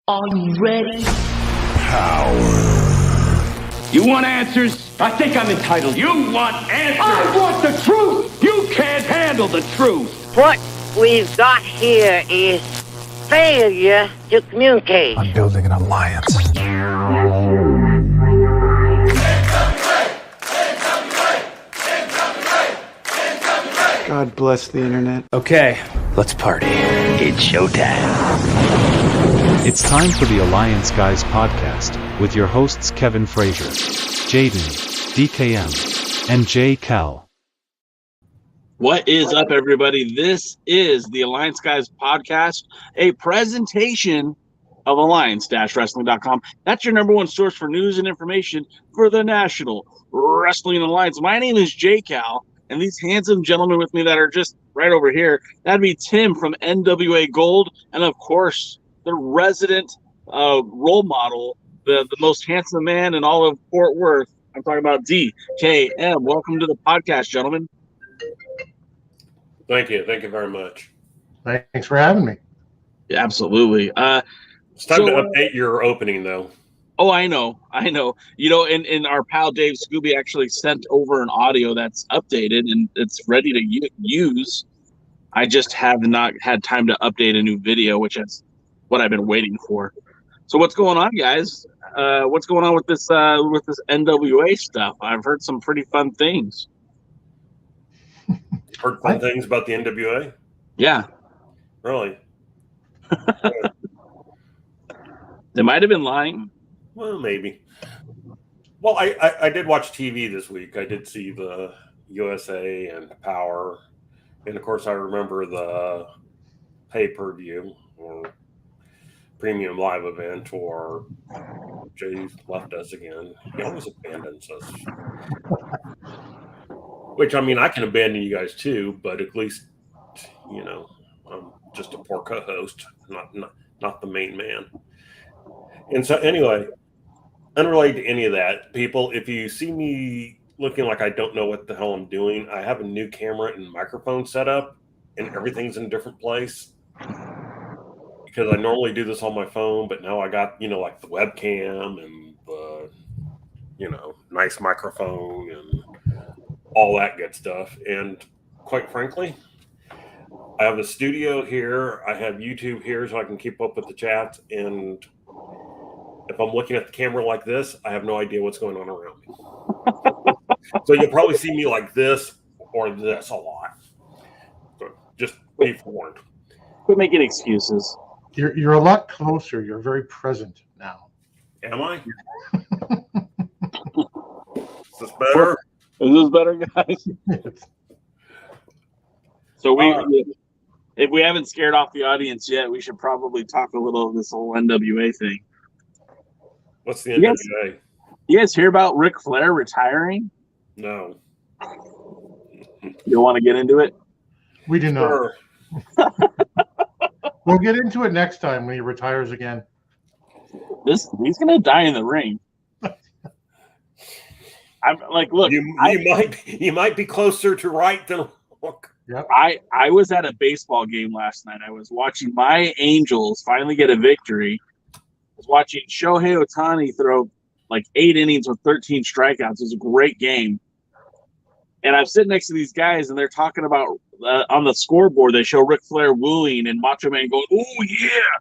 Are you ready? Power. You want answers? I think I'm entitled. You want answers? I want the truth! You can't handle the truth! What we've got here is failure to communicate. I'm building an alliance. God bless the internet. Okay, let's party. It's showtime. It's time for the Alliance Guys podcast, with your hosts Kevin Frazier, Jaden, DKM, and J. Cal. What is up, everybody? This is the Alliance Guys podcast, a presentation of Alliance-Wrestling.com. That's your number one source for news and information for the National Wrestling Alliance. My name is J. Cal, and these handsome gentlemen with me that are just right over here, that'd be Tim from NWA Gold, and of course, the resident role model, the most handsome man in all of Fort Worth. I'm talking about DKM. Welcome to the podcast, gentlemen. Thank you. Thank you very much. Thanks for having me. Yeah, absolutely. It's time to update your opening, though. Oh, I know. You know, and our pal Dave Scooby actually sent over an audio that's updated and it's ready to use. I just have not had time to update a new video, which is what I've been waiting for. So what's going on, guys? What's going on with this NWA stuff? I've heard some pretty fun things. Heard fun things about the NWA? Yeah. Really? They might have been lying. Well, maybe. Well, I did watch TV this week. I did see the USA and Power. And, of course, I remember the pay-per-view or premium live event, or Jay left us again. He always abandons us. Which, I mean, I can abandon you guys too, but at least, you know, I'm just a poor co-host, not the main man. And so, anyway, unrelated to any of that, people, if you see me looking like I don't know what the hell I'm doing, I have a new camera and microphone set up, and everything's in a different place. Because I normally do this on my phone, but now I got, you know, like the webcam and the, you know, nice microphone and all that good stuff. And quite frankly, I have a studio here. I have YouTube here so I can keep up with the chats. And if I'm looking at the camera like this, I have no idea what's going on around me. So you'll probably see me like this or this a lot. So just be forewarned. Quit making excuses. You're a lot closer. You're very present now. Am I? Is this better? Is this better, guys? So if we haven't scared off the audience yet, we should probably talk a little of this whole NWA thing. What's the NWA? You guys hear about Ric Flair retiring? No. You don't want to get into it? We do not. Sure. We'll get into it next time when he retires again. He's gonna die in the ring. I'm like, look, you might be closer to right than look. Yep. I was at a baseball game last night. I was watching my Angels finally get a victory. I was watching Shohei Ohtani throw like 8 innings with 13 strikeouts. It was a great game. And I'm sitting next to these guys, and they're talking about on the scoreboard, they show Ric Flair wooing and Macho Man going, "Oh yeah!"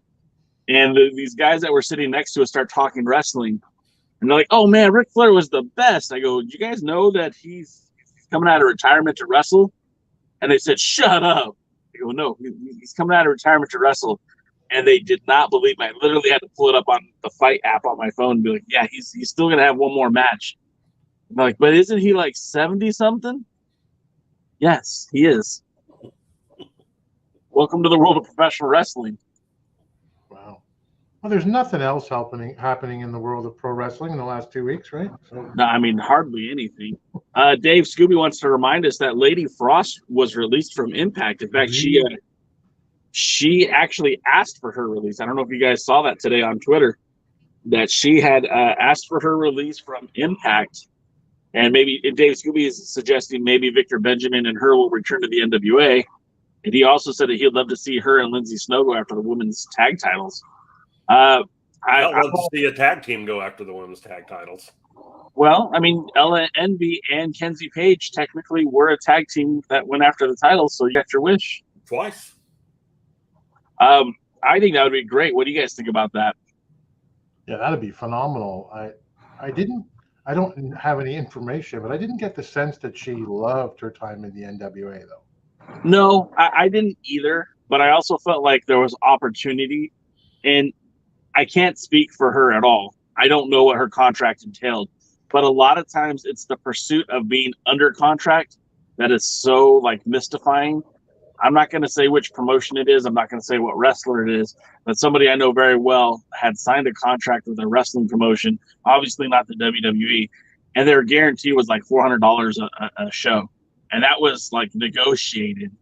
And these guys that were sitting next to us start talking wrestling, and they're like, "Oh man, Ric Flair was the best." I go, "Do you guys know that he's coming out of retirement to wrestle?" And they said, "Shut up!" I go, "No, he's coming out of retirement to wrestle." And they did not believe me. I literally had to pull it up on the Fight app on my phone and be like, "Yeah, he's still gonna have one more match." And they're like, "But isn't he like 70 something?" Yes, he is. Welcome to the world of professional wrestling. Wow. Well, there's nothing else happening in the world of pro wrestling in the last 2 weeks, right? So. No, I mean, hardly anything. Dave Scooby wants to remind us that Lady Frost was released from Impact. In fact, she actually asked for her release. I don't know if you guys saw that today on Twitter, that she had asked for her release from Impact. And maybe Dave Scooby is suggesting maybe Victor Benjamin and her will return to the NWA. And he also said that he'd love to see her and Lindsay Snow go after the women's tag titles. I'd I'd love to see a tag team go after the women's tag titles. Well, I mean, Ella Envy and Kenzie Page technically were a tag team that went after the titles, so you got your wish. Twice. I think that would be great. What do you guys think about that? Yeah, that'd be phenomenal. I don't have any information, but I didn't get the sense that she loved her time in the NWA, though. No, I didn't either, but I also felt like there was opportunity, and I can't speak for her at all. I don't know what her contract entailed, but a lot of times it's the pursuit of being under contract that is so like mystifying. I'm not going to say which promotion it is. I'm not going to say what wrestler it is, but somebody I know very well had signed a contract with a wrestling promotion, obviously not the WWE, and their guarantee was like $400 a show. And that was like negotiated.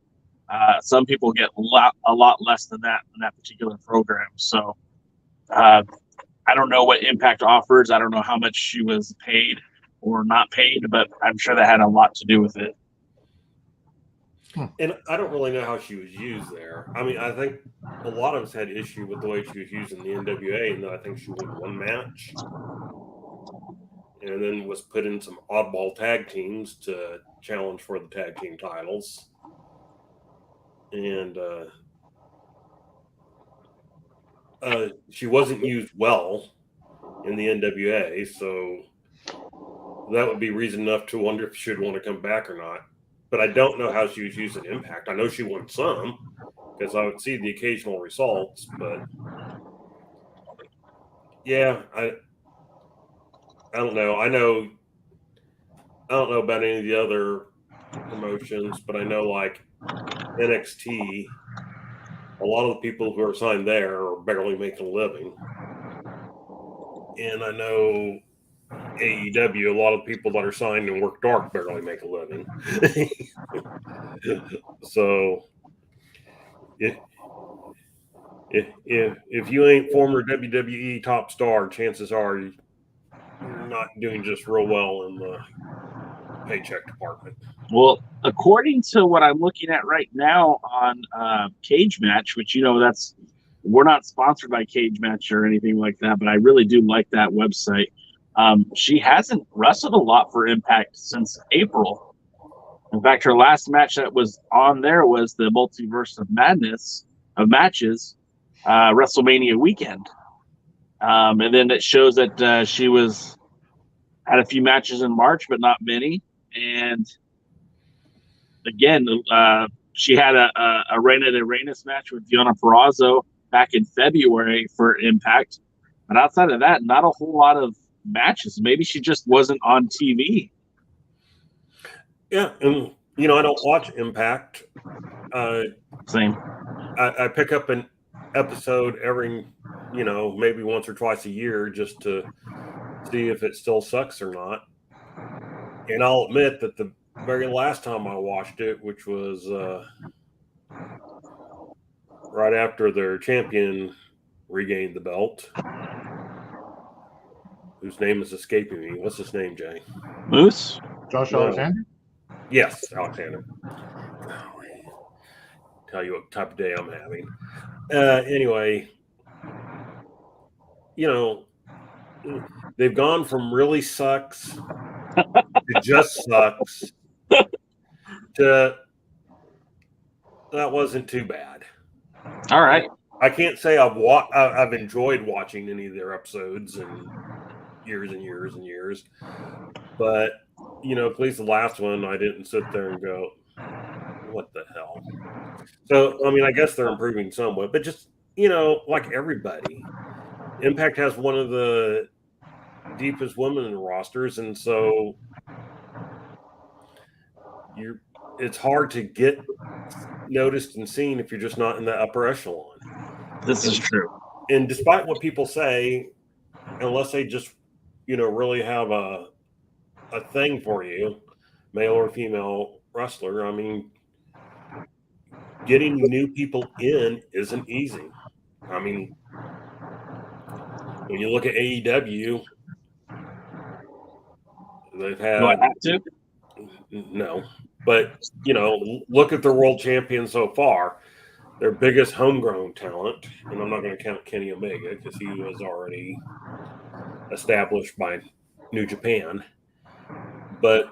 Some people get a lot less than that in that particular program. So I don't know what Impact offers. I don't know how much she was paid or not paid, but I'm sure that had a lot to do with it. And I don't really know how she was used there. I mean, I think a lot of us had issue with the way she was used in the NWA, and then I think she won one match, and then was put in some oddball tag teams to challenge for the tag team titles. And she wasn't used well in the NWA, so that would be reason enough to wonder if she'd want to come back or not. But I don't know how she was used in Impact. I know she won some because I would see the occasional results, but yeah, I don't know. I don't know about any of the other promotions, but I know like NXT, a lot of the people who are signed there are barely making a living. And I know AEW, a lot of people that are signed and work dark barely make a living. So if you ain't former WWE top star, chances are you're not doing just real well in the paycheck department. Well, according to what I'm looking at right now on Cage Match, which, you know, we're not sponsored by Cage Match or anything like that, but I really do like that website. She hasn't wrestled a lot for Impact since April. In fact, her last match that was on there was the Multiverse of Madness of matches, WrestleMania weekend. And then it shows that she had a few matches in March, but not many. And again, she had a Reina de Reinas match with Deonna Purrazzo back in February for Impact. But outside of that, not a whole lot of matches. Maybe she just wasn't on TV. Yeah, and you know, I don't watch Impact. Same. I pick up an episode every, you know, maybe once or twice a year just to see if it still sucks or not. And I'll admit that the very last time I watched it, which was right after their champion regained the belt, whose name is escaping me. What's his name, Jay? Moose? Josh Alexander? Yes, Alexander. Tell you what type of day I'm having. Anyway, you know, they've gone from really sucks to just sucks to that wasn't too bad. All right. I can't say I've enjoyed watching any of their episodes in years and years and years, but you know, at least the last one, I didn't sit there and go, "What the hell?" So, I mean, I guess they're improving somewhat, but just, you know, like everybody, Impact has one of the deepest women in the rosters, and so it's hard to get noticed and seen if you're just not in the upper echelon. This is true. And despite what people say, unless they just, you know, really have a thing for you, male or female wrestler, I mean, getting new people in isn't easy. I mean, when you look at AEW, they've had. Do I have to? No, but you know, look at their world champion so far. their biggest homegrown talent, and I'm not going to count Kenny Omega because he was already established by New Japan. But,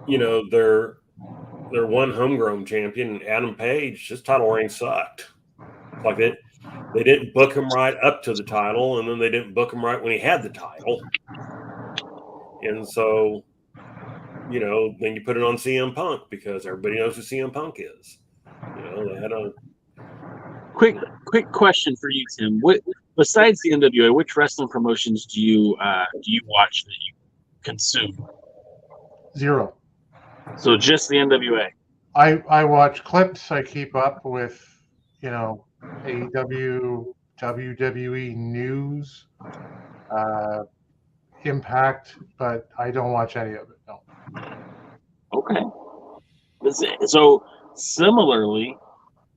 you know, their one homegrown champion, Adam Page, his title reign sucked. Like they didn't book him right up to the title, and then they didn't book him right when he had the title. And so, you know, then you put it on CM Punk because everybody knows who CM Punk is. You know, they had a quick question for you, Tim. What besides the NWA, which wrestling promotions do you watch that you consume? Zero. So just the NWA. I watch clips. I keep up with, you know, AEW, WWE news, Impact, but I don't watch any of it. No. Okay. So similarly,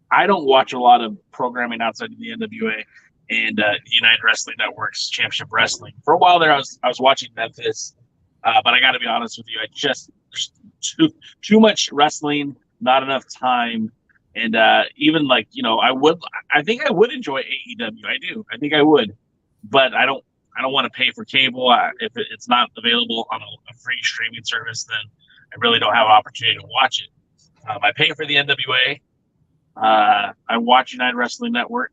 I don't watch a lot of programming outside of the NWA and United Wrestling Network's Championship Wrestling. For a while there, I was watching Memphis, but I got to be honest with you, there's too much wrestling, not enough time, and even like, you know, I think I would enjoy AEW. I do. I think I would, but I don't want to pay for cable. If it's not available on a free streaming service, then I really don't have an opportunity to watch it. I pay for the NWA. I watch United Wrestling Network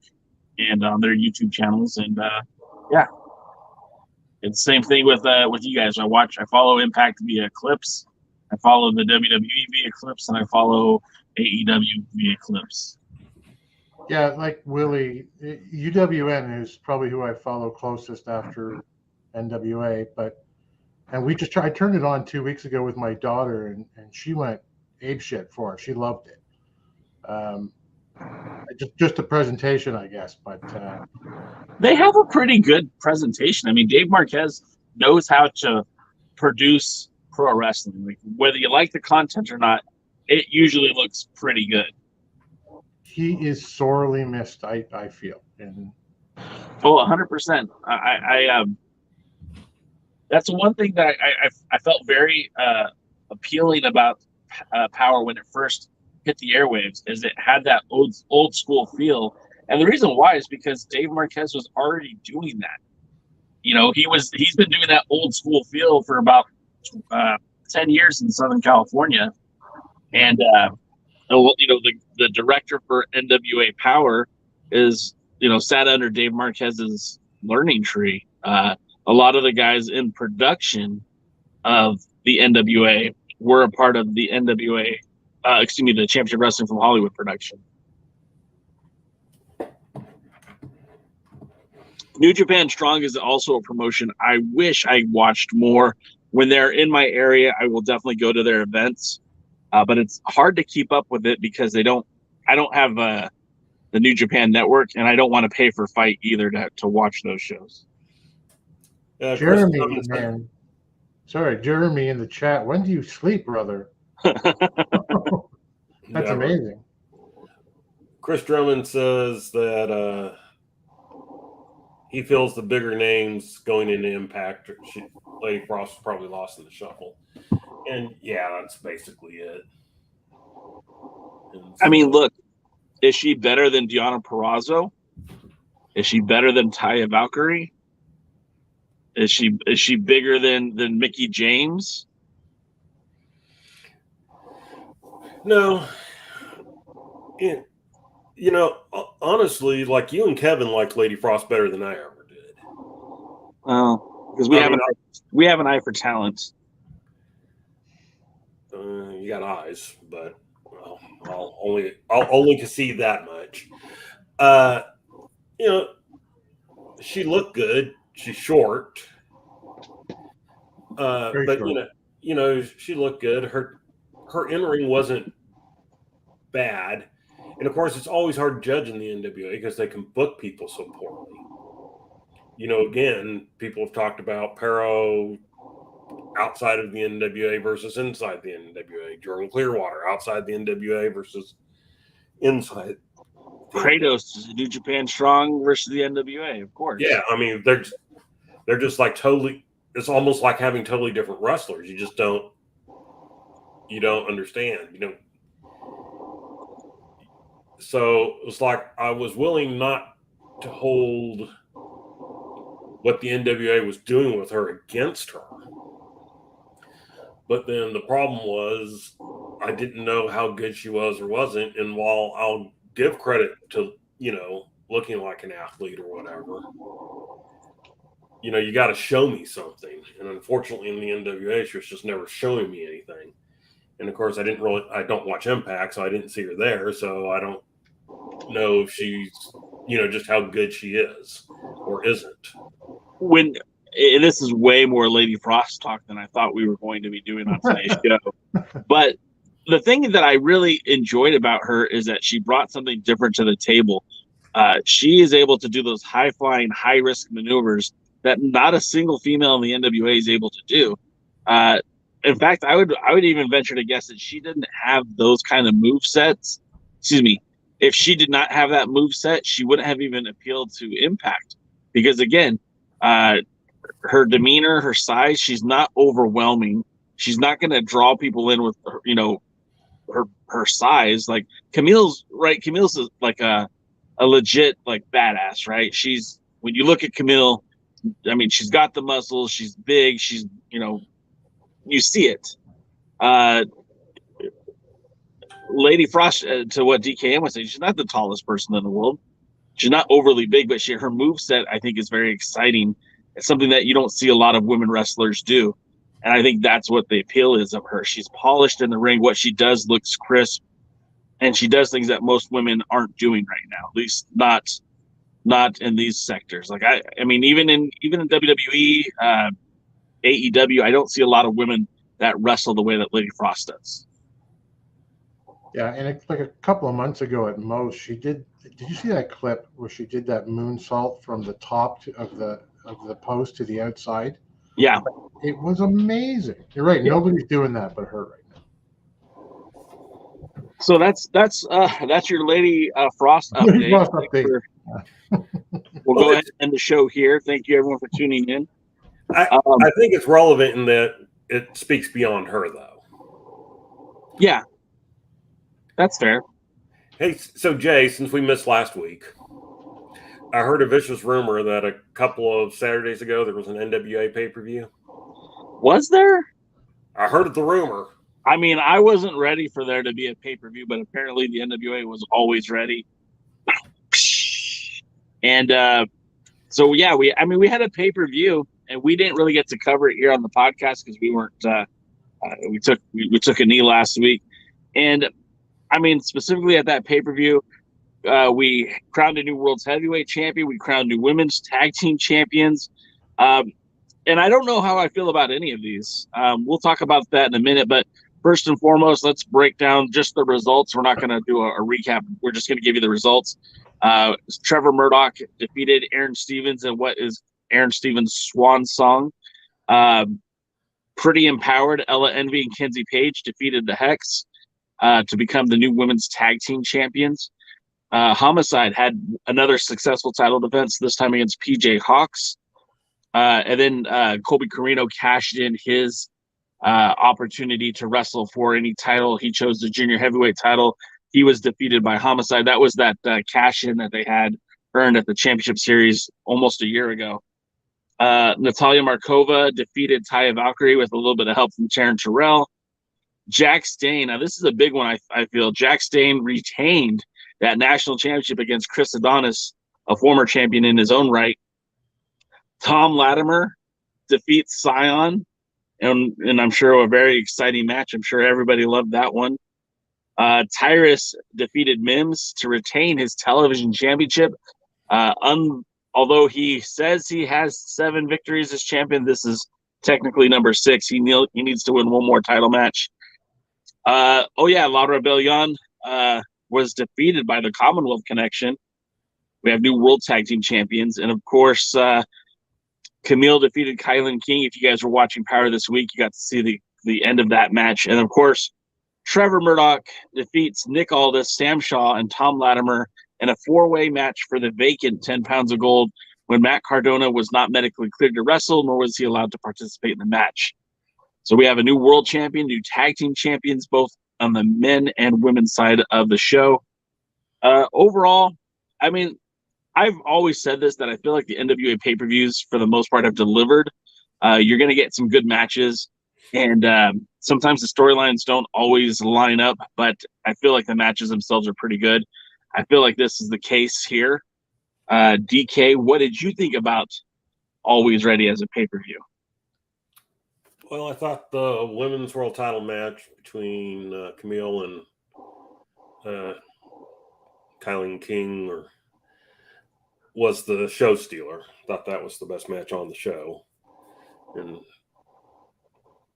and on their YouTube channels, and yeah, it's the same thing with you guys. I follow Impact via clips, I follow the WWE via clips, and I follow AEW via clips. Yeah, like Willie, UWN is probably who I follow closest after NWA, I turned it on 2 weeks ago with my daughter, and she went apeshit for it. She loved it. Just the presentation, I guess, but they have a pretty good presentation. I mean, Dave Marquez knows how to produce pro wrestling. Like, whether you like the content or not, it usually looks pretty good. He is sorely missed, I feel. And 100%. That's one thing that I felt very appealing about Power when it first hit the airwaves, is it had that old school feel. And the reason why is because Dave Marquez was already doing that. You know, he's been doing that old school feel for about 10 years in Southern California. And you know, the director for NWA Power is, you know, sat under Dave Marquez's learning tree. A lot of the guys in production of the NWA were a part of the NWA, the Championship Wrestling from Hollywood production. New Japan Strong is also a promotion I wish I watched more. When they're in my area, I will definitely go to their events. But it's hard to keep up with it because I don't have the New Japan Network, and I don't want to pay for Fight either to watch those shows. Jeremy, man. Sorry, Jeremy in the chat. When do you sleep, brother? That's amazing. Chris Drummond says that he feels the bigger names going into Impact. Lady Frost probably lost in the shuffle. And yeah, that's basically it. I mean, look, is she better than Deonna Purrazzo? Is she better than Taya Valkyrie? Is she bigger than Mickie James? No. Yeah. You know, honestly, like you and Kevin like Lady Frost better than I ever did. Oh, because we have an eye for talent. You got eyes, but well, I'll only concede that much. You know, she looked good. She's short, but short. You know, she looked good. Her in-ring wasn't bad, and of course, it's always hard to judge in the NWA because they can book people so poorly. You know, again, people have talked about Pero outside of the NWA versus inside the NWA. Jordan Clearwater outside the NWA versus inside. Kratos, New Japan Strong versus the NWA, of course. Yeah, I mean they're just like totally. It's almost like having totally different wrestlers. You just don't understand. You know, So it was like I was willing not to hold what the NWA was doing with her against her. But then the problem was I didn't know how good she was or wasn't. And while I'll give credit to, looking like an athlete or whatever, you got to show me something. And unfortunately in the NWA, she was just never showing me anything. And of course I don't watch Impact, so I didn't see her there. So I don't know if she's, just how good she is or isn't. This is way more Lady Frost talk than I thought we were going to be doing on today's show. But the thing that I really enjoyed about her is that she brought something different to the table. She is able to do those high-flying, high-risk maneuvers that not a single female in the NWA is able to do. In fact, I would even venture to guess that she didn't have those kind of move sets. Excuse me. If she did not have that move set, she wouldn't have even appealed to Impact. Because, again, her demeanor, her size, she's not overwhelming. She's not going to draw people in with, her size. Like Camille's right. Camille's like a legit like badass, right? When you look at Camille, I mean, she's got the muscles. She's big. She's, you see it. Lady Frost, to what DKM was saying, she's not the tallest person in the world. She's not overly big, but her moveset, I think, is very exciting. It's something that you don't see a lot of women wrestlers do. And I think that's what the appeal is of her. She's polished in the ring. What she does looks crisp. And she does things that most women aren't doing right now, at least not in these sectors. Like I mean, even in WWE, AEW, I don't see a lot of women that wrestle the way that Lady Frost does. Yeah, and it's like a couple of months ago at most, she did. Did you see that clip where she did that moonsault from the top of the post to the outside? Yeah, it was amazing. You're right. Nobody's doing that but her right now. So that's your Lady Frost update. Frost update. We'll go ahead and end the show here. Thank you, everyone, for tuning in. I think it's relevant in that it speaks beyond her, though. Yeah, that's fair. Hey, so Jay, since we missed last week, I heard a vicious rumor that a couple of Saturdays ago there was an NWA pay-per-view. Was there? I heard the rumor. I mean, I wasn't ready for there to be a pay-per-view, but apparently the NWA was always ready. And so, yeah, we had a pay-per-view, and we didn't really get to cover it here on the podcast because we weren't. We took a knee last week, and I mean, specifically at that pay-per-view, we crowned a new world's heavyweight champion. We crowned new women's tag team champions. And I don't know how I feel about any of these. We'll talk about that in a minute. But first and foremost, let's break down just the results. We're not going to do a recap. We're just going to give you the results. Trevor Murdoch defeated Aaron Stevens in what is Aaron Stevens' swan song. Pretty Empowered, Ella Envy and Kenzie Page defeated the Hex to become the new women's tag team champions. Homicide had another successful title defense, this time against PJ Hawks. And then Colby Carino cashed in his opportunity to wrestle for any title. He chose the junior heavyweight title. He was defeated by Homicide. That was that cash-in that they had earned at the championship series almost a year ago. Natalia Markova defeated Taya Valkyrie with a little bit of help from Taryn Terrell. Jack Stane, now this is a big one, I feel. Jack Stane retained that national championship against Chris Adonis, a former champion in his own right. Tom Latimer defeats Scion, and I'm sure a very exciting match. I'm sure everybody loved that one. Tyrus defeated Mims to retain his television championship. Although he says he has 7 victories as champion, this is technically number 6. He needs to win one more title match. La Rebellion was defeated by the Commonwealth Connection. We have new World Tag Team Champions. And, of course, Camille defeated Kylan King. If you guys were watching Power this week, you got to see the end of that match. And, of course, Trevor Murdoch defeats Nick Aldous, Sam Shaw, and Tom Latimer in a 4-way match for the vacant 10 pounds of gold when Matt Cardona was not medically cleared to wrestle, nor was he allowed to participate in the match. So we have a new world champion, new tag team champions, both on the men and women's side of the show. Overall, I mean, I've always said this, that I feel like the NWA pay-per-views, for the most part, have delivered. You're going to get some good matches, and sometimes the storylines don't always line up, but I feel like the matches themselves are pretty good. I feel like this is the case here. DK, what did you think about Alwayz Ready as a pay-per-view? Well, I thought the women's world title match between Camille and Killian King was the show stealer. Thought that was the best match on the show. And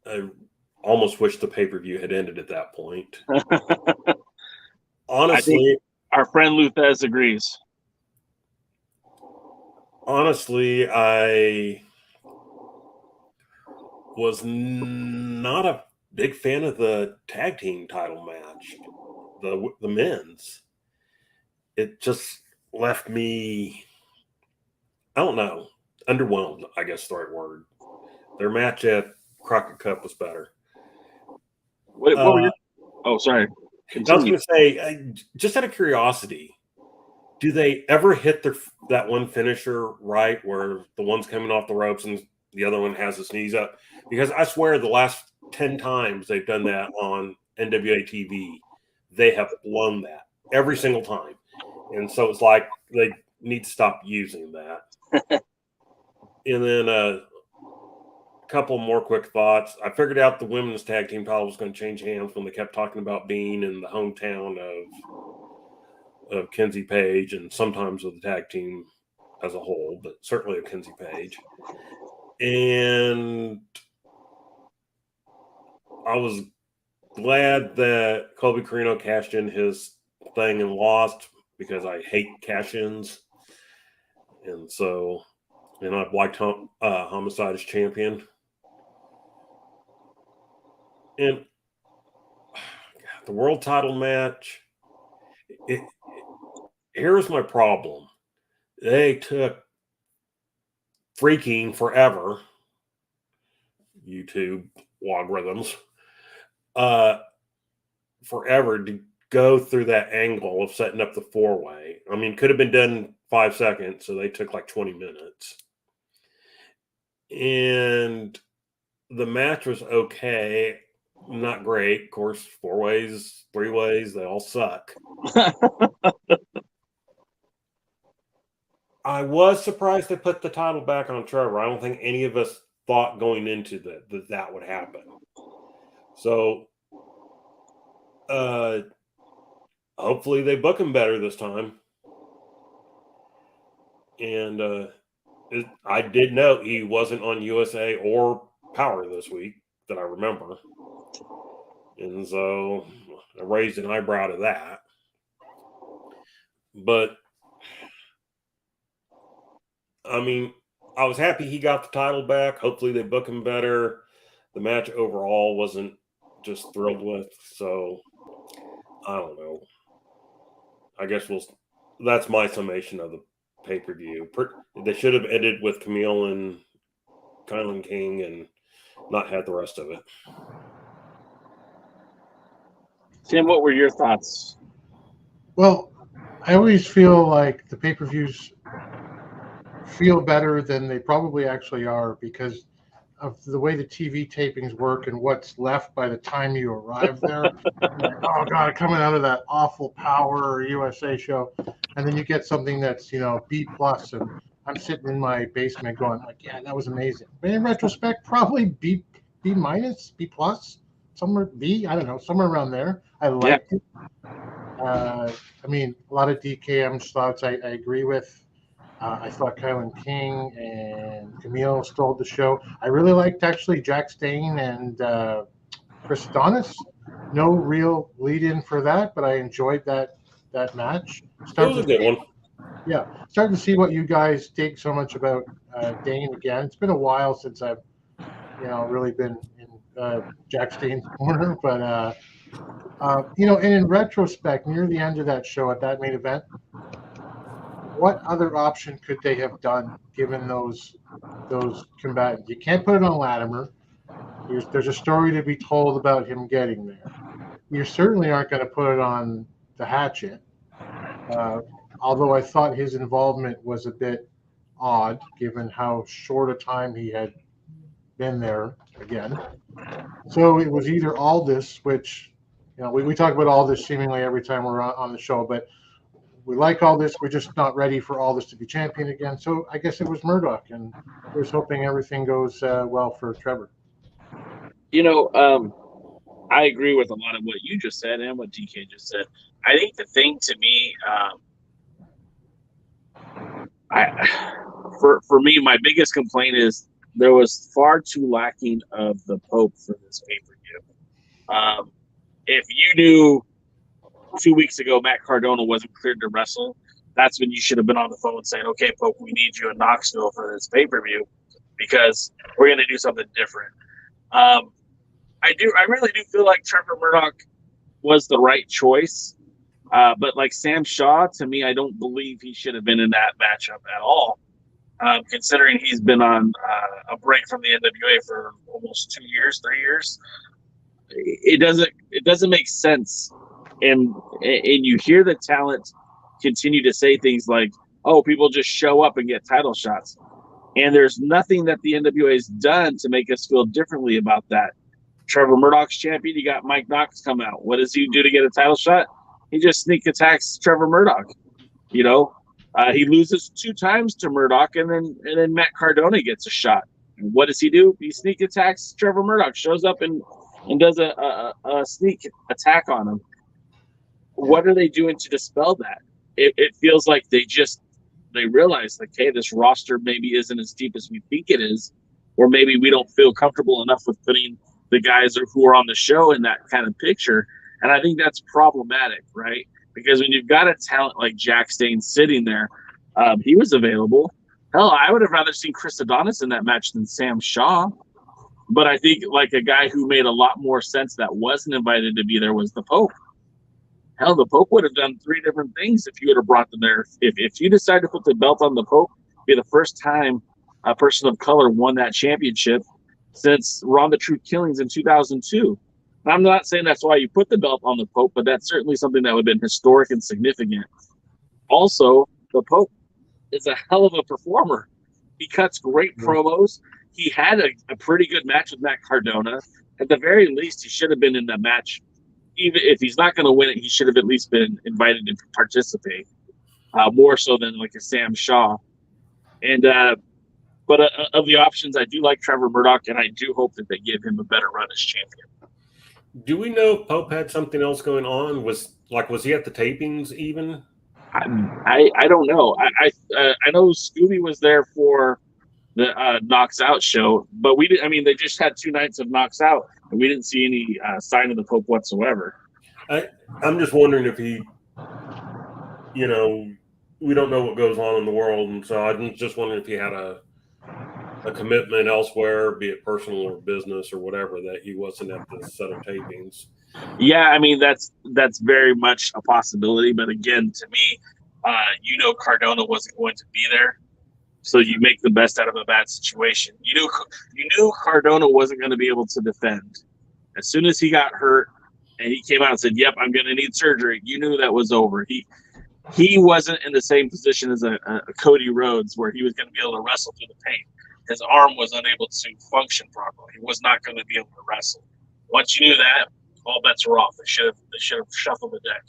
I almost wish the pay-per-view had ended at that point. Honestly, our friend Luthez agrees. Honestly, I was not a big fan of the tag team title match, the men's. It just left me, I don't know, underwhelmed, I guess is the right word. Their match at Crockett Cup was better. What were your... Oh, sorry. Continue. I was going to say, just out of curiosity, do they ever hit that one finisher right where the one's coming off the ropes and the other one has his knees up? Because I swear the last 10 times they've done that on NWA TV, they have blown that every single time. And so it's like they need to stop using that. And then a couple more quick thoughts. I figured out the women's tag team title was going to change hands when they kept talking about being in the hometown of Kenzie Page, and sometimes of the tag team as a whole, but certainly of Kenzie Page. And I was glad that Colby Carino cashed in his thing and lost, because I hate cash-ins. And so, and I've liked Homicide as champion. And the world title match, here's my problem. They took freaking forever, YouTube logarithms, forever to go through that angle of setting up the four-way. I mean, could have been done in 5 seconds, so they took like 20 minutes. And the match was okay, not great. Of course, 4 ways, 3 ways, they all suck. I was surprised they put the title back on Trevor. I don't think any of us thought going into that would happen. So, hopefully they book him better this time. And I did note he wasn't on USA or Power this week that I remember. And so I raised an eyebrow to that. But, I mean, I was happy he got the title back. Hopefully they book him better. The match overall wasn't just thrilled with. So, I don't know. I guess that's my summation of the pay-per-view. They should have ended with Camille and Killian King and not had the rest of it. Tim, what were your thoughts? Well, I always feel like the pay-per-views feel better than they probably actually are because of the way the TV tapings work and what's left by the time you arrive there. Like, oh God, coming out of that awful Power or USA show, and then you get something that's B+, and I'm sitting in my basement going like, yeah, that was amazing. But in retrospect, probably B-, B+, somewhere B, I don't know, somewhere around there. I liked it. I mean, a lot of DKM's thoughts I agree with. I thought Killian King and Camille stole the show. I really liked actually Jack Stane and Chris Adonis. No real lead-in for that, but I enjoyed that match. That was a good one. Yeah, starting to see what you guys dig so much about Dane again. It's been a while since I've really been in Jack Stane's corner, but and in retrospect, near the end of that show at that main event, what other option could they have done given those combatants? You can't put it on Latimer. There's a story to be told about him getting there. You certainly aren't going to put it on the Hatchet. Although I thought his involvement was a bit odd, given how short a time he had been there again. So it was either Aldous, which, we talk about Aldous seemingly every time we're on the show, but we like Aldous. We're just not ready for Aldous to be champion again. So I guess it was Murdoch, and we're just hoping everything goes well for Trevor. I agree with a lot of what you just said and what DK just said. I think the thing to me, for me, my biggest complaint is there was far too lacking of the Pope for this pay-per-view. If you knew 2 weeks ago Matt Cardona wasn't cleared to wrestle, that's when you should have been on the phone saying, okay, Pope, we need you in Knoxville for this pay-per-view because we're going to do something different. I really do feel like Trevor Murdoch was the right choice. But like Sam Shaw, to me, I don't believe he should have been in that matchup at all. Considering he's been on a break from the NWA for almost 2 years, 3 years. It doesn't make sense. And you hear the talent continue to say things like, oh, people just show up and get title shots. And there's nothing that the NWA has done to make us feel differently about that. Trevor Murdoch's champion. You got Mike Knox come out. What does he do to get a title shot? He just sneak attacks Trevor Murdoch. He loses 2 times to Murdoch, and then Matt Cardona gets a shot. And what does he do? He sneak attacks Trevor Murdoch. Shows up and does a sneak attack on him. What are they doing to dispel that? It feels like they realize, like, hey, this roster maybe isn't as deep as we think it is, or maybe we don't feel comfortable enough with putting the guys who are on the show in that kind of picture. And I think that's problematic, right? Because when you've got a talent like Jack Stane sitting there, he was available. Hell, I would have rather seen Chris Adonis in that match than Sam Shaw. But I think like a guy who made a lot more sense that wasn't invited to be there was the Pope. Hell, the Pope would have done 3 different things if you would have brought them there. If you decide to put the belt on the Pope, it'd be the first time a person of color won that championship since Ron the Truth Killings in 2002. And I'm not saying that's why you put the belt on the Pope, but that's certainly something that would have been historic and significant. Also, the Pope is a hell of a performer. He cuts great promos. He had a pretty good match with Matt Cardona. At the very least, he should have been in that match. Even if he's not going to win it, he should have at least been invited to participate, more so than like a Sam Shaw. And but of the options, I do like Trevor Murdoch, and I do hope that they give him a better run as champion. Do we know if Pope had something else going on? Was he at the tapings even? I don't know. I know Scooby was there for the KnoxOut show, but we didn't. I mean, they just had 2 nights of KnoxOut, and we didn't see any sign of the Pope whatsoever. I'm just wondering if he, we don't know what goes on in the world, and so I'm just wondering if he had a commitment elsewhere, be it personal or business or whatever, that he wasn't at the set of tapings. Yeah, I mean that's very much a possibility, but again, to me, Cardona wasn't going to be there, so you make the best out of a bad situation. You knew Cardona wasn't going to be able to defend. As soon as he got hurt and he came out and said, "Yep, I'm going to need surgery," you knew that was over. He wasn't in the same position as a Cody Rhodes where he was going to be able to wrestle through the pain. His arm was unable to function properly. He was not going to be able to wrestle. Once you knew that, all bets were off. They should have shuffled the deck.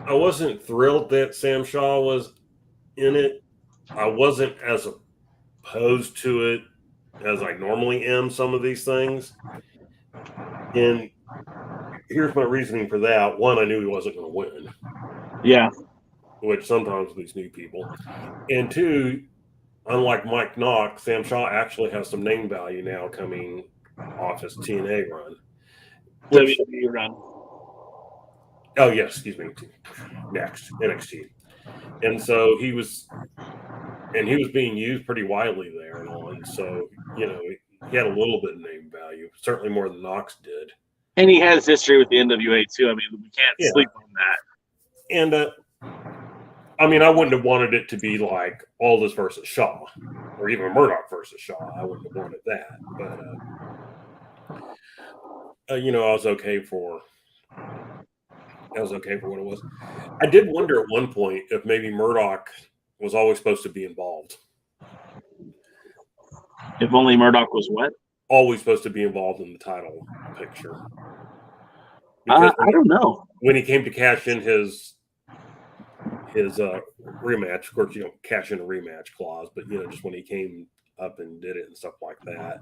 I wasn't thrilled that Sam Shaw was in it. I wasn't as opposed to it as I normally am some of these things. And here's my reasoning for that. One, I knew he wasn't going to win. Yeah. Which sometimes with these new people. And 2, unlike Mike Knox, Sam Shaw actually has some name value now coming off his TNA run. WWE run. Oh, yes, excuse me. Next, NXT. And so he was being used pretty widely there and all. And so, he had a little bit of name value, certainly more than Knox did. And he has history with the NWA, too. I mean, we can't sleep on that. And, I wouldn't have wanted it to be like Aldous versus Shaw or even Murdoch versus Shaw. I wouldn't have wanted that. I was okay for. That was okay for what it was. I did wonder at one point if maybe Murdoch was always supposed to be involved. If only Murdoch was what? Always supposed to be involved in the title picture. I don't know. When he came to cash in his rematch, of course, you don't cash in a rematch clause, but just when he came up and did it and stuff like that,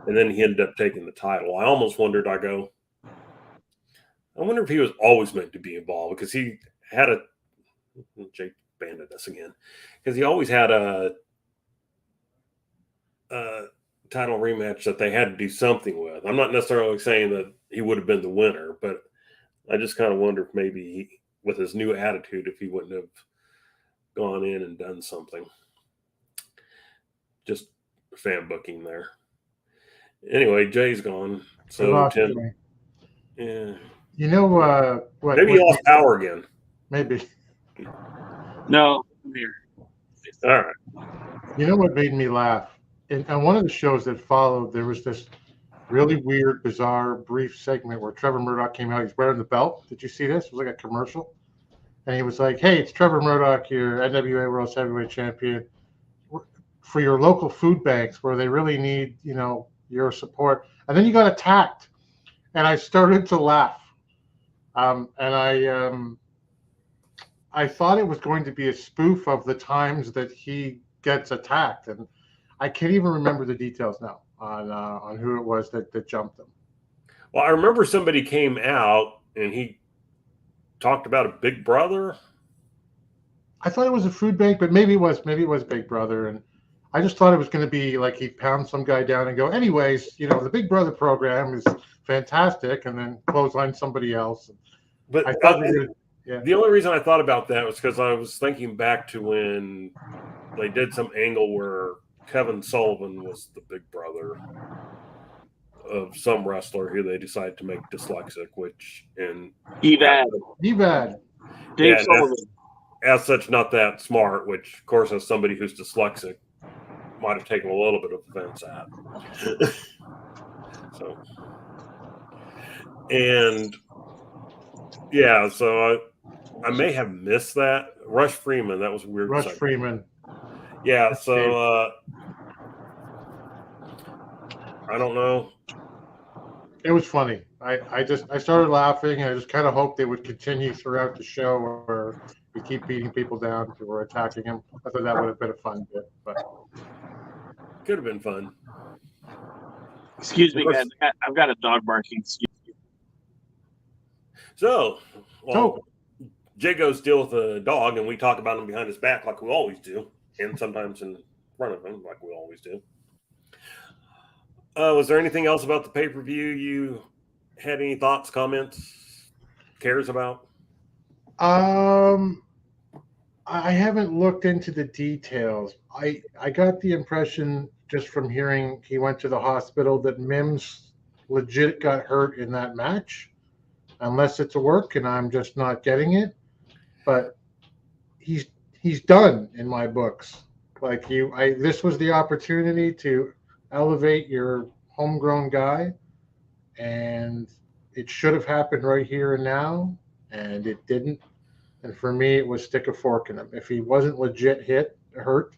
and then he ended up taking the title. I almost wondered. I wonder if he was always meant to be involved, because he had Jake banded us again, because he always had a title rematch that they had to do something with. I'm not necessarily saying that he would have been the winner, but I just kind of wonder if maybe with his new attitude, if he wouldn't have gone in and done something. Just fan booking there. Anyway, Jay's gone. So Tim, yeah. What? Maybe he lost power again. Maybe. No, I'm here. All right. You know what made me laugh? On one of the shows that followed, there was this really weird, bizarre, brief segment where Trevor Murdoch came out. He's wearing the belt. Did you see this? It was like a commercial. And he was like, "Hey, it's Trevor Murdoch, your NWA World Heavyweight Champion, for your local food banks where they really need, your support." And then you got attacked. And I started to laugh. And I thought it was going to be a spoof of the times that he gets attacked. And I can't even remember the details now on who it was that jumped him. Well, I remember somebody came out and he talked about a Big Brother. I thought it was a food bank, but maybe it was Big Brother. And I just thought it was going to be like he'd pound some guy down and go, "Anyways, the Big Brother program is fantastic," and then clothesline somebody else. But I thought the only reason I thought about that was because I was thinking back to when they did some angle where Kevin Sullivan was the Big Brother of some wrestler who they decided to make dyslexic, Evad. Dave Sullivan. As such, not that smart, which, of course, as somebody who's dyslexic, might have taken a little bit of offense at. So, and yeah, so I may have missed that. Rush Freeman, that was weird. Rush Freeman. Yeah, so I don't know. It was funny. I started laughing, and I just kind of hoped they would continue throughout the show where we keep beating people down who were attacking him. I thought that would have been a fun bit, but could have been fun. Excuse me, guys. I've got a dog barking. Excuse me. So Jay goes deal with a dog, and we talk about him behind his back like we always do, and sometimes in front of him like we always do. Was there anything else about the pay-per-view you had any thoughts, comments, cares about? I haven't looked into the details. I got the impression just from hearing he went to the hospital that Mims legit got hurt in that match, unless it's a work and I'm just not getting it. But he's done in my books. Like this was the opportunity to elevate your homegrown guy, and it should have happened right here and now, and it didn't. And for me, it was stick a fork in him. If he wasn't legit hurt,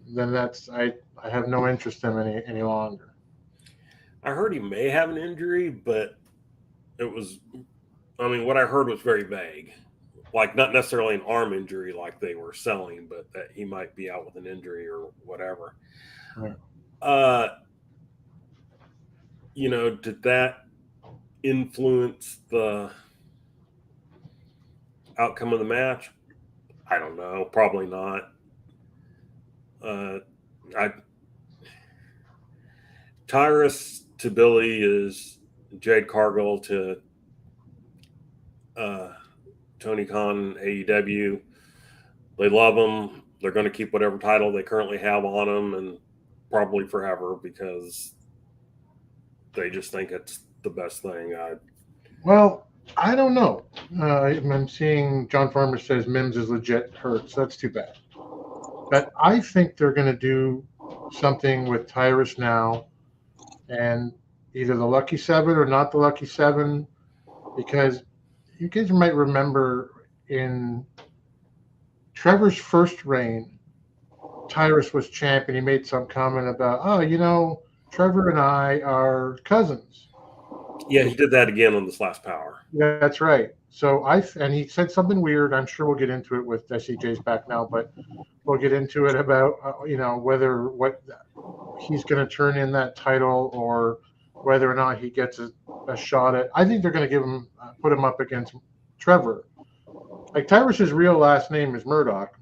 then I have no interest in him any longer. I heard he may have an injury, but what I heard was very vague. Like, not necessarily an arm injury like they were selling, but that he might be out with an injury or whatever. Right. Did that influence the outcome of the match? I don't know. Probably not. Tyrus to Billy is Jade Cargill to Tony Khan, AEW. They love him. They're going to keep whatever title they currently have on them, and probably forever, because they just think it's the best thing. Well, I don't know. I'm seeing John Farmer says Mims is legit hurt, so that's too bad. But I think they're going to do something with Tyrus now, and either the Lucky Seven or not the Lucky Seven, because you guys might remember in Trevor's first reign, Tyrus was champion. He made some comment about, Trevor and I are cousins. Yeah, he did that again on this last Power. Yeah, that's right. So and he said something weird. I'm sure we'll get into it with SCJ's back now, but we'll get into it about whether what he's going to turn in that title or whether or not he gets a shot at. I think they're going to put him up against Trevor. Like Tyrus's real last name is Murdoch.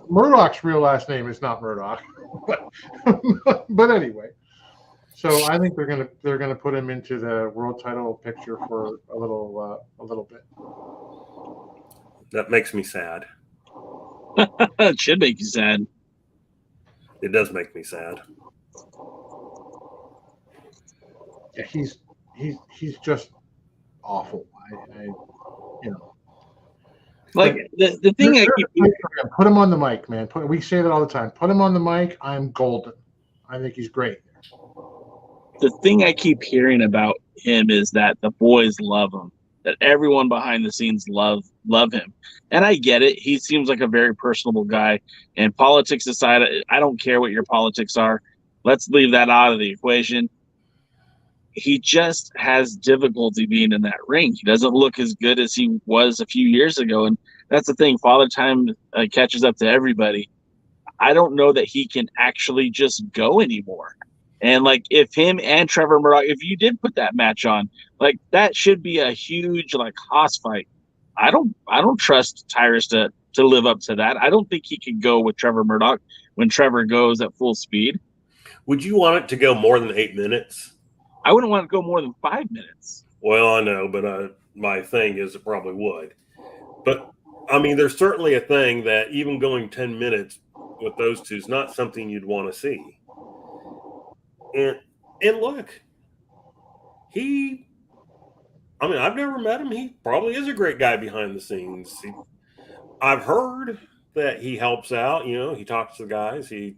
Murdoch's real last name is not Murdoch, but anyway. So I think they're gonna put him into the world title picture for a little bit. That makes me sad. It should make you sad. It does make me sad. Yeah, he's just awful. Like the thing I keep put him on the mic, man. We say that all the time. Put him on the mic. I'm golden. I think he's great. The thing I keep hearing about him is that the boys love him. That everyone behind the scenes love him, and I get it. He seems like a very personable guy. And politics aside, I don't care what your politics are. Let's leave that out of the equation. He just has difficulty being in that ring. He doesn't look as good as he was a few years ago. And that's the thing. Father Time catches up to everybody. I don't know that he can actually just go anymore. And like, if him and Trevor Murdoch, if you did put that match on, like that should be a huge like hoss fight. I don't trust Tyrus to live up to that. I don't think he could go with Trevor Murdoch when Trevor goes at full speed. Would you want it to go more than 8 minutes? I wouldn't want to go more than 5 minutes. Well, I know, but my thing is it probably would. But, I mean, there's certainly a thing that even going 10 minutes with those two is not something you'd want to see. And look, I've never met him. He probably is a great guy behind the scenes. I've heard that he helps out. He talks to the guys. I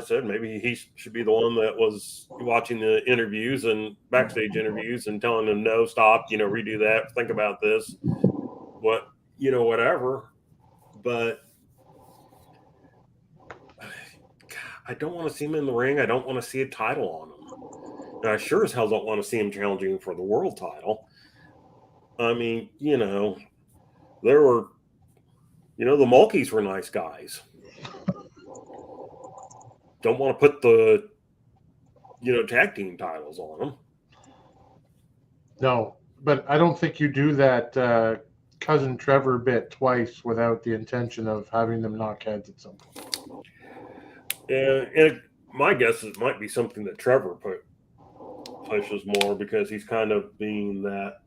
said maybe he should be the one that was watching the interviews and backstage interviews and telling them, no, stop, redo that, think about this, whatever. But I don't want to see him in the ring. I don't want to see a title on him. And I sure as hell don't want to see him challenging for the world title. I mean, there were, the Mulkeys were nice guys. Don't want to put the, tag team titles on them. No, but I don't think you do that cousin Trevor bit twice without the intention of having them knock heads at some point. And my guess is it might be something that Trevor pushes more because he's kind of being that,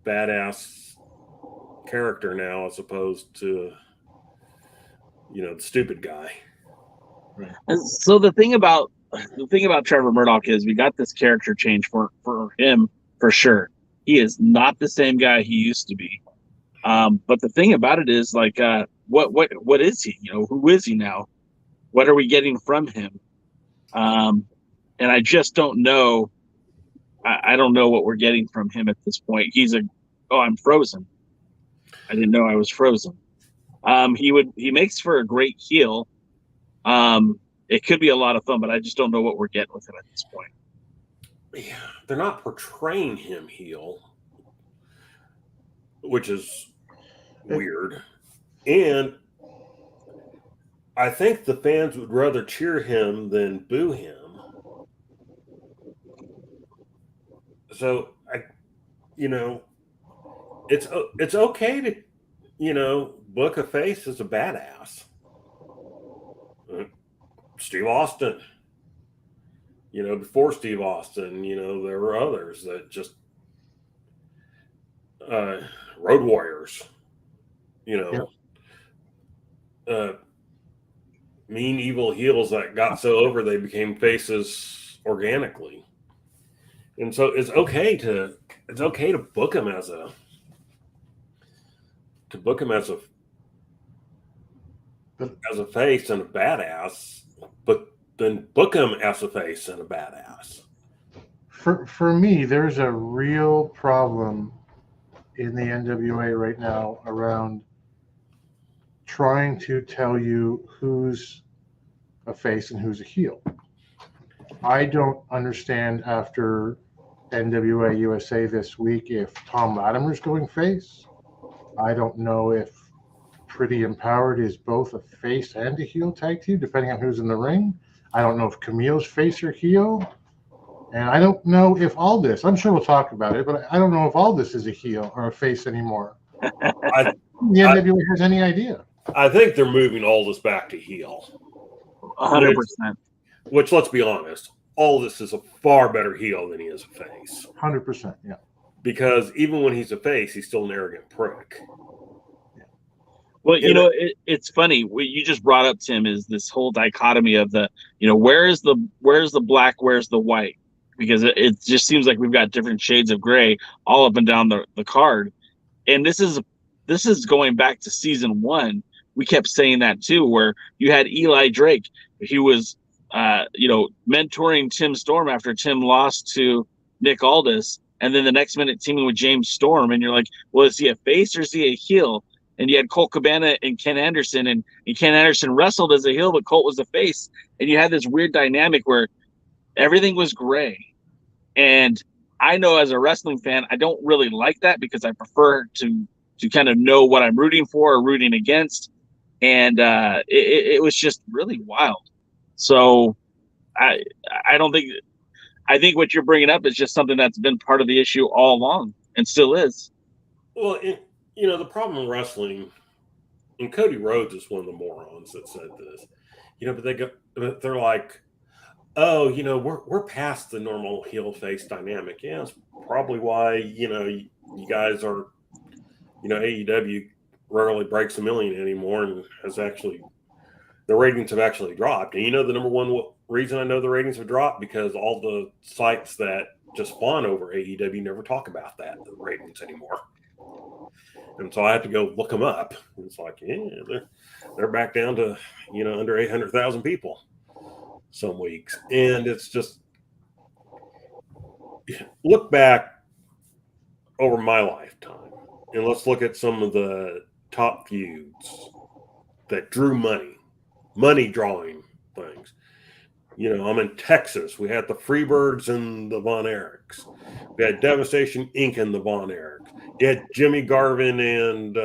badass character now as opposed to, the stupid guy. Right. And so the thing about Trevor Murdoch is we got this character change for him for sure. He is not the same guy he used to be. But the thing about it is like, what is he? Who is he now? What are we getting from him? And I just don't know. I don't know what we're getting from him at this point. I'm frozen. I didn't know I was frozen. He makes for a great heel. It could be a lot of fun, but I just don't know what we're getting with him at this point. Yeah, they're not portraying him heel, which is weird. And I think the fans would rather cheer him than boo him. So it's okay to, book a face as a badass. Steve Austin, before Steve Austin, there were others that just Road Warriors, mean, evil heels that got so over they became faces organically. And so it's okay to book him as a face and a badass, but then book him as a face and a badass. For me, there's a real problem in the NWA right now around trying to tell you who's a face and who's a heel. I don't understand after NWA USA this week if Tom Latimer's going face. I don't know if Pretty Empowered is both a face and a heel tag team, depending on who's in the ring. I don't know if Camille's face or heel. And I don't know if Aldous, I'm sure we'll talk about it, but I don't know if Aldous is a heel or a face anymore. The NWA has any idea. I think they're moving Aldous back to heel. 100%. Which, let's be honest, Aldous is a far better heel than he is a face. 100%, yeah. Because even when he's a face, he's still an arrogant prick. Well, you know, it's funny. What you just brought up, Tim, is this whole dichotomy of the, you know, where's the black, where's the white? Because it just seems like we've got different shades of gray all up and down the card. And this is going back to season 1. We kept saying that too, where you had Eli Drake. He was, mentoring Tim Storm after Tim lost to Nick Aldis. And then the next minute teaming with James Storm. And you're like, well, is he a face or is he a heel? And you had Colt Cabana and Ken Anderson, and Ken Anderson wrestled as a heel, but Colt was a face. And you had this weird dynamic where everything was gray. And I know as a wrestling fan, I don't really like that because I prefer to kind of know what I'm rooting for or rooting against. And it was just really wild. So I think what you're bringing up is just something that's been part of the issue all along and still is. Well, the problem in wrestling, and Cody Rhodes is one of the morons that said this, but they're like, oh, we're past the normal heel face dynamic. Yeah, it's probably why, you guys are, AEW rarely breaks a million anymore and the ratings have actually dropped. And the number one reason I know the ratings have dropped because all the sites that just spawn over AEW never talk about the ratings anymore. And so I had to go look them up. It's like, they're back down to, under 800,000 people some weeks. And it's just, look back over my lifetime and let's look at some of the top feuds that drew money drawing things. I'm in Texas. We had the Freebirds and the Von Erichs. We had Devastation Inc. and the Von Erichs. You had Jimmy Garvin and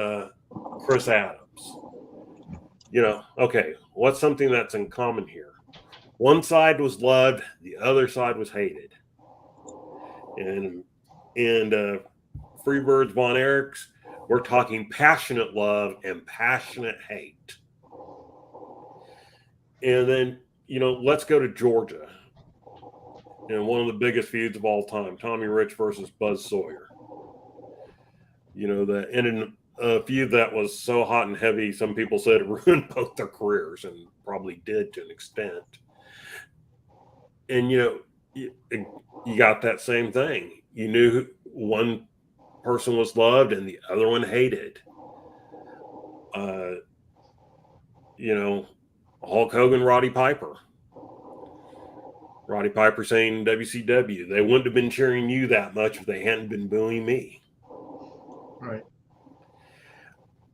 Chris Adams. Okay, what's something that's in common here? One side was loved, the other side was hated. And Freebirds, Von Erichs, we're talking passionate love and passionate hate. And then, let's go to Georgia. And one of the biggest feuds of all time, Tommy Rich versus Buzz Sawyer. That ended a feud that was so hot and heavy, some people said it ruined both their careers, and probably did to an extent. And, you got that same thing. You knew one person was loved and the other one hated. Hulk Hogan, Roddy Piper. Roddy Piper saying WCW, they wouldn't have been cheering you that much if they hadn't been booing me. Right.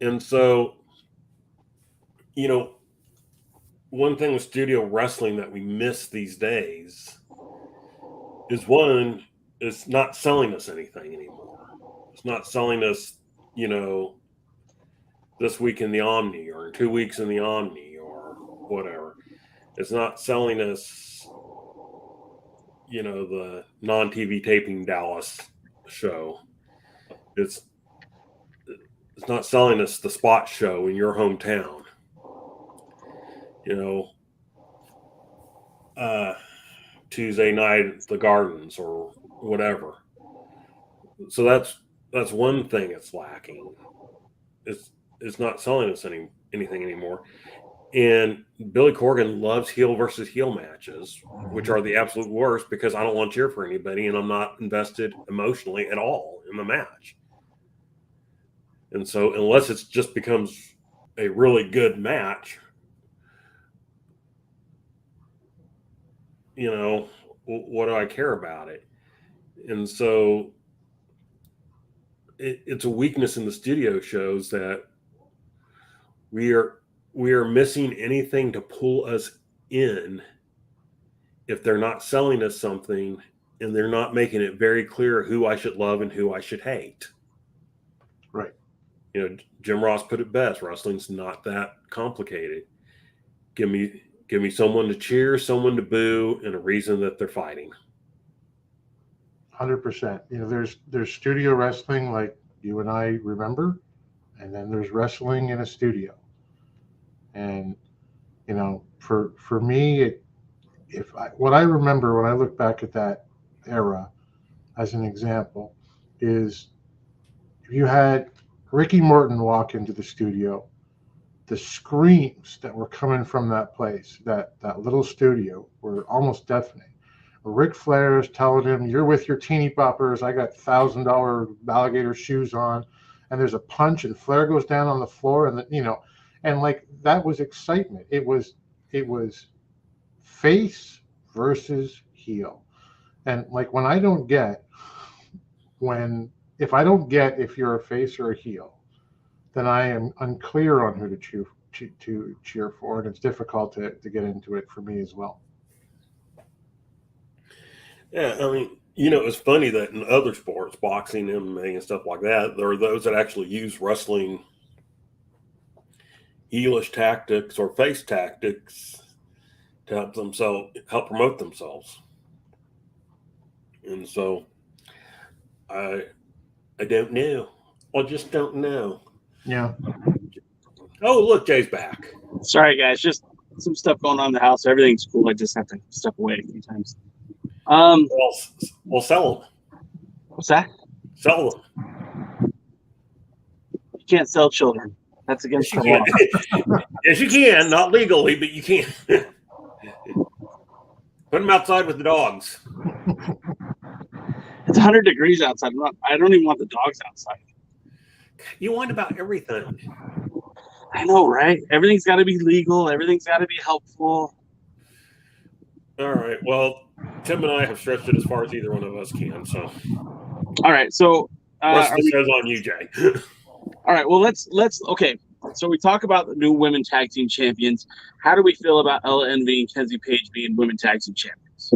And so, one thing with studio wrestling that we miss these days is it's not selling us anything anymore. It's not selling us, this week in the Omni or 2 weeks in the Omni or whatever. It's not selling us, the non-TV taping Dallas show. It's not selling us the spot show in your hometown. Tuesday night at the Gardens or whatever. So that's one thing it's lacking. It's not selling us anything anymore. And Billy Corgan loves heel versus heel matches, which are the absolute worst because I don't want to cheer for anybody and I'm not invested emotionally at all in the match. And so unless it just becomes a really good match, you know, what do I care about it? And so it's a weakness in the studio shows that we are missing anything to pull us in if they're not selling us something and they're not making it very clear who I should love and who I should hate. Right. You know, Jim Ross put it best. Wrestling's not that complicated. Give me someone to cheer, someone to boo, and a reason that they're fighting. 100%. You know, there's studio wrestling like you and I remember, and then there's wrestling in a studio. And you know, for me, what I remember when I look back at that era, as an example, is if you had Ricky Morton walk into the studio, the screams that were coming from that place, that little studio, were almost deafening. Ric Flair is telling him, "You're with your teeny boppers. I got $1,000 alligator shoes on," and there's a punch, and Flair goes down on the floor, and and like that was excitement. It was face versus heel, and like if I don't get if you're a face or a heel, then I am unclear on who to cheer for, and it's difficult to get into it for me as well. Yeah, I mean, you know, it's funny that in other sports, boxing, MMA, and stuff like that, there are those that actually use wrestling heelish tactics or face tactics to help promote themselves. And so, I don't know. I just don't know. Yeah. Oh, look, Jay's back. Sorry, guys. Just some stuff going on in the house. Everything's cool. I just have to step away a few times. Well, sell them. What's that? Sell them. You can't sell children. That's against the law. Yes, you can. Not legally, but you can. Put them outside with the dogs. It's 100 degrees outside. I don't even want the dogs outside. You whine about everything. I know, right? Everything's got to be legal. Everything's got to be helpful. All right. Well, Tim and I have stretched it as far as either one of us can. So, all right. So, this goes on you, Jay. All right. Well, let's. Okay. So we talk about the new women tag team champions. How do we feel about Ella Envy and Kenzie Page being women tag team champions?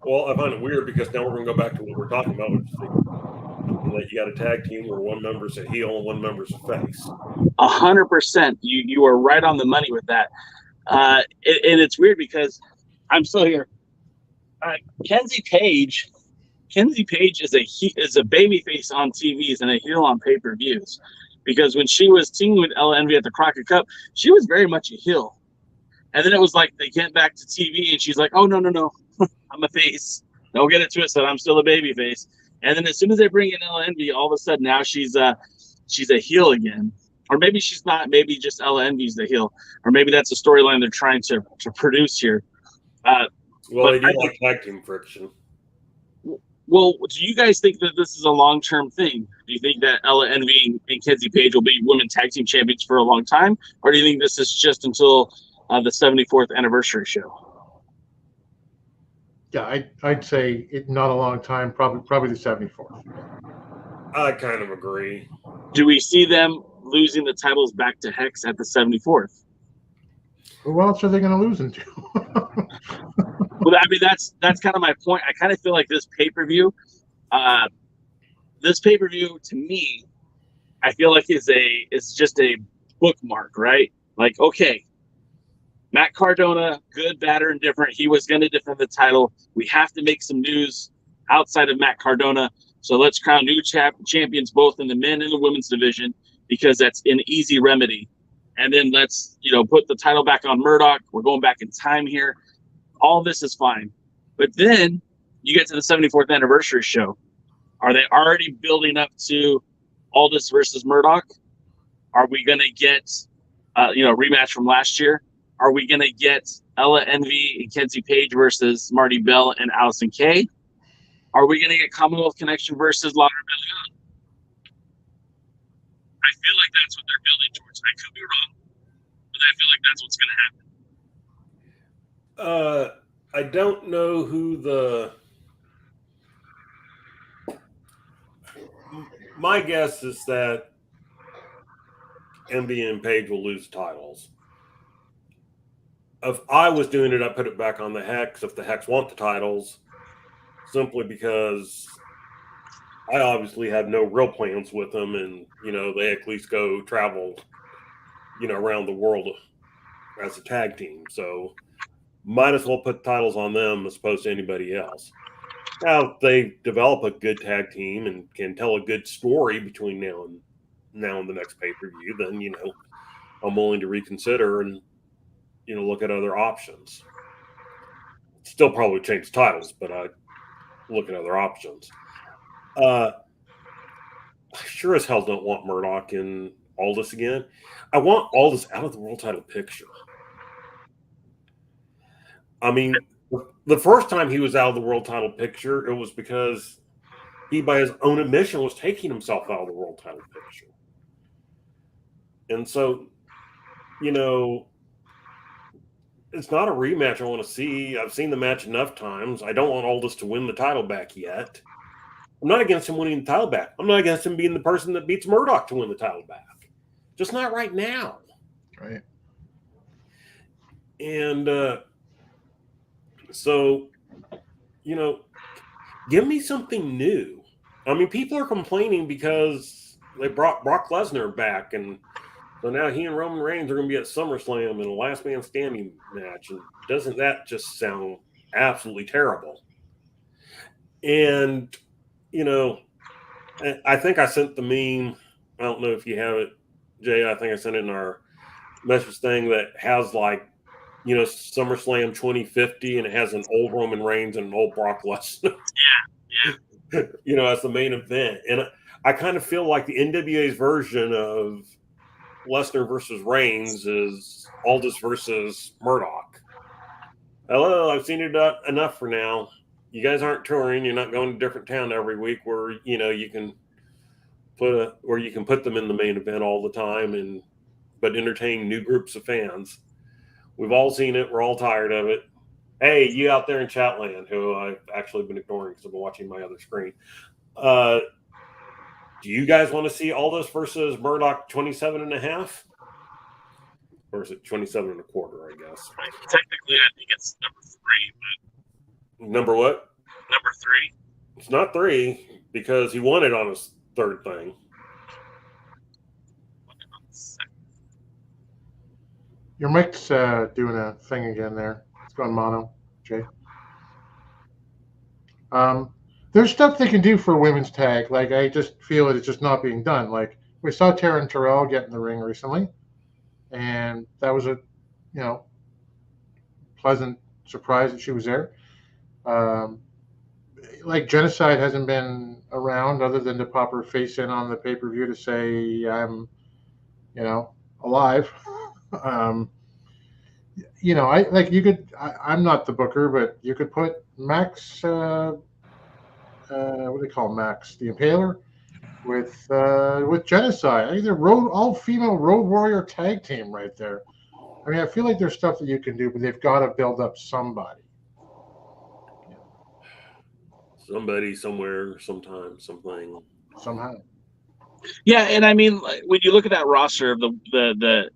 Well, I find it weird because now we're going to go back to what we're talking about, which is that you got a tag team where one member's a heel and one member's a face. 100%. You are right on the money with that. And it's weird because I'm still here. Kenzie Page is a baby face on TVs and a heel on pay-per-views, because when she was teaming with Ella Envy at the Crockett Cup, she was very much a heel. And then it was like they get back to TV and she's like, "Oh no, I'm a face. Don't get it twisted. I'm still a baby face." And then as soon as they bring in Ella Envy, all of a sudden now she's a heel again. Or maybe she's not. Maybe just Ella Envy's the heel. Or maybe that's a storyline they're trying to produce here. Well, they do like tag team friction. Well, do you guys think that this is a long-term thing? Do you think that Ella Envy and Kenzie Page will be women tag team champions for a long time? Or do you think this is just until the 74th anniversary show? Yeah, I'd say not a long time, probably the 74th. I kind of agree. Do we see them losing the titles back to Hex at the 74th? Who else are they going to lose them to? Well, I mean, that's kind of my point. I kind of feel like this pay-per-view to me, I feel like it's just a bookmark, right? Like, okay, Matt Cardona, good, bad, or indifferent. He was going to defend the title. We have to make some news outside of Matt Cardona. So let's crown new champions both in the men and the women's division, because that's an easy remedy. And then let's, put the title back on Murdoch. We're going back in time here. All this is fine. But then you get to the 74th anniversary show. Are they already building up to Aldous versus Murdoch? Are we going to get, rematch from last year? Are we going to get Ella Envy and Kenzie Page versus Marty Bell and Allison Kay? Are we going to get Commonwealth Connection versus Lauder Bellion? I feel like that's what they're building towards. I could be wrong, but I feel like that's what's going to happen. I don't know who my guess is that MB and Page will lose titles. If I was doing it, I'd put it back on the Hex if the Hex want the titles, simply because I obviously have no real plans with them, and they at least go travel, around the world as a tag team. So might as well put titles on them as opposed to anybody else. Now, if they develop a good tag team and can tell a good story between now and the next pay-per-view, then I'm willing to reconsider and look at other options. Still probably change titles, but I look at other options. I sure as hell don't want Murdoch and Aldous again. I want Aldous out of the world title picture. I mean, the first time he was out of the world title picture, it was because he, by his own admission, was taking himself out of the world title picture. And so, it's not a rematch I want to see. I've seen the match enough times. I don't want Aldous to win the title back yet. I'm not against him winning the title back. I'm not against him being the person that beats Murdoch to win the title back. Just not right now. Right. And so, give me something new. I mean, people are complaining because they brought Brock Lesnar back, and so now he and Roman Reigns are going to be at SummerSlam in a last man standing match. And doesn't that just sound absolutely terrible? And, I think I sent the meme. I don't know if you have it, Jay. I think I sent it in our message thing that has SummerSlam 2050, and it has an old Roman Reigns and an old Brock Lesnar. Yeah. As the main event. And I kind of feel like the NWA's version of Lesnar versus Reigns is Aldous versus Murdoch. Hello, I've seen it enough for now. You guys aren't touring. You're not going to a different town every week where you can put them in the main event all the time but entertain new groups of fans. We've all seen it. We're all tired of it. Hey, you out there in Chatland, who I've actually been ignoring because I've been watching my other screen. Do you guys want to see Aldous versus Murdoch 27.5? Or is it 27.25, I guess? Technically, I think it's number 3. But number what? Number 3. It's not 3 because he won it on his third thing. Your mic's doing a thing again there. It's going mono, Jay. There's stuff they can do for women's tag. Like, I just feel it's just not being done. Like, we saw Taryn Terrell get in the ring recently, and that was a, pleasant surprise that she was there. Like, Genocide hasn't been around other than to pop her face in on the pay-per-view to say, I'm, alive. I'm not the booker, but you could put Max, what do they call Max? The Impaler with Genocide. I think they're all-female Road Warrior tag team right there. I mean, I feel like there's stuff that you can do, but they've got to build up somebody. Somebody, somewhere, sometime, something. Somehow. Yeah, and I mean, when you look at that roster of the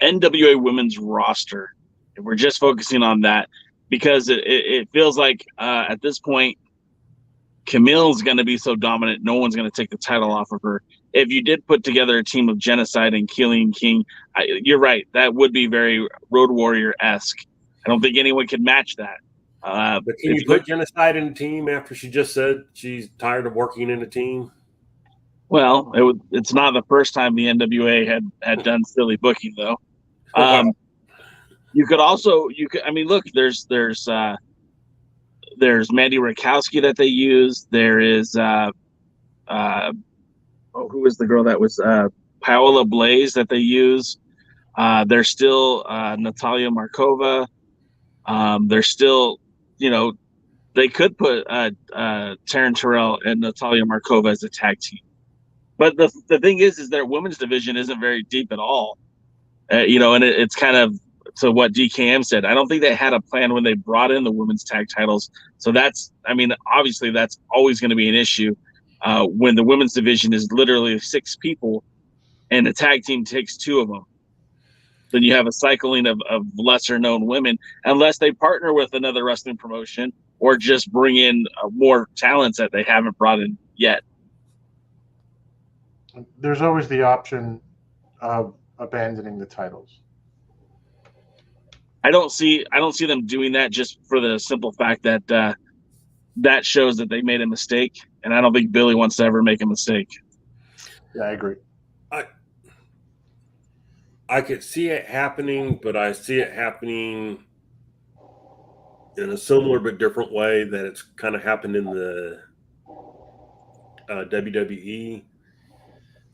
NWA women's roster, and we're just focusing on that because it feels like at this point, Camille's going to be so dominant, no one's going to take the title off of her. If you did put together a team of Genocide and Killian King, you're right, that would be very Road Warrior-esque. I don't think anyone could match that. But can you put Genocide in a team after she just said she's tired of working in a team? Well, it's not the first time the NWA had done silly booking, though. You could also I mean, look, there's Mandy Rakowski that they use. There is who was the girl that was Paola Blaze that they use. There's still Natalia Markova. There's still, they could put Taryn Terrell and Natalia Markova as a tag team. But the thing is their women's division isn't very deep at all. And it's kind of to what DKM said. I don't think they had a plan when they brought in the women's tag titles. So obviously that's always going to be an issue when the women's division is literally 6 people and the tag team takes 2 of them. Then you have a cycling of lesser known women, unless they partner with another wrestling promotion or just bring in more talents that they haven't brought in yet. There's always the option of abandoning the titles. I don't see them doing that, just for the simple fact that that shows that they made a mistake, and I don't think Billy wants to ever make a mistake. Yeah, I agree. I could see it happening, but I see it happening in a similar but different way that it's kind of happened in the WWE.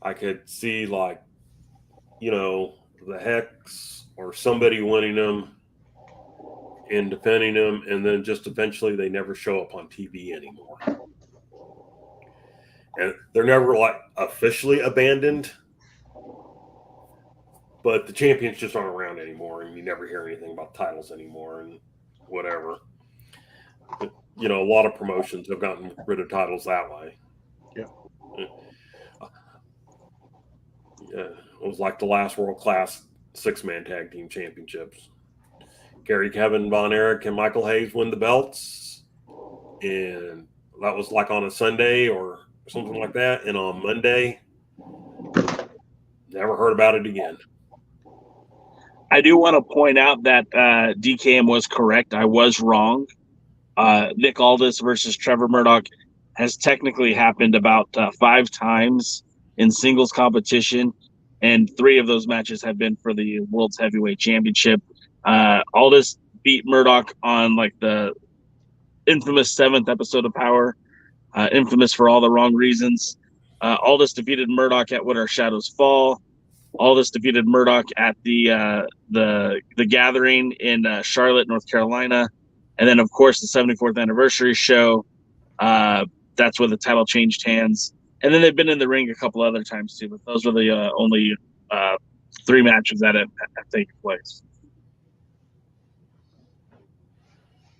I could see, like, the Hex or somebody winning them and defending them, and then just eventually they never show up on TV anymore. And they're never, like, officially abandoned, but the champions just aren't around anymore, and you never hear anything about titles anymore and whatever. But, a lot of promotions have gotten rid of titles that way. Yeah. It was like the last world-class 6-man tag team championships. Gary, Kevin, Von Erich, and Michael Hayes win the belts, and that was like on a Sunday or something like that. And on Monday, never heard about it again. I do want to point out that DKM was correct. I was wrong. Nick Aldous versus Trevor Murdoch has technically happened about 5 times in singles competition, and 3 of those matches have been for the World's Heavyweight Championship. Aldous beat Murdoch on like the infamous 7th episode of Power, infamous for all the wrong reasons. Aldous defeated Murdoch at When Our Shadows Fall. Aldous defeated Murdoch at the Gathering in Charlotte, North Carolina, and then of course the 74th anniversary show. That's where the title changed hands, and then they've been in the ring a couple other times too. But those were the only 3 matches that have taken place.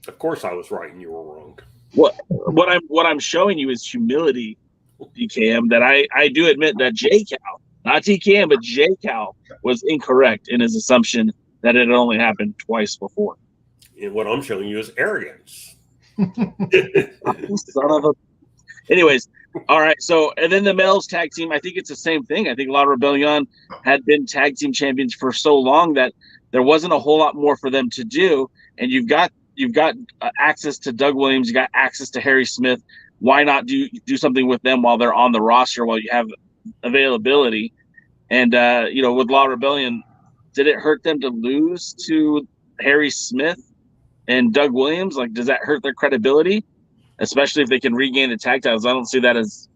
Of course, I was right and you were wrong. What I'm showing you is humility, DKM. That I do admit that J-Cal, not DKM, but J-Cal was incorrect in his assumption that it had only happened twice before. And what I'm showing you is arrogance. Son of a. Anyways, all right. So, and then the males tag team, I think it's the same thing. I think La Rebellion had been tag team champions for so long that there wasn't a whole lot more for them to do. And you've got access to Doug Williams, you got access to Harry Smith. Why not do something with them while they're on the roster, while you have availability? And with La Rebellion, did it hurt them to lose to Harry Smith and Doug Williams? Like, does that hurt their credibility, especially if they can regain the tag titles? I don't see that as,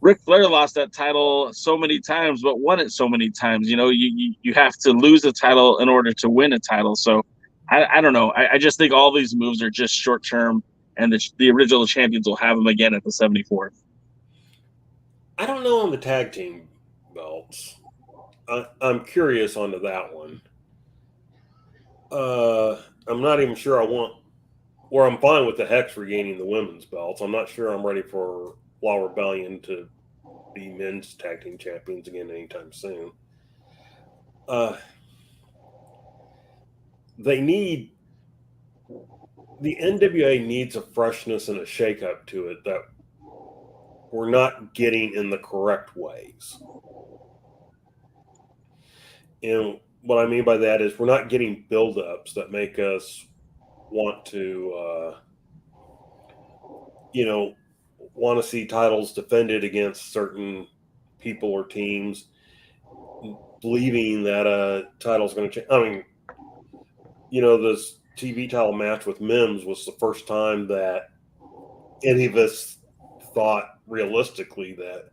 Ric Flair lost that title so many times, but won it so many times. You have to lose a title in order to win a title. So I don't know. I just think all these moves are just short term, and the original champions will have them again at the 74th. I don't know on the tag team belts. I'm curious onto that one. I'm not even sure I want, or I'm fine with the Hex regaining the women's belts. I'm not sure I'm ready for La Rebellion to be men's tag team champions again anytime soon. The NWA needs a freshness and a shakeup to it that we're not getting in the correct ways. And what I mean by that is we're not getting build-ups that make us want to, want to see titles defended against certain people or teams, believing that a title's going to change. I mean, this TV title match with Mims was the first time that any of us thought realistically that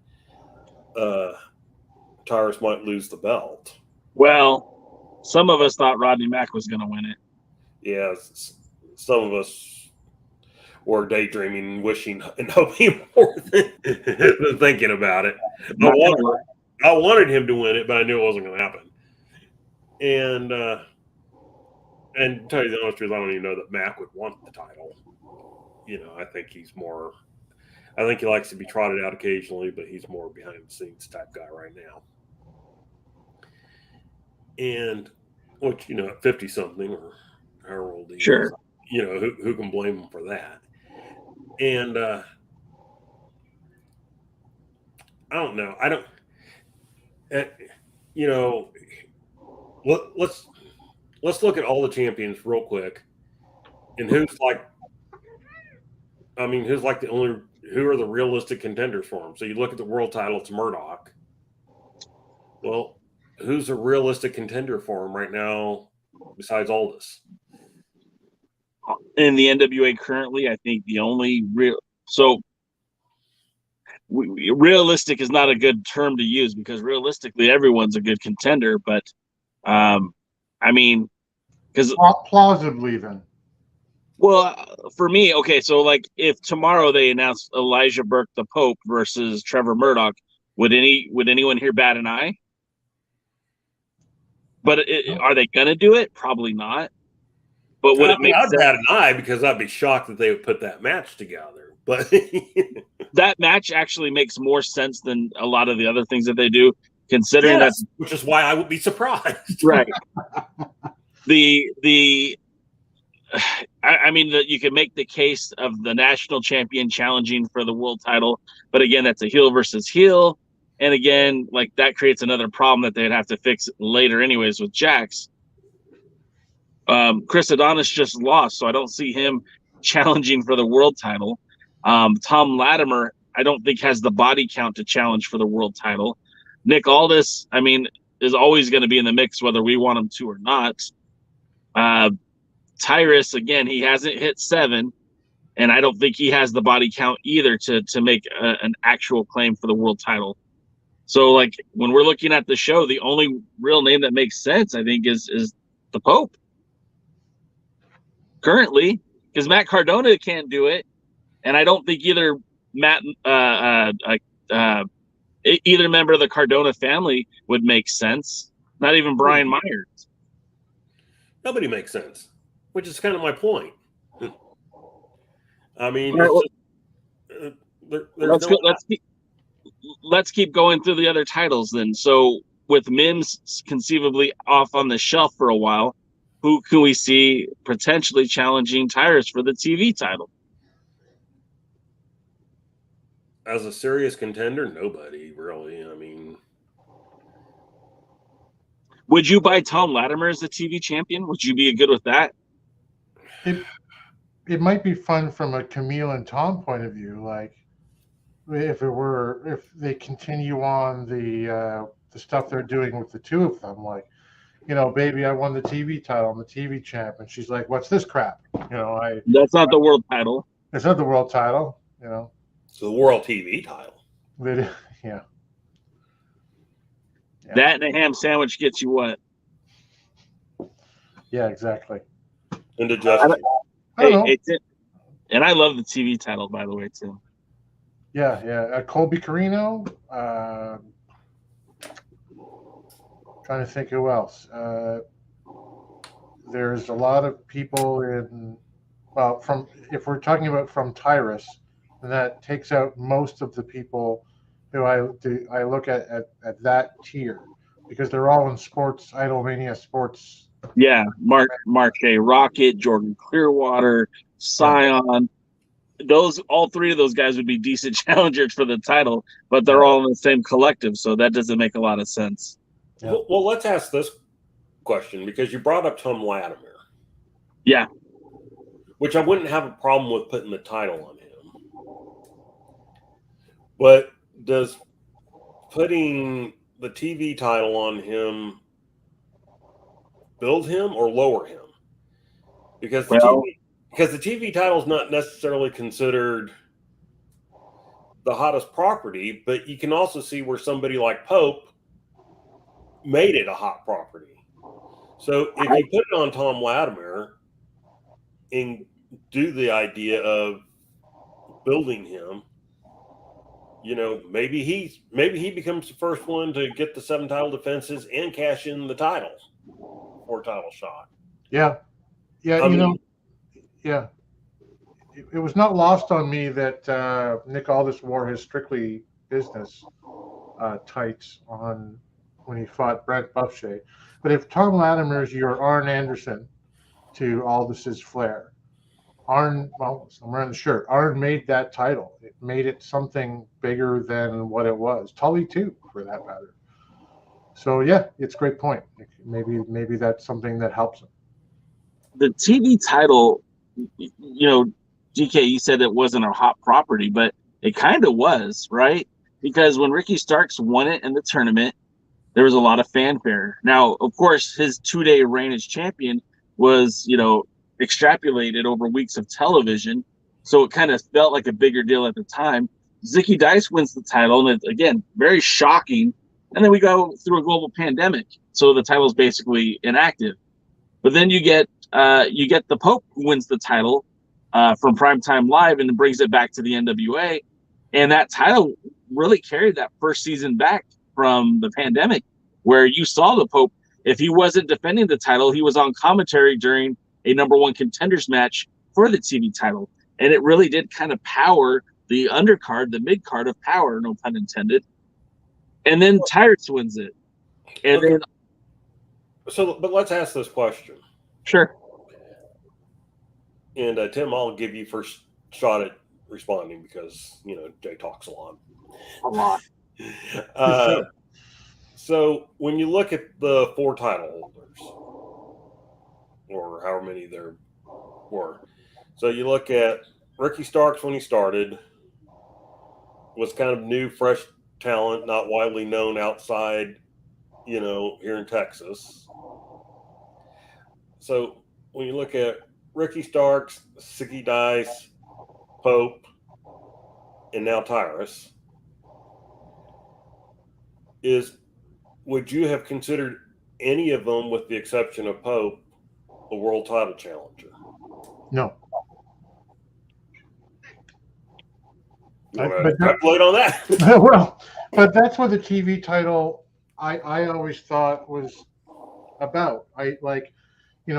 Tyrus might lose the belt. Well, some of us thought Rodney Mack was going to win it. Yeah, some of us were daydreaming, wishing, and hoping more than thinking about it. I wanted him to win it, but I knew it wasn't going to happen. And to tell you the honest truth, I don't even know that Mac would want the title. I think he's more. I think he likes to be trotted out occasionally, but he's more behind the scenes type guy right now. And which at 50 something or however old he is, who can blame him for that? And I don't know. I don't. Let's look at all the champions real quick, and who's like the only who are the realistic contenders for him. So you look at the world title, it's Murdoch. Well, who's a realistic contender for him right now besides Aldous? In the NWA currently, I think the only realistic is not a good term to use because realistically everyone's a good contender, but because plausibly then. Well, for me, okay, so like if tomorrow they announce Elijah Burke the Pope versus Trevor Murdoch, would anyone here bat an eye? But are they gonna do it? Probably not. But would it make sense? I'd bat an eye because I'd be shocked that they would put that match together. But that match actually makes more sense than a lot of the other things that they do, considering that. Which is why I would be surprised. Right. You can make the case of the national champion challenging for the world title, but again, that's a heel versus heel. And again, like that creates another problem that they'd have to fix later anyways with Jax. Chris Adonis just lost, so I don't see him challenging for the world title. Tom Latimer, I don't think has the body count to challenge for the world title. Nick Aldis, is always going to be in the mix whether we want him to or not. Tyrus, again, he hasn't hit 7, and I don't think he has the body count either to make an actual claim for the world title. So, like, when we're looking at the show, the only real name that makes sense, I think, is the Pope. Currently, because Matt Cardona can't do it, and I don't think either either member of the Cardona family would make sense. Not even Brian Myers. Nobody makes sense, which is kind of my point. Let's keep going through the other titles then. So with Mims conceivably off on the shelf for a while, who can we see potentially challenging Tyrus for the TV title? As a serious contender, nobody really. Would you buy Tom Latimer as the TV champion? Would you be good with that? It might be fun from a Camille and Tom point of view, like if they continue on the stuff they're doing with the two of them, like, baby, I won the TV title, I'm the TV champ, and she's like, what's this crap? That's not the world title. It's not the world title, It's the world TV title. Yeah. That and a ham sandwich gets you what? Yeah, exactly. And adjust. And I love the TV title, by the way, too. Yeah. Colby Carino. Trying to think who else. There's a lot of people if we're talking about from Tyrus, then that takes out most of the people who I look at that tier, because they're all in sports, Idolmania sports. Yeah, Mark A. Rocket, Jordan Clearwater, Scion. All 3 of those guys would be decent challengers for the title, but they're all in the same collective, so that doesn't make a lot of sense. Yeah. Well, let's ask this question, because you brought up Tom Latimer. Yeah. Which I wouldn't have a problem with putting the title on him. But does putting the TV title on him build him or lower him? Because the TV title is not necessarily considered the hottest property, but you can also see where somebody like Pope made it a hot property. So if you put it on Tom Latimer and do the idea of building him, maybe he becomes the first one to get the 7 title defenses and cash in the title. title shot. Yeah. Yeah, yeah. It was not lost on me that Nick Aldous wore his strictly business tights on when he fought Brent Boucher. But if Tom Latimer's your Arn Anderson to Aldous's Flair, I'm wearing the shirt. Arn made that title. It made it something bigger than what it was. Tully too, for that matter. So yeah, it's a great point. Maybe that's something that helps him. The TV title, DK, you said it wasn't a hot property, but it kind of was, right? Because when Ricky Starks won it in the tournament, there was a lot of fanfare. Now, of course, his 2-day reign as champion was, extrapolated over weeks of television, so it kind of felt like a bigger deal at the time. Zicky Dice wins the title, and it's, again, very shocking. And then we go through a global pandemic, so the title is basically inactive. But then you get the Pope who wins the title from Primetime Live and brings it back to the NWA, and that title really carried that first season back from the pandemic, where you saw the Pope. If he wasn't defending the title, he was on commentary during a number one contenders match for the TV title, and it really did kind of power the undercard, the mid card of Power, no pun intended. And then Tyrus wins it, and then. But let's ask this question. Sure. And Tim, I'll give you first shot at responding because Jay talks a lot. A lot. So when you look at the 4 title holders, or however many there were, so you look at Ricky Starks when he started, was kind of new, fresh talent, not widely known outside, here in Texas. So when you look at Ricky Starks, Zicky Dice, Pope, and now Tyrus, would you have considered any of them, with the exception of Pope, a world title challenger? No. Calculate on that. Well, but that's what the TV title I always thought was about.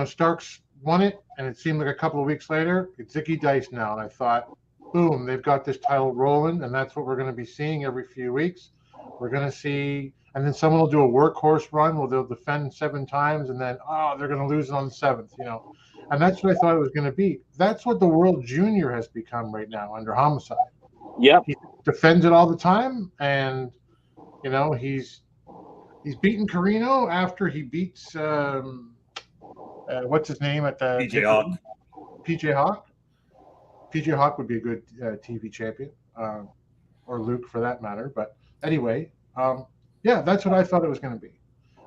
Starks won it, and it seemed like a couple of weeks later, it's Zicky Dice now. And I thought, boom, they've got this title rolling, and that's what we're going to be seeing every few weeks. We're going to see, and then someone will do a workhorse run where they'll defend 7 times, and then, they're going to lose it on the 7th, And that's what I thought it was going to be. That's what the World Junior has become right now under Homicide. Yep. He defends it all the time, and, he's beaten Carino after he beats what's his name at the PJ Hawk. PJ Hawk. PJ Hawk would be a good TV champion, or Luke for that matter. But anyway, that's what I thought it was going to be.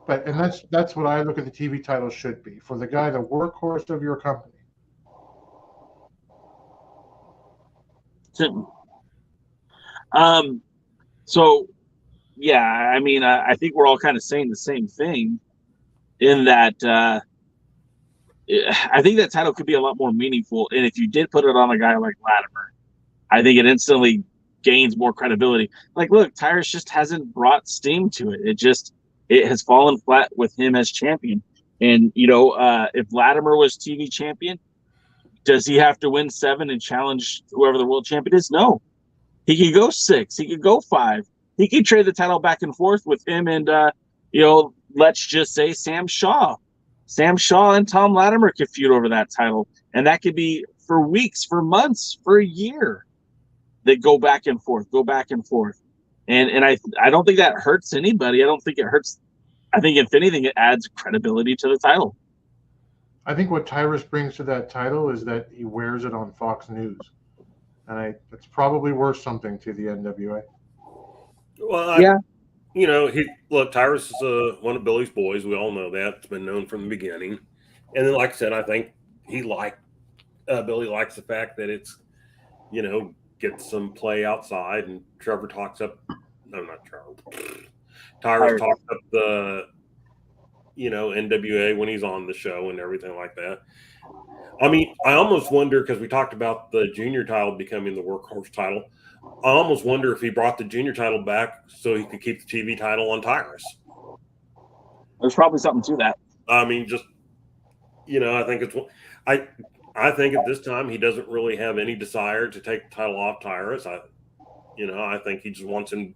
And that's what I look at the TV title should be for the guy, the workhorse of your company. So, yeah, I mean, I think we're all kind of saying the same thing in that I think that title could be a lot more meaningful. And if you did put it on a guy like Latimer, I think it instantly gains more credibility. Like, look, Tyrus just hasn't brought steam to it. It has fallen flat with him as champion. And, if Latimer was TV champion, does he have to win 7 and challenge whoever the world champion is? No. He could go 6. He could go 5. He could trade the title back and forth with him and, let's just say Sam Shaw. Sam Shaw and Tom Latimer could feud over that title. And that could be for weeks, for months, for a year. They go back and forth. And I don't think that hurts anybody. I don't think it hurts. I think, if anything, it adds credibility to the title. I think what Tyrus brings to that title is that he wears it on Fox News. And it's probably worth something to the NWA. Well, Tyrus is one of Billy's boys. We all know that. It's been known from the beginning. And then, like I said, I think Billy likes the fact that it's, gets some play outside, and Trevor talks up. No, not Trevor. Tyrus talks up the, NWA when he's on the show and everything like that. I mean, I almost wonder, because we talked about the junior title becoming the workhorse title. I almost wonder if he brought the junior title back so he could keep the TV title on Tyrus. There's probably something to that. I mean, just I think I think at this time he doesn't really have any desire to take the title off Tyrus. I think he just wants him.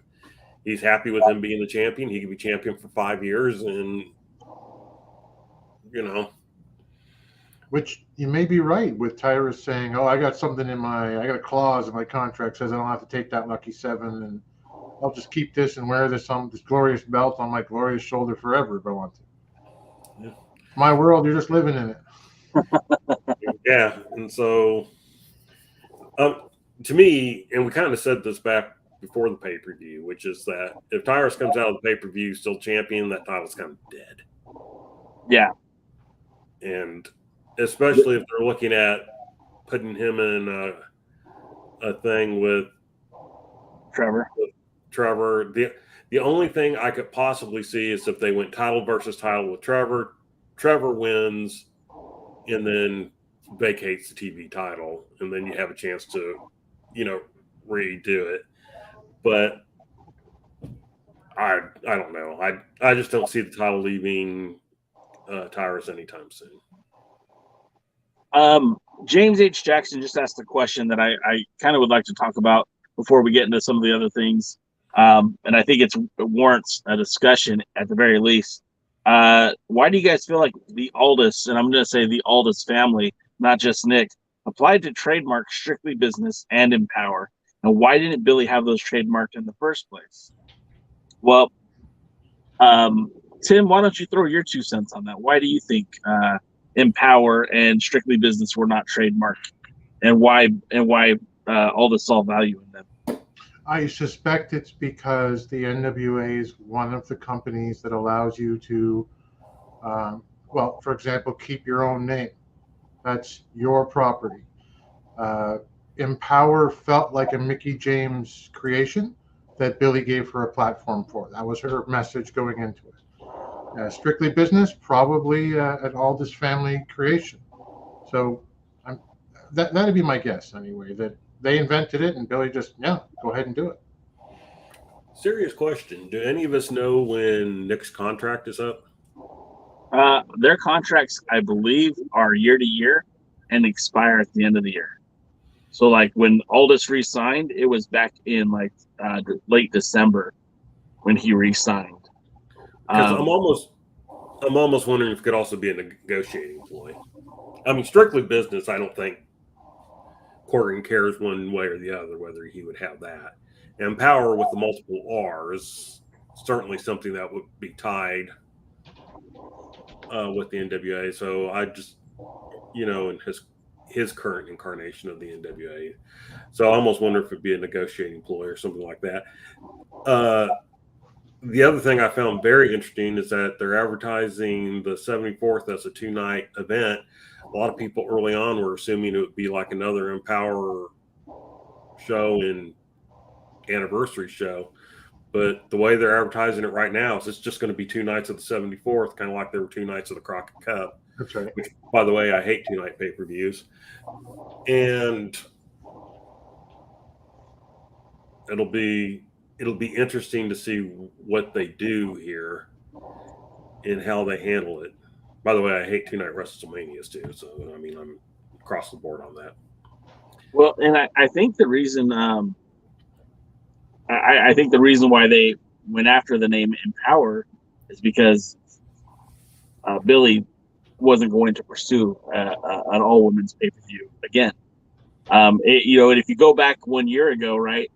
He's happy with him being the champion. He could be champion for 5 years, and Which you may be right with Tyrus saying, "Oh, I got a clause in my contract says I don't have to take that lucky 7, and I'll just keep this and wear this glorious belt on my glorious shoulder forever if I want to." Yeah. My world, you're just living in it. Yeah, and so to me, and we kind of said this back before the pay-per-view, which is that if Tyrus comes out of the pay-per-view still champion, that title's kind of dead. Yeah. And especially if they're looking at putting him in a thing with Trevor. The only thing I could possibly see is if they went title versus title with Trevor. Trevor wins and then vacates the TV title, and then you have a chance to, redo it. But I don't know. I just don't see the title leaving Tyrus anytime soon. James H. Jackson just asked a question that I kind of would like to talk about before we get into some of the other things. And I think it warrants a discussion at the very least. Why do you guys feel like the Aldous, and I'm going to say the Aldous family, not just Nick, applied to trademark Strictly Business and Empower? And why didn't Billy have those trademarked in the first place? Well, Tim, why don't you throw your 2 cents on that? Why do you think Empower and Strictly Business were not trademarked, and why Aldous saw value in them? I suspect it's because the NWA is one of the companies that allows you to, for example, keep your own name. That's your property. Empower felt like a Mickie James creation that Billy gave her a platform for. That was her message going into it. Strictly Business, probably an Aldous family creation. So that'd be my guess anyway, that they invented it and Billy just, go ahead and do it. Serious question. Do any of us know when Nick's contract is up? Their contracts, I believe, are year to year and expire at the end of the year. So, like when Aldous re-signed, it was back in late December when he re-signed. Because I'm almost wondering if it could also be a negotiating ploy. I mean, Strictly Business, I don't think Corgan cares one way or the other whether he would have that. And Power with the multiple R's, certainly something that would be tied with the NWA. So I just, in his current incarnation of the NWA. So I almost wonder if it'd be a negotiating ploy or something like that. The other thing I found very interesting is that they're advertising the 74th as a 2-night event. A lot of people early on were assuming it would be like another Empower show and anniversary show. But the way they're advertising it right now is it's just going to be 2 nights of the 74th, kind of like there were 2 nights of the Crockett Cup. That's right. Which, by the way, I hate 2-night pay-per-views. And it'll be interesting to see what they do here and how they handle it. By the way, I hate 2-night WrestleManias too. So, I mean, I'm across the board on that. Well, and I think the reason I think the reason why they went after the name Empower is because Billy wasn't going to pursue an all-women's pay-per-view again. And if you go back 1 year ago, right,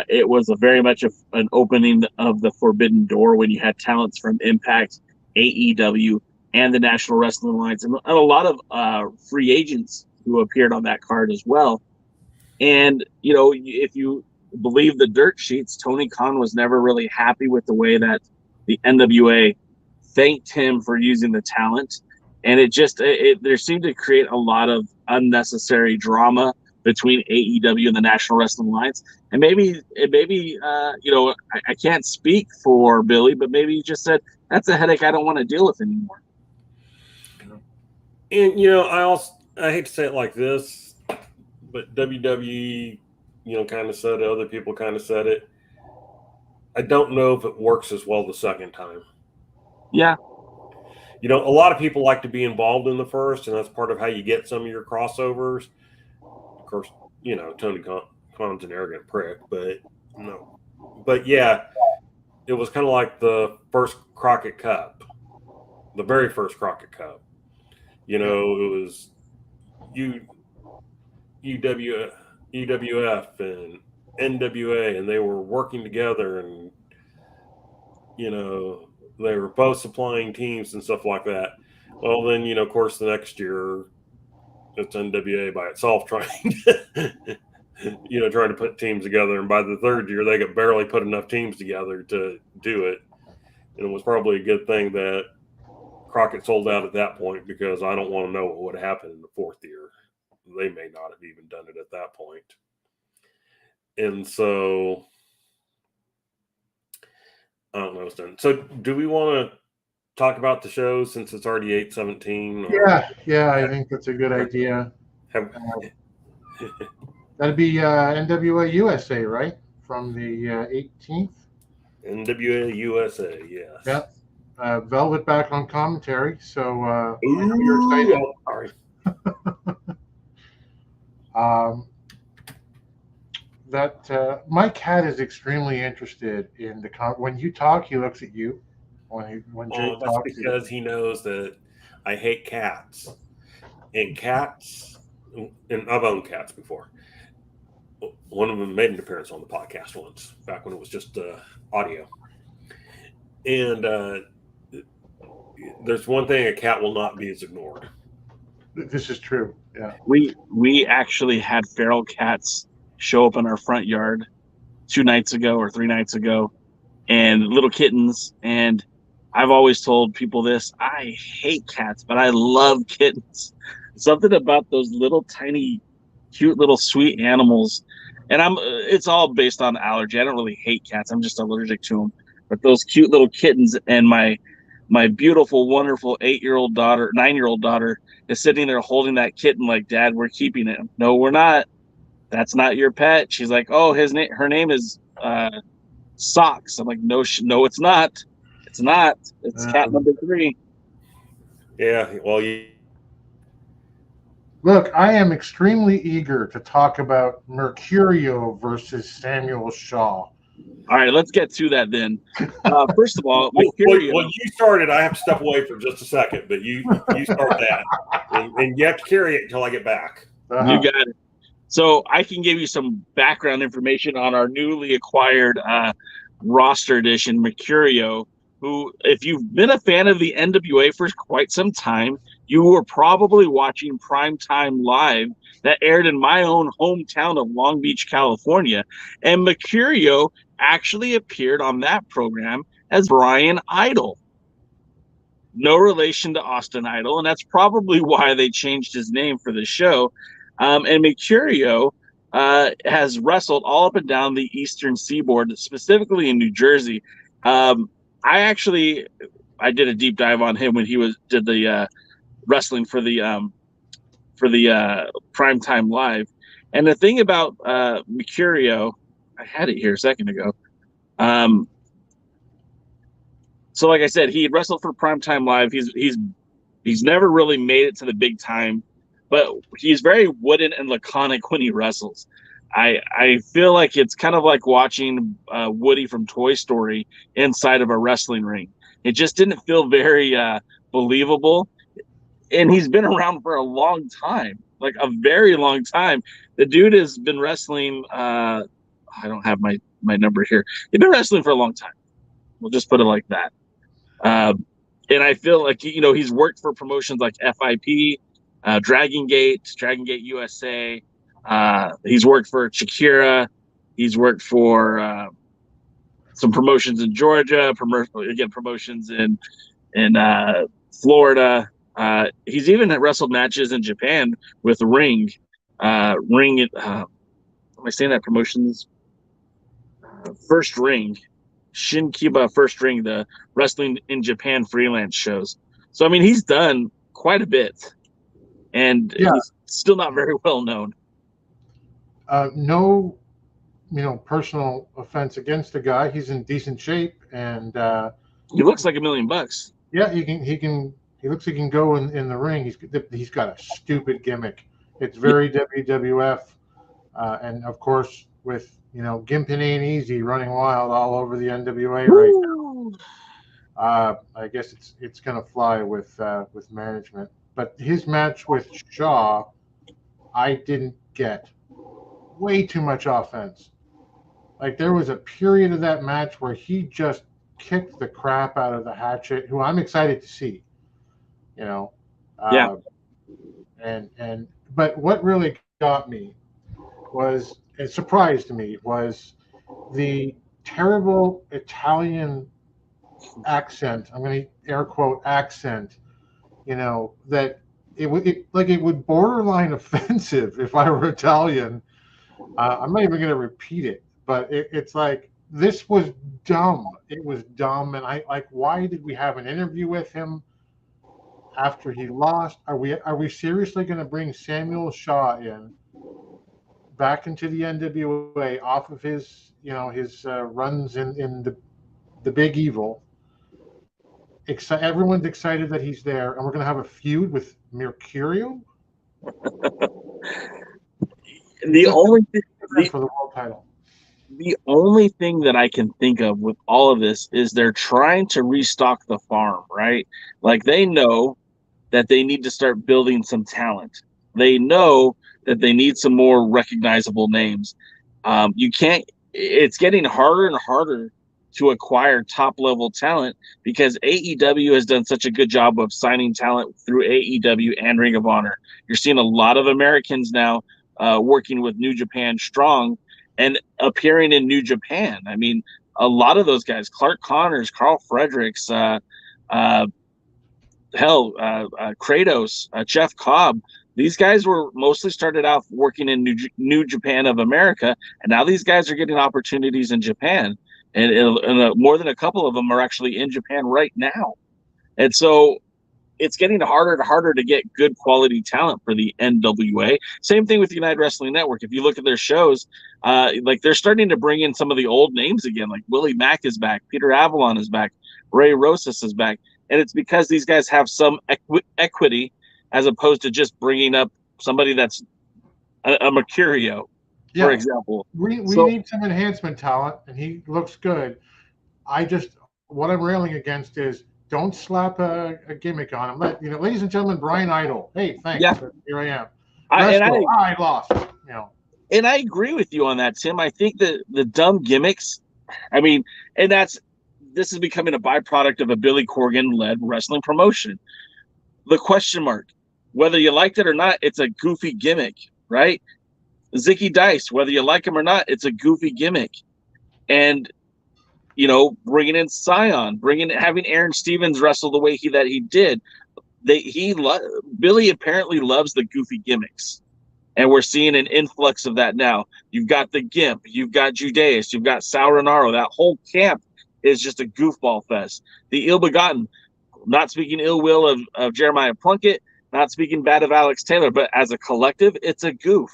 it was very much an opening of the forbidden door when you had talents from Impact, AEW, and the National Wrestling Alliance, and a lot of free agents who appeared on that card as well. And, if you believe the dirt sheets, Tony Khan was never really happy with the way that the NWA thanked him for using the talent. And there seemed to create a lot of unnecessary drama between AEW and the National Wrestling Alliance. And maybe I can't speak for Billy, but maybe he just said, that's a headache I don't want to deal with anymore. And, I hate to say it like this, but WWE, kind of said it. Other people kind of said it. I don't know if it works as well the second time. Yeah. You know, a lot of people like to be involved in the first, and that's part of how you get some of your crossovers. Of course, you know, Tony Khan's an arrogant prick, but no. But yeah, it was kind of like the first Crockett Cup, the very first Crockett Cup. You know, it was UWF and NWA, and they were working together, and you know, they were both supplying teams and stuff like that. Well, then, you know, of course, the next year it's NWA by itself trying to, trying to put teams together. And by the third year, they could barely put enough teams together to do it. And it was probably a good thing that Crockett sold out at that point, because I don't want to know what would happen in the fourth year. They may not have even done it at that point. And so I don't know. So do we want to talk about the show since it's already 8:17? Yeah, I think that's a good idea. That'd be NWA USA, right? From the 18th? NWA USA, yes. Yep. Velvet back on commentary, so I know you're excited. Sorry. My cat is extremely interested in when you talk, he looks at you. When Jay that's talks, because he knows that I hate cats. And I've owned cats before. One of them made an appearance on the podcast once, back when it was just audio. And there's one thing a cat will not be is ignored. This is true. Yeah. We actually had feral cats show up in our front yard 2 nights ago or 3 nights ago, and little kittens. And I've always told people this: I hate cats, but I love kittens. Something about those little tiny, cute little sweet animals. And it's all based on allergy. I don't really hate cats. I'm just allergic to them. But those cute little kittens, and my beautiful, wonderful 9-year-old daughter is sitting there holding that kitten like, Dad, we're keeping it. No, we're not. That's not your pet. She's like, oh, her name is Socks. I'm like, no, it's not. It's not. It's cat number 3. Yeah, well, Look, I am extremely eager to talk about Mercurio versus Samuel Shaw. All right, let's get to that then. First of all, Mercurio. Well, you started. I have to step away for just a second, but you start that, and you have to carry it until I get back. Uh-huh. You got it. So I can give you some background information on our newly acquired roster edition, Mercurio, who, if you've been a fan of the NWA for quite some time, you were probably watching Primetime Live that aired in my own hometown of Long Beach, California. And Mercurio actually appeared on that program as Brian Idol. No relation to Austin Idol, and that's probably why they changed his name for the show. And Mercurio has wrestled all up and down the Eastern Seaboard, specifically in New Jersey. I did a deep dive on him when he did the wrestling for the Primetime Live. And the thing about Mercurio, I had it here a second ago. So like I said, he had wrestled for Primetime Live. He's never really made it to the big time, but he's very wooden and laconic when he wrestles. I feel like it's kind of like watching Woody from Toy Story inside of a wrestling ring. It just didn't feel very believable. And he's been around for a long time, like a very long time. The dude has been wrestling. I don't have my number here. He's been wrestling for a long time. We'll just put it like that. And I feel like, he's worked for promotions like FIP, Dragon Gate USA. He's worked for Shakira. He's worked for some promotions in Georgia, promotions in Florida. He's even wrestled matches in Japan with Ring. Am I saying that promotions? First Ring. Shinkiba First Ring, the wrestling in Japan freelance shows. So, I mean, he's done quite a bit. And he's still not very well known. No, personal offense against the guy. He's in decent shape, and he looks like $1 million. Yeah, he can He looks like he can go in the ring. He's got a stupid gimmick. It's very WWF, and of course with Gimpin Ain't Easy running wild all over the NWA right now. I guess it's gonna fly with management. But his match with Shaw, I didn't get. Way too much offense. Like there was a period of that match where he just kicked the crap out of the Hatchet, who I'm excited to see. Yeah. But what really got me it surprised me was the terrible Italian accent. I'm going to air quote accent. That it would borderline offensive if I were Italian. I'm not even going to repeat it, but it's like this was dumb. It was dumb, and I like. Why did we have an interview with him after he lost? Are we seriously going to bring Samuel Shaw back into the NWA off of his runs in the Big Evil? Everyone's excited that he's there, and we're going to have a feud with Mercurio. The only thing for the world title. The only thing that I can think of with all of this is they're trying to restock the farm, right? Like they know that they need to start building some talent. They know that they need some more recognizable names. It's getting harder and harder to acquire top level talent because AEW has done such a good job of signing talent through AEW and Ring of Honor. You're seeing a lot of Americans now working with New Japan Strong and appearing in New Japan. I mean, a lot of those guys, Clark Connors, Carl Fredericks, Kratos, Jeff Cobb, these guys were mostly started out working in New Japan of America, and now these guys are getting opportunities in Japan, and more than a couple of them are actually in Japan right now. And so it's getting harder and harder to get good quality talent for the NWA. Same thing with United Wrestling Network. If you look at their shows, like they're starting to bring in some of the old names again, like Willie Mack is back, Peter Avalon is back, Ray Rosas is back. And it's because these guys have some equity as opposed to just bringing up somebody that's a Mercurio, for example. We need some enhancement talent, and he looks good. What I'm railing against is don't slap a gimmick on him. Ladies and gentlemen, Brian Idol. Hey, thanks. Yeah. Here I am. I lost. And I agree with you on that, Tim. I think that the dumb gimmicks, this is becoming a byproduct of a Billy Corgan-led wrestling promotion. The question mark, whether you liked it or not, it's a goofy gimmick, right? Zicky Dice, whether you like him or not, it's a goofy gimmick. And bringing in Scion, having Aaron Stevens wrestle the way he did. Billy apparently loves the goofy gimmicks, and we're seeing an influx of that now. You've got the Gimp, you've got Judeus, you've got Sauronaro. That whole camp is just a goofball fest. The Ill Begotten, not speaking ill will of Jeremiah Plunkett, not speaking bad of Alex Taylor, but as a collective, it's a goof.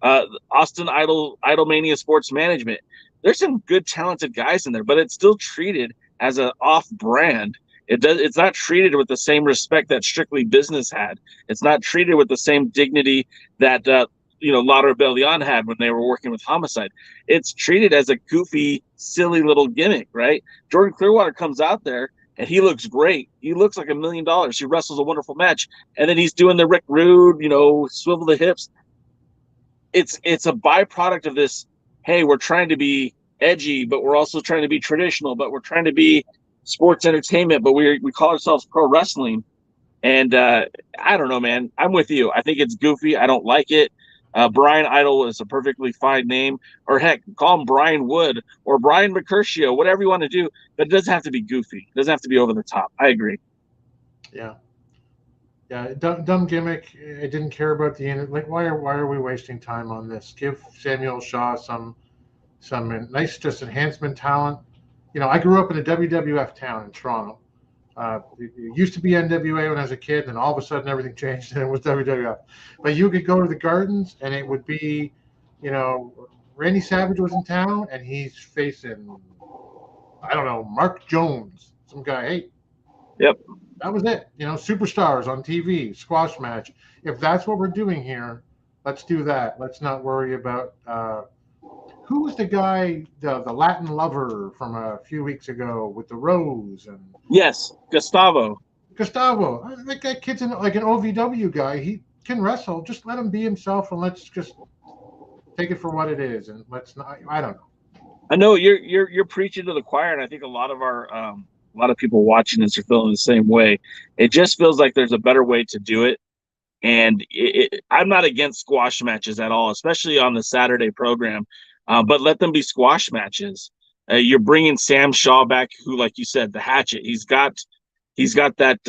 Austin Idolmania Sports Management. There's some good, talented guys in there, but it's still treated as an off-brand. It's not treated with the same respect that Strictly Business had. It's not treated with the same dignity that La Rebellion had when they were working with Homicide. It's treated as a goofy, silly little gimmick, right? Jordan Clearwater comes out there and he looks great. He looks like $1 million. He wrestles a wonderful match, and then he's doing the Rick Rude, swivel the hips. It's a byproduct of this. Hey, we're trying to be edgy, but we're also trying to be traditional, but we're trying to be sports entertainment, but we call ourselves pro wrestling. And I don't know, man. I'm with you. I think it's goofy. I don't like it. Brian Idol is a perfectly fine name, or heck, call him Brian Wood or Brian Mercutio, whatever you want to do, but it doesn't have to be goofy. It doesn't have to be over the top. I agree. Yeah. Yeah, dumb gimmick. I didn't care about the end. Like, why are we wasting time on this? Give Samuel Shaw some nice just enhancement talent. I grew up in a WWF town in Toronto. It used to be NWA when I was a kid, and all of a sudden everything changed and it was WWF. But you could go to the Gardens and it would be, Randy Savage was in town and he's facing, I don't know, Mark Jones, some guy. Hey, Yep. That was it. Superstars on TV, squash match. If that's what we're doing here, let's do that. Let's not worry about who was the guy, the Latin lover from a few weeks ago with the rose and Yes, Gustavo. Like that kid's like an OVW guy. He can wrestle. Just let him be himself, and let's just take it for what it is. And let's not. I don't know. I know you're preaching to the choir, and I think a lot of people watching this are feeling the same way. It just feels like there's a better way to do it. And I'm not against squash matches at all, especially on the Saturday program. But let them be squash matches. You're bringing Sam Shaw back, who, like you said, the Hatchet. He's got that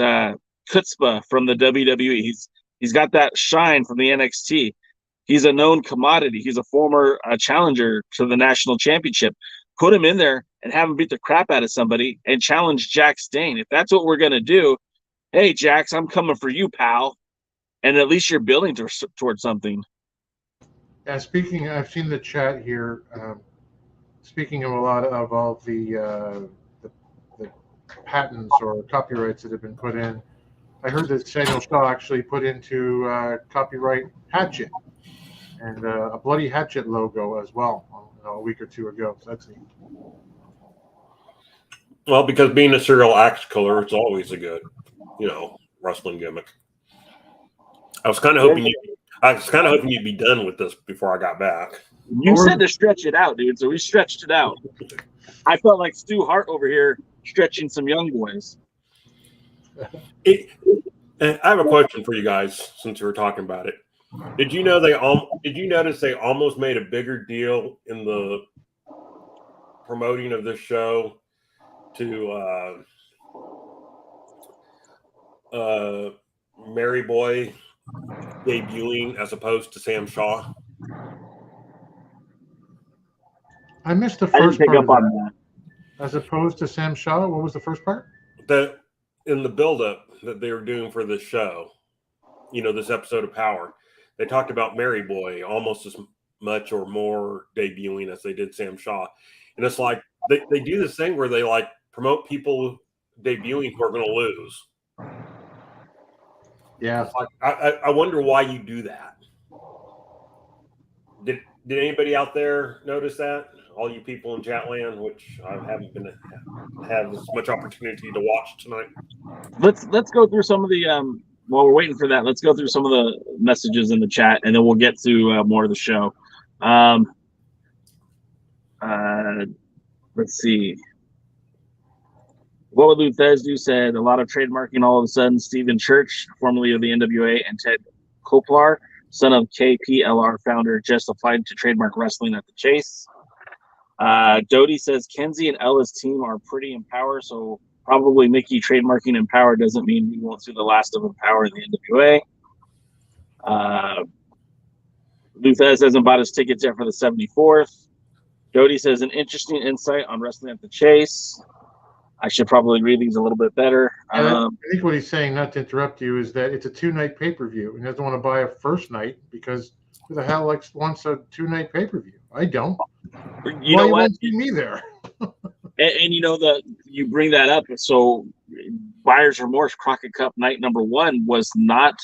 chutzpah from the WWE. He's got that shine from the NXT. He's a known commodity. He's a former challenger to the national championship. Put him in there and have him beat the crap out of somebody and challenge Jax Dane. If that's what we're going to do, hey, Jax, I'm coming for you, pal. And at least you're building towards something. Yeah, I've seen the chat here. Speaking of a lot of all the patents or copyrights that have been put in, I heard that Samuel Shaw actually put into copyright Hatchet and a bloody Hatchet logo as well a week or two ago. So that's neat. Well, because being a serial axe killer, it's always a good, wrestling gimmick. I was kind of hoping you'd be done with this before I got back. You said to stretch it out, dude, so we stretched it out. I felt like Stu Hart over here stretching some young boys. I have a question for you guys since we were talking about it. Did you notice they almost made a bigger deal in the promoting of this show to Mary Boy debuting as opposed to Sam Shaw? I missed the first pick part up of on that. As opposed to Sam Shaw, what was the first part? That in the build-up that they were doing for this show, this episode of Power, they talked about Mary Boy almost as much or more debuting as they did Sam Shaw. And it's like they do this thing where they like promote people debuting who are going to lose. Yeah. It's like, I wonder why you do that. Did anybody out there notice that? All you people in Chatland, which I haven't have as much opportunity to watch tonight. Let's go through some of the while we're waiting for that. Let's go through some of the messages in the chat, and then we'll get to more of the show. Let's see. What would Luthez do? Said a lot of trademarking all of a sudden. Stephen Church, formerly of the NWA, and Ted Koplar, son of KPLR founder, just applied to trademark wrestling at the Chase. Doty says Kenzie and Ella's team are pretty Empower, so probably Mickey trademarking Empower doesn't mean we won't see the last of Empower in the NWA. Luthez hasn't bought his tickets yet for the 74th. Doty says an interesting insight on wrestling at the Chase. I should probably read these a little bit better. I think what he's saying, not to interrupt you, is that it's a 2-night pay-per-view and he doesn't want to buy a first night because who the hell wants a 2-night pay-per-view? I don't. You know what? Won't see me there. and you bring that up. So Buyer's Remorse Crockett Cup night number 1 was not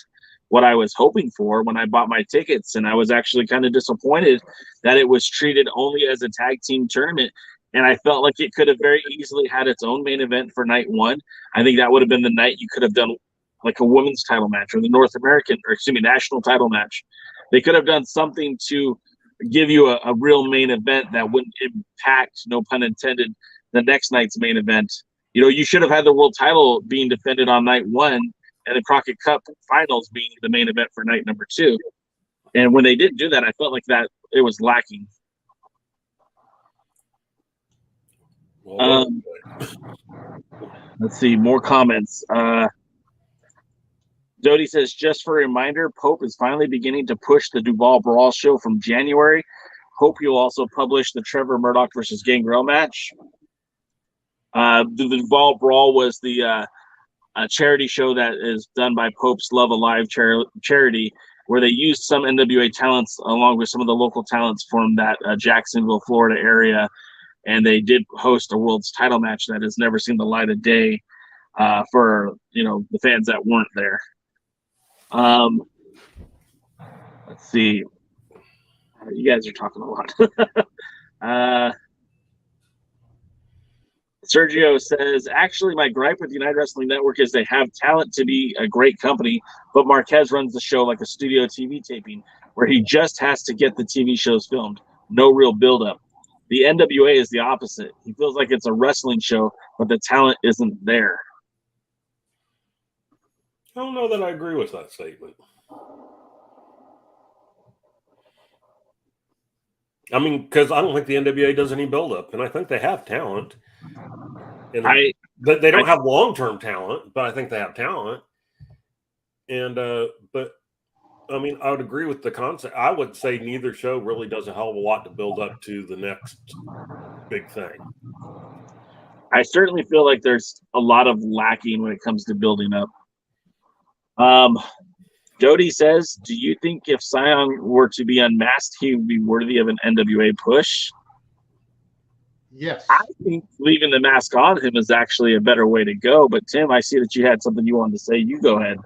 what I was hoping for when I bought my tickets. And I was actually kind of disappointed that it was treated only as a tag team tournament. And I felt like it could have very easily had its own main event for night 1. I think that would have been the night you could have done like a women's title match or the national title match. They could have done something to give you a real main event that wouldn't impact, no pun intended, the next night's main event. You should have had the world title being defended on night 1 and the Crockett Cup finals being the main event for night number 2. And when they didn't do that, I felt like that it was lacking. Let's see, more comments. Doty says, just for a reminder, Pope is finally beginning to push the Duval Brawl show from January. Hope you'll also publish the Trevor Murdoch versus Gangrel match. The Duval Brawl was the charity show that is done by Pope's Love Alive charity, where they used some NWA talents along with some of the local talents from that Jacksonville, Florida area. And they did host a world's title match that has never seen the light of day. for the fans that weren't there. Let's see. You guys are talking a lot. Sergio says, actually, my gripe with United Wrestling Network is they have talent to be a great company, but Marquez runs the show like a studio TV taping, where he just has to get the TV shows filmed. No real build-up. The NWA is the opposite. He feels like it's a wrestling show, but the talent isn't there. I don't know that I agree with that statement. I mean, because I don't think the NWA does any build-up, and I think they have talent. And they don't have long-term talent, but I think they have talent. And but I mean, I would agree with the concept. I would say neither show really does a hell of a lot to build up to the next big thing. I certainly feel like there's a lot of lacking when it comes to building up. Jody says, do you think if Scion were to be unmasked, he would be worthy of an NWA push? Yes. I think leaving the mask on him is actually a better way to go. But, Tim, I see that you had something you wanted to say. You go ahead.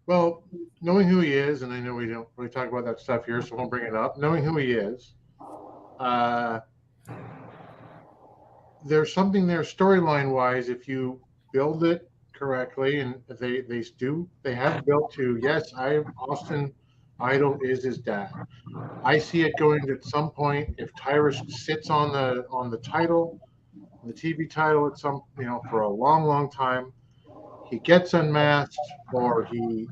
Well, knowing who he is, and I know we don't really talk about that stuff here, so I won't bring it up. Knowing who he is, there's something there storyline-wise if you build it correctly, and they have built to, yes, Austin Idol is his dad. I see it going at some point if Tyrus sits on the title, the TV title at some, for a long, long time, he gets unmasked or he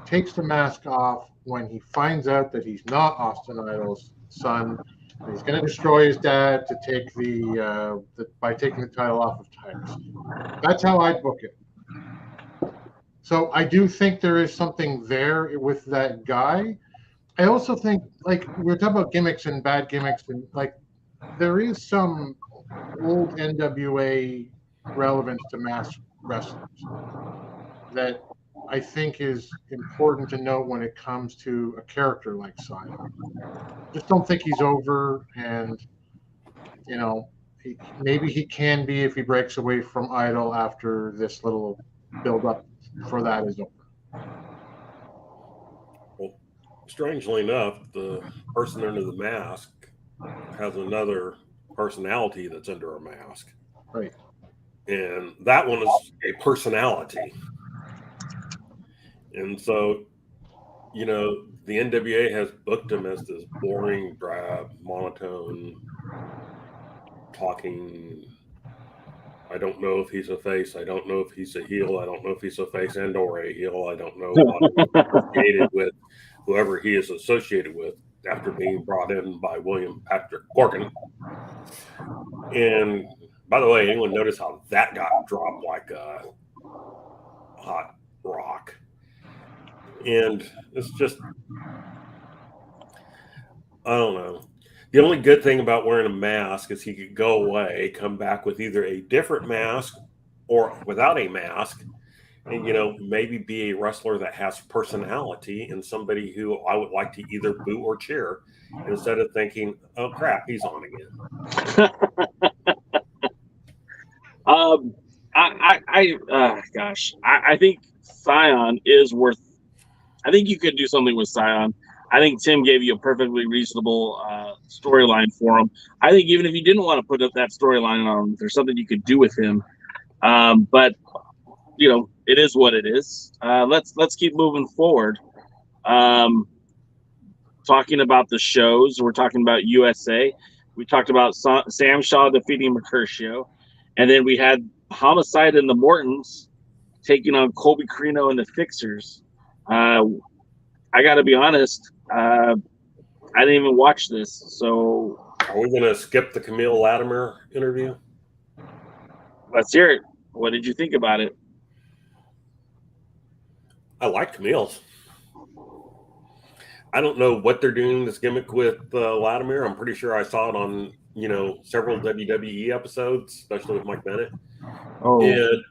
takes the mask off when he finds out that he's not Austin Idol's son, and he's going to destroy his dad to take by taking the title off of Tyrus. That's how I book it. So I do think there is something there with that guy. I also think, like, we're talking about gimmicks and bad gimmicks, and like there is some old NWA relevance to masked wrestlers that I think is important to note when it comes to a character like Scion. Just don't think he's over, and maybe he can be if he breaks away from Idol after this little build-up for that is over. Well, strangely enough, the person under the mask has another personality that's under a mask. Right. And that one is a personality. And so, the NWA has booked him as this boring, drab, monotone, talking. I don't know if he's a face. I don't know if he's a heel. I don't know if he's a face and or a heel. I don't know what he's associated with, whoever he is associated with after being brought in by William Patrick Corgan. And by the way, anyone notice how that got dropped like a hot rock? And it's just, I don't know. The only good thing about wearing a mask is he could go away, come back with either a different mask or without a mask, and maybe be a wrestler that has personality and somebody who I would like to either boo or cheer instead of thinking, oh crap, he's on again. I think Scion is worth. I think you could do something with Scion. I think Tim gave you a perfectly reasonable storyline for him. I think even if you didn't want to put up that storyline on him, there's something you could do with him. But it is what it is. Let's keep moving forward. Talking about the shows, we're talking about USA. We talked about Sam Shaw defeating Mercutio, and then we had Homicide and the Mortons taking on Colby Carino and the Fixers. I got to be honest, I didn't even watch this. So, are we going to skip the Camille Latimer interview? Let's hear it. What did you think about it? I like Camille's. I don't know what they're doing this gimmick with Latimer. I'm pretty sure I saw it on several WWE episodes, especially with Mike Bennett. Oh, and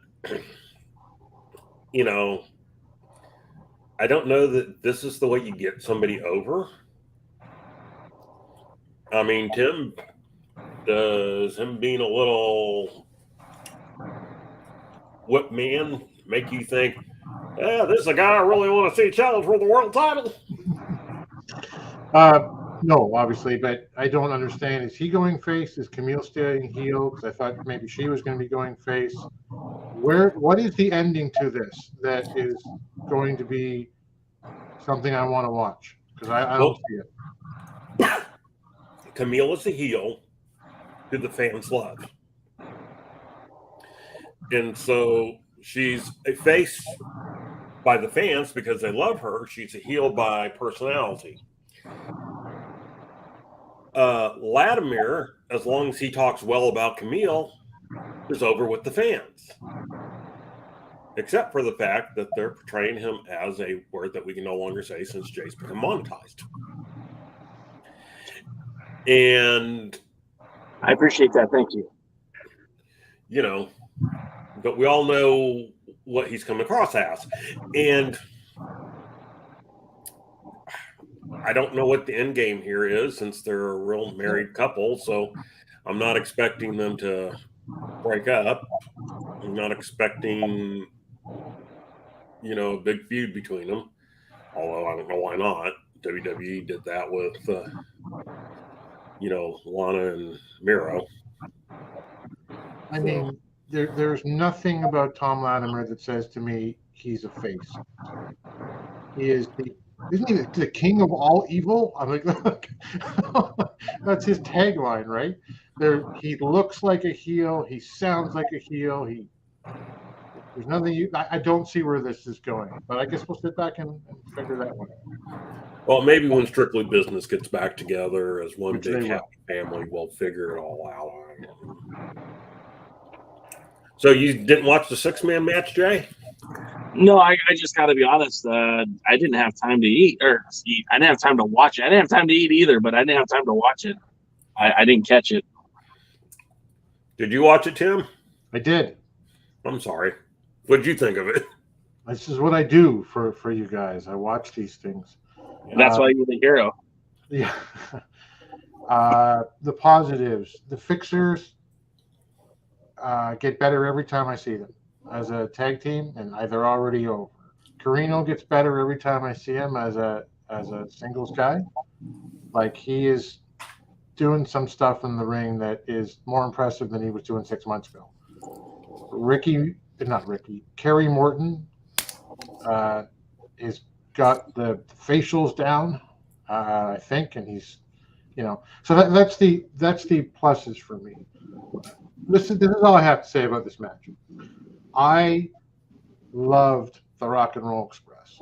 I don't know that this is the way you get somebody over. I mean, Tim, does him being a little what man make you think, yeah, this is a guy I really want to see challenge for the world title? No, obviously, but I don't understand. Is he going face? Is Camille staying heel? Because I thought maybe she was going to be going face. What is the ending to this that is going to be something I want to watch? Because I don't see it. Camille is the heel who the fans love. And so she's a face by the fans because they love her. She's a heel by personality. Latimer, as long as he talks well about Camille, is over with the fans. Except for the fact that they're portraying him as a word that we can no longer say since Jay's become monetized. And I appreciate that. Thank you. You know, but we all know what he's come across as. And I don't know what the end game here is since they're a real married couple. So I'm not expecting them to break up. I'm not expecting, you know, a big feud between them. Although I don't know why not. WWE did that with, you know, Lana and Miro. I mean, there's nothing about Tom Latimer that says to me he's a face. He is isn't he the king of all evil? I'm like, look, that's his tagline, right? He looks like a heel. He sounds like a heel. There's nothing I don't see where this is going, but I guess we'll sit back and figure that one out. Well, maybe when Strictly Business gets back together as one big happy family, we'll figure it all out. So you didn't watch the 6-man match, Jay? No, I just got to be honest. I didn't have time to eat. I didn't have time to watch it. I didn't have time to eat either, but I didn't have time to watch it. I didn't catch it. Did you watch it, Tim? I did. I'm sorry. What did you think of it? This is what I do for you guys. I watch these things. And that's why you're the hero. Yeah. The positives. The Fixers get better every time I see them as a tag team, and they're already over. Carino gets better every time I see him as a singles guy. Like, he is doing some stuff in the ring that is more impressive than he was doing 6 months ago. Kerry Morton has got the facials down, I think, and he's, you know, so that's the pluses for me. This is all I have to say about this match. I loved the Rock and Roll Express.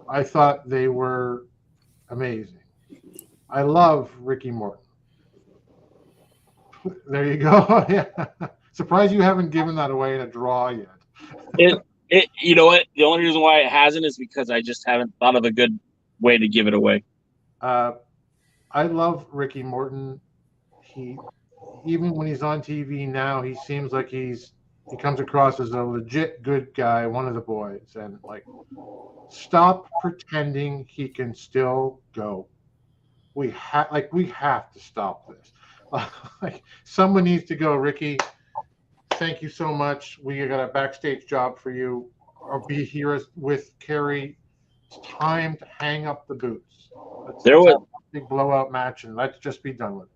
I thought they were amazing. I love Ricky Morton. There you go. Yeah. Surprised you haven't given that away in a draw yet. You know what? The only reason why it hasn't is because I just haven't thought of a good way to give it away. I love Ricky Morton. Even when he's on TV now, he seems like he comes across as a legit good guy, one of the boys. And like, stop pretending he can still go. We have to stop this. Like, someone needs to go, Ricky. Thank you so much. We got a backstage job for you. I'll be here with Kerry. It's time to hang up the boots. Let's have a big blowout match, and let's just be done with it.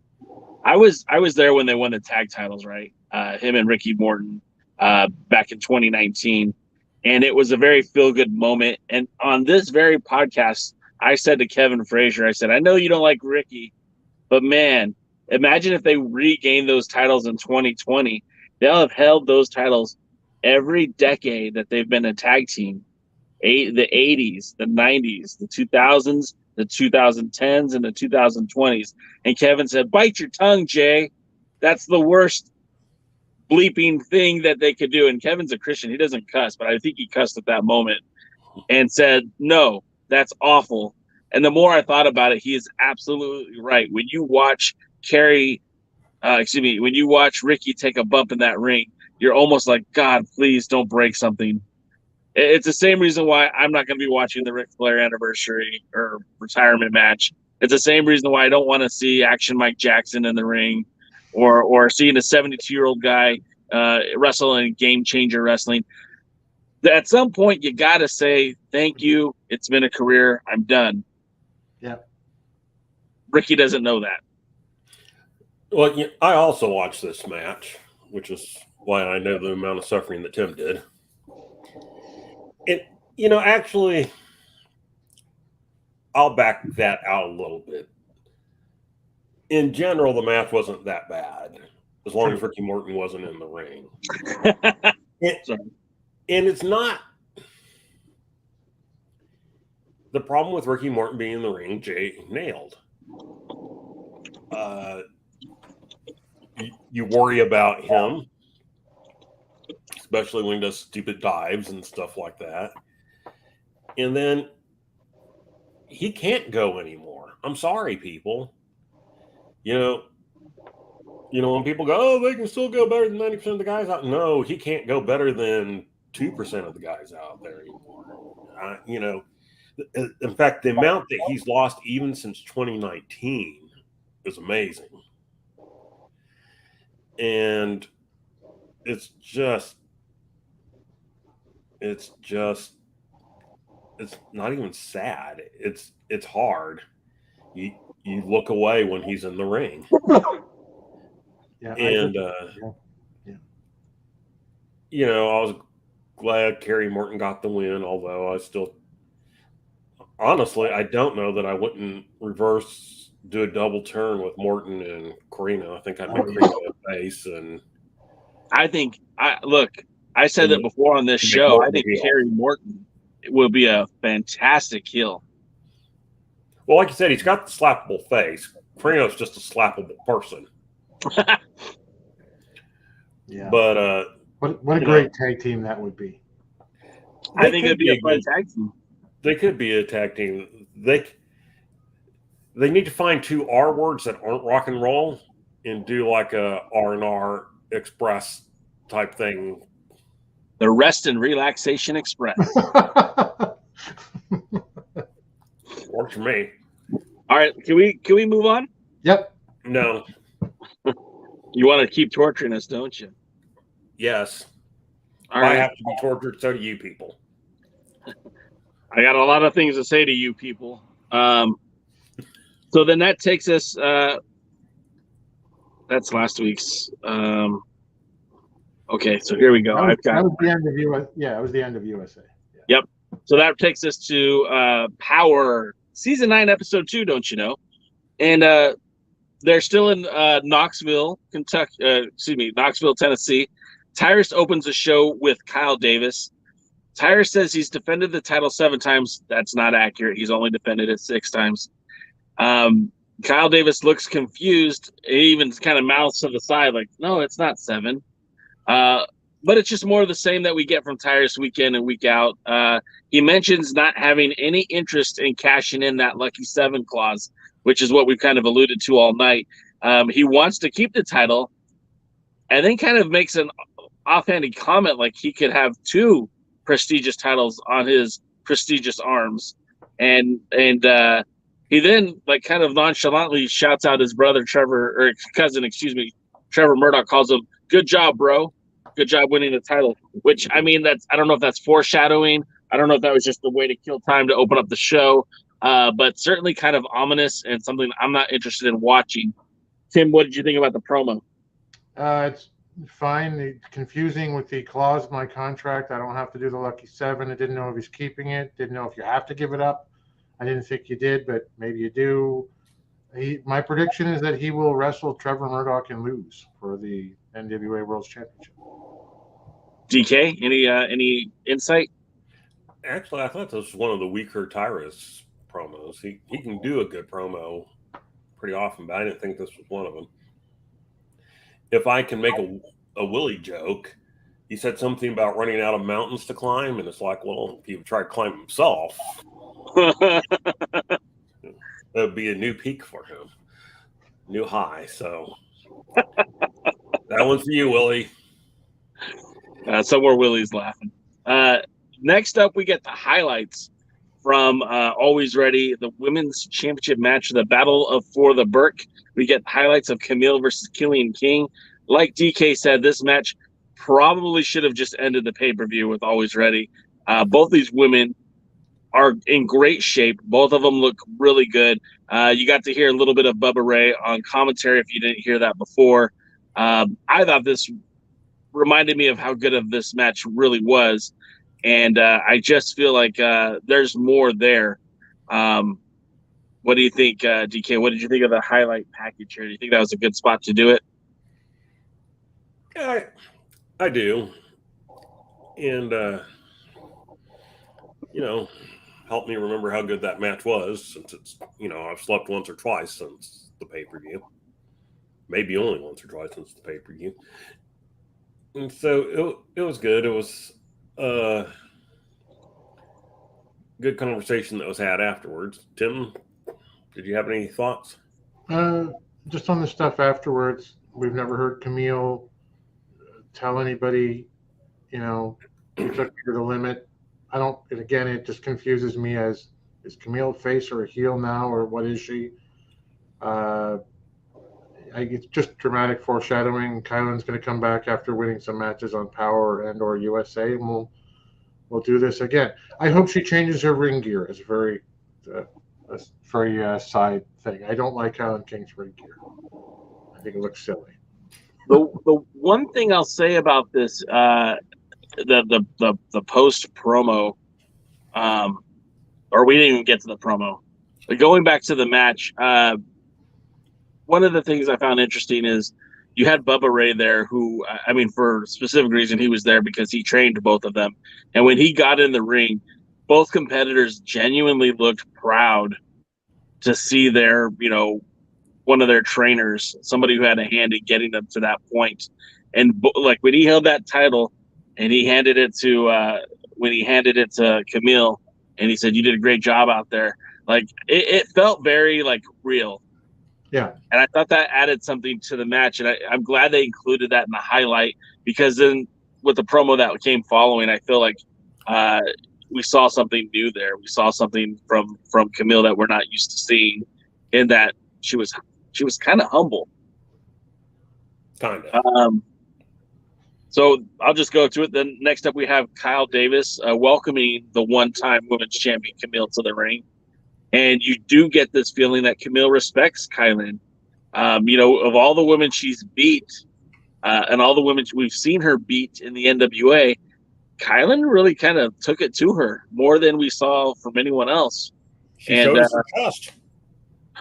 I was there when they won the tag titles, right? Him and Ricky Morton back in 2019, and it was a very feel-good moment. And on this very podcast, I said to Kevin Frazier, I said, I know you don't like Ricky, but man, imagine if they regained those titles in 2020. They'll have held those titles every decade that they've been a tag team. The 80s, the 90s, the 2000s, the 2010s, and the 2020s. And Kevin said, bite your tongue, Jay. That's the worst bleeping thing that they could do. And Kevin's a Christian. He doesn't cuss, but I think he cussed at that moment and said, no, that's awful. And the more I thought about it, he is absolutely right. When you watch when you watch Ricky take a bump in that ring, you're almost like, God, please don't break something. It's the same reason why I'm not going to be watching the Ric Flair anniversary or retirement match. It's the same reason why I don't want to see Action Mike Jackson in the ring or seeing a 72-year-old guy wrestling, game changer wrestling. At some point, you got to say, thank you. It's been a career. I'm done. Yeah. Ricky doesn't know that. Well, I also watched this match, which is why I know the amount of suffering that Tim did. And, actually, I'll back that out a little bit. In general, the match wasn't that bad, as long as Ricky Morton wasn't in the ring. And it's not. The problem with Ricky Morton being in the ring, Jay nailed. You worry about him, especially when he does stupid dives and stuff like that. And then he can't go anymore. I'm sorry, people. When people go, oh, they can still go better than 90% of the guys out. No, he can't go better than 2% of the guys out there anymore. In fact, the amount that he's lost even since 2019 is amazing. And it's not even sad. It's hard. You look away when he's in the ring. Yeah. And I was glad Kerry Morton got the win, although honestly, I don't know that I wouldn't do a double turn with Morton and Corino. I think I'd make Corino a face. And I said that before on this show. I think Kerry Morton will be a fantastic heel. Well, like you said, he's got the slappable face. Corino's just a slappable person. Yeah. But what a great tag team that would be. I think it'd be a fun tag team. They could be a tag team. They need to find 2 R words that aren't rock and roll and do like a R&R Express type thing. The Rest and Relaxation Express. Works for me. All right, can we move on? Yep. No. You want to keep torturing us, don't you? Yes. All right. I have to be tortured, so do you people. I got a lot of things to say to you people. So then that takes us. That's last week's. Okay, so here we go. That was the end of USA. Yeah, it was the end of USA. Yeah. Yep. So that takes us to Power Season 9, Episode 2. Don't you know? And they're still in Knoxville, Tennessee. Tyrus opens the show with Kyle Davis. Tyrus says he's defended the title 7 times. That's not accurate. He's only defended it 6 times. Kyle Davis looks confused. He even kind of mouths to the side like, no, it's not 7. But it's just more of the same that we get from Tyrus week in and week out. He mentions not having any interest in cashing in that Lucky 7 clause, which is what we've kind of alluded to all night. He wants to keep the title and then kind of makes an offhanded comment like he could have 2 prestigious titles on his prestigious arms. And he then like kind of nonchalantly shouts out his brother Trevor Murdoch, calls him, "Good job, bro. Good job winning the title." Which, I mean, I don't know if that's foreshadowing. I don't know if that was just a way to kill time to open up the show. But certainly kind of ominous and something I'm not interested in watching. Tim, what did you think about the promo? It's fine. It's confusing with the clause in my contract. I don't have to do the Lucky 7. I didn't know if he's keeping it. Didn't know if you have to give it up. I didn't think you did, but maybe you do. My prediction is that he will wrestle Trevor Murdoch and lose for the NWA World Championship. DK, any insight? Actually, I thought this was one of the weaker Tyrus promos. He can do a good promo pretty often, but I didn't think this was one of them. If I can make a Willie joke, he said something about running out of mountains to climb, and it's like, well, if he would try to climb himself, that would be a new peak for him, new high. So that one's for you, Willie. Somewhere Willie's laughing. Next up, we get the highlights from Alwayz Ready, the women's championship match, the Battle for the Burke. We get highlights of Camille versus Killian King. Like DK said, this match probably should have just ended the pay-per-view with Alwayz Ready. Both these women are in great shape. Both of them look really good. You got to hear a little bit of Bubba Ray on commentary if you didn't hear that before. I thought this reminded me of how good of this match really was. And I just feel like there's more there. What do you think, DK? What did you think of the highlight package here? Do you think that was a good spot to do it? Yeah, I do. And, help me remember how good that match was, since it's, I've slept once or twice since the pay-per-view. Maybe only once or twice since the pay-per-view. And so it was good. It was good conversation that was had afterwards. Tim, did you have any thoughts? Just on the stuff afterwards, we've never heard Camille tell anybody, you took me to the limit. It just confuses me as, is Camille a face or a heel now, or what is she? It's just dramatic foreshadowing. Kylan's going to come back after winning some matches on Power and or USA, and we'll do this again. I hope she changes her ring gear. It's a very side thing. I don't like Kylan King's ring gear. I think it looks silly. The one thing I'll say about this, the post promo, or we didn't even get to the promo, but going back to the match, one of the things I found interesting is you had Bubba Ray there, who, for a specific reason, he was there because he trained both of them. And when he got in the ring, both competitors genuinely looked proud to see their, one of their trainers, somebody who had a hand in getting them to that point. And like when he held that title and he handed it to, Camille, and he said, "You did a great job out there." Like it felt very like real. Yeah. And I thought that added something to the match. And I'm glad they included that in the highlight, because then with the promo that came following, I feel like we saw something new there. We saw something from Camille that we're not used to seeing, in that she was kind of humble. Kind of. So I'll just go to it. Then next up we have Kyle Davis welcoming the one-time women's champion Camille to the ring. And you do get this feeling that Camille respects Kylan. Of all the women she's beat, and all the women we've seen her beat in the NWA, Kylan really kind of took it to her more than we saw from anyone else. She showed us her chest.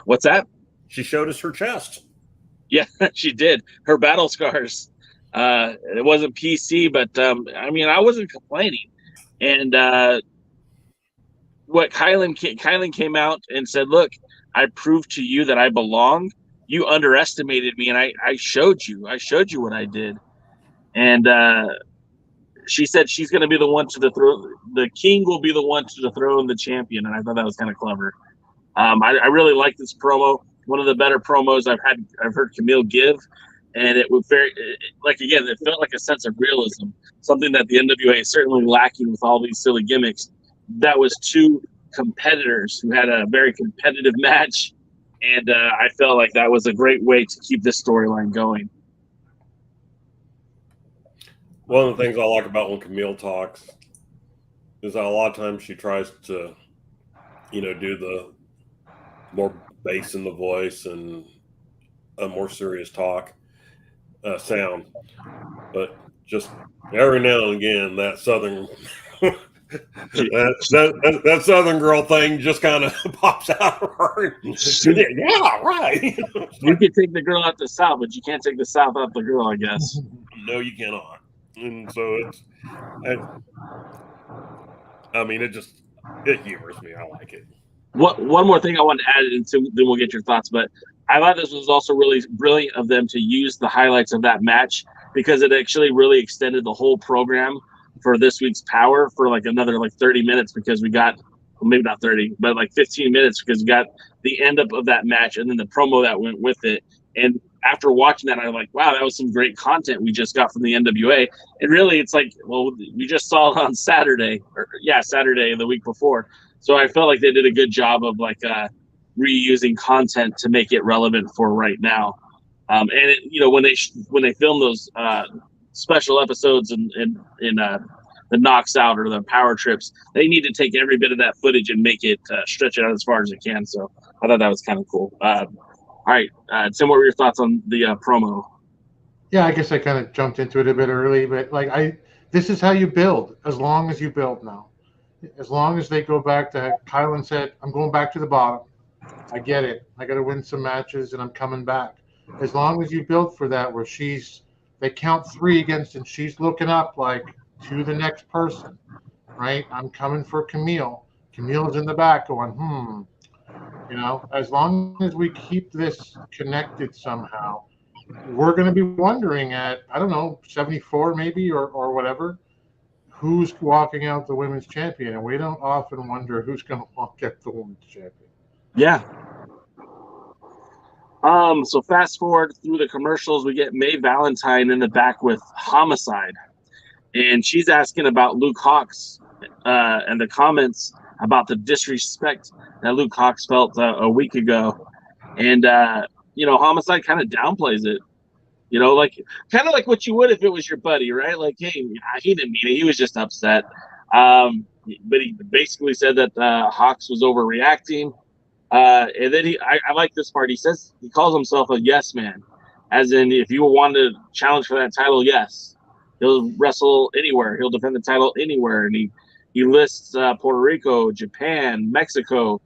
What's that? She showed us her chest. Yeah, she did. Her battle scars. It wasn't PC, but I wasn't complaining. And what Kylan came out and said, "Look, I proved to you that I belong. You underestimated me, and I showed you. I showed you what I did." And she said she's going to be the one to dethrone. The king will be the one to dethrone the champion, and I thought that was kind of clever. I really like this promo. One of the better promos I've heard Camille give, and it was it felt like a sense of realism, something that the NWA is certainly lacking with all these silly gimmicks. That was two competitors who had a very competitive match, and I felt like that was a great way to keep this storyline going. One of the things I like about when Camille talks is that a lot of times she tries to, do the more bass in the voice and a more serious talk sound, but just every now and again that southern that southern girl thing just kind of pops out of her. Yeah, right. You can take the girl out the South, but you can't take the South out the girl, I guess. No, you cannot. And so it humors me. I like it. One more thing I wanted to add, and then we'll get your thoughts. But I thought this was also really brilliant of them to use the highlights of that match, because it actually really extended the whole program for this week's Power for like another 30 minutes, because we got, well, maybe not 30, but like 15 minutes, because we got the end up of that match and then the promo that went with it. And after watching that, I'm like, wow, that was some great content we just got from the NWA. And really, it's like, well, we just saw it on Saturday the week before. So I felt like they did a good job of reusing content to make it relevant for right now. And when they film those special episodes in the KnoxOut or the Power Trips, they need to take every bit of that footage and make it stretch it out as far as it can. So I thought that was kind of cool. All right, Tim, what were your thoughts on the promo? Yeah, I guess I kind of jumped into it a bit early, but this is how you build. As long as you build now, as long as they go back to Kylan said, I'm going back to the bottom. I get it. I got to win some matches, and I'm coming back. As long as you build for that, where they count 3 against, and she's looking up like to the next person, right? I'm coming for Camille. Camille's in the back going, as long as we keep this connected somehow, we're going to be wondering at, I don't know, 74 maybe or whatever, who's walking out the women's champion. And we don't often wonder who's going to walk out the women's champion. Yeah. So fast forward through the commercials, we get May Valentine in the back with Homicide. And she's asking about Luke Hawx and the comments about the disrespect that Luke Hawx felt a week ago. And, Homicide kind of downplays it. Kind of like what you would if it was your buddy, right? Like, hey, he didn't mean it. He was just upset. But he basically said that Hawx was overreacting. And then I like this part. He calls himself a yes man, as in if you want to challenge for that title, yes, he'll wrestle anywhere. He'll defend the title anywhere. And he lists Puerto Rico, Japan, Mexico,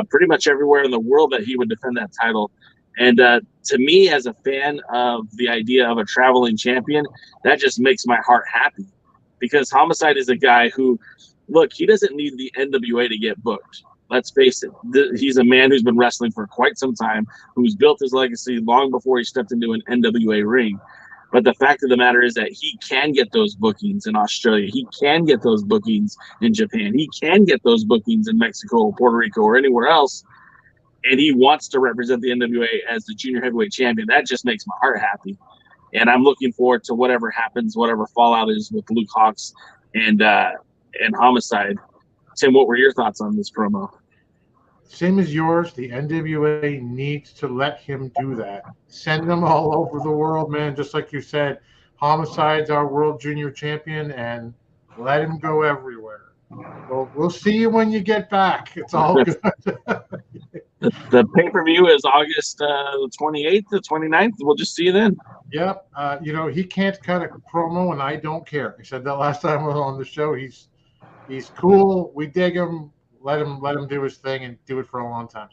pretty much everywhere in the world that he would defend that title. And to me, as a fan of the idea of a traveling champion, that just makes my heart happy, because Homicide is a guy who, look, he doesn't need the NWA to get booked. Let's face it. He's a man who's been wrestling for quite some time, who's built his legacy long before he stepped into an NWA ring. But the fact of the matter is that he can get those bookings in Australia. He can get those bookings in Japan. He can get those bookings in Mexico or Puerto Rico or anywhere else. And he wants to represent the NWA as the junior heavyweight champion. That just makes my heart happy. And I'm looking forward to whatever happens, whatever fallout is with Luke Hawx and Homicide. Tim, what were your thoughts on this promo? Same as yours. The NWA needs to let him do that. Send them all over the world, man. Just like you said, Homicide's our world junior champion, and let him go everywhere. Well, we'll see you when you get back. It's all good. The pay-per-view is August 28th to 29th. We'll just see you then. Yep. He can't cut a promo, and I don't care. I said that last time we were on the show. He's cool. We dig him. Let him do his thing and do it for a long time.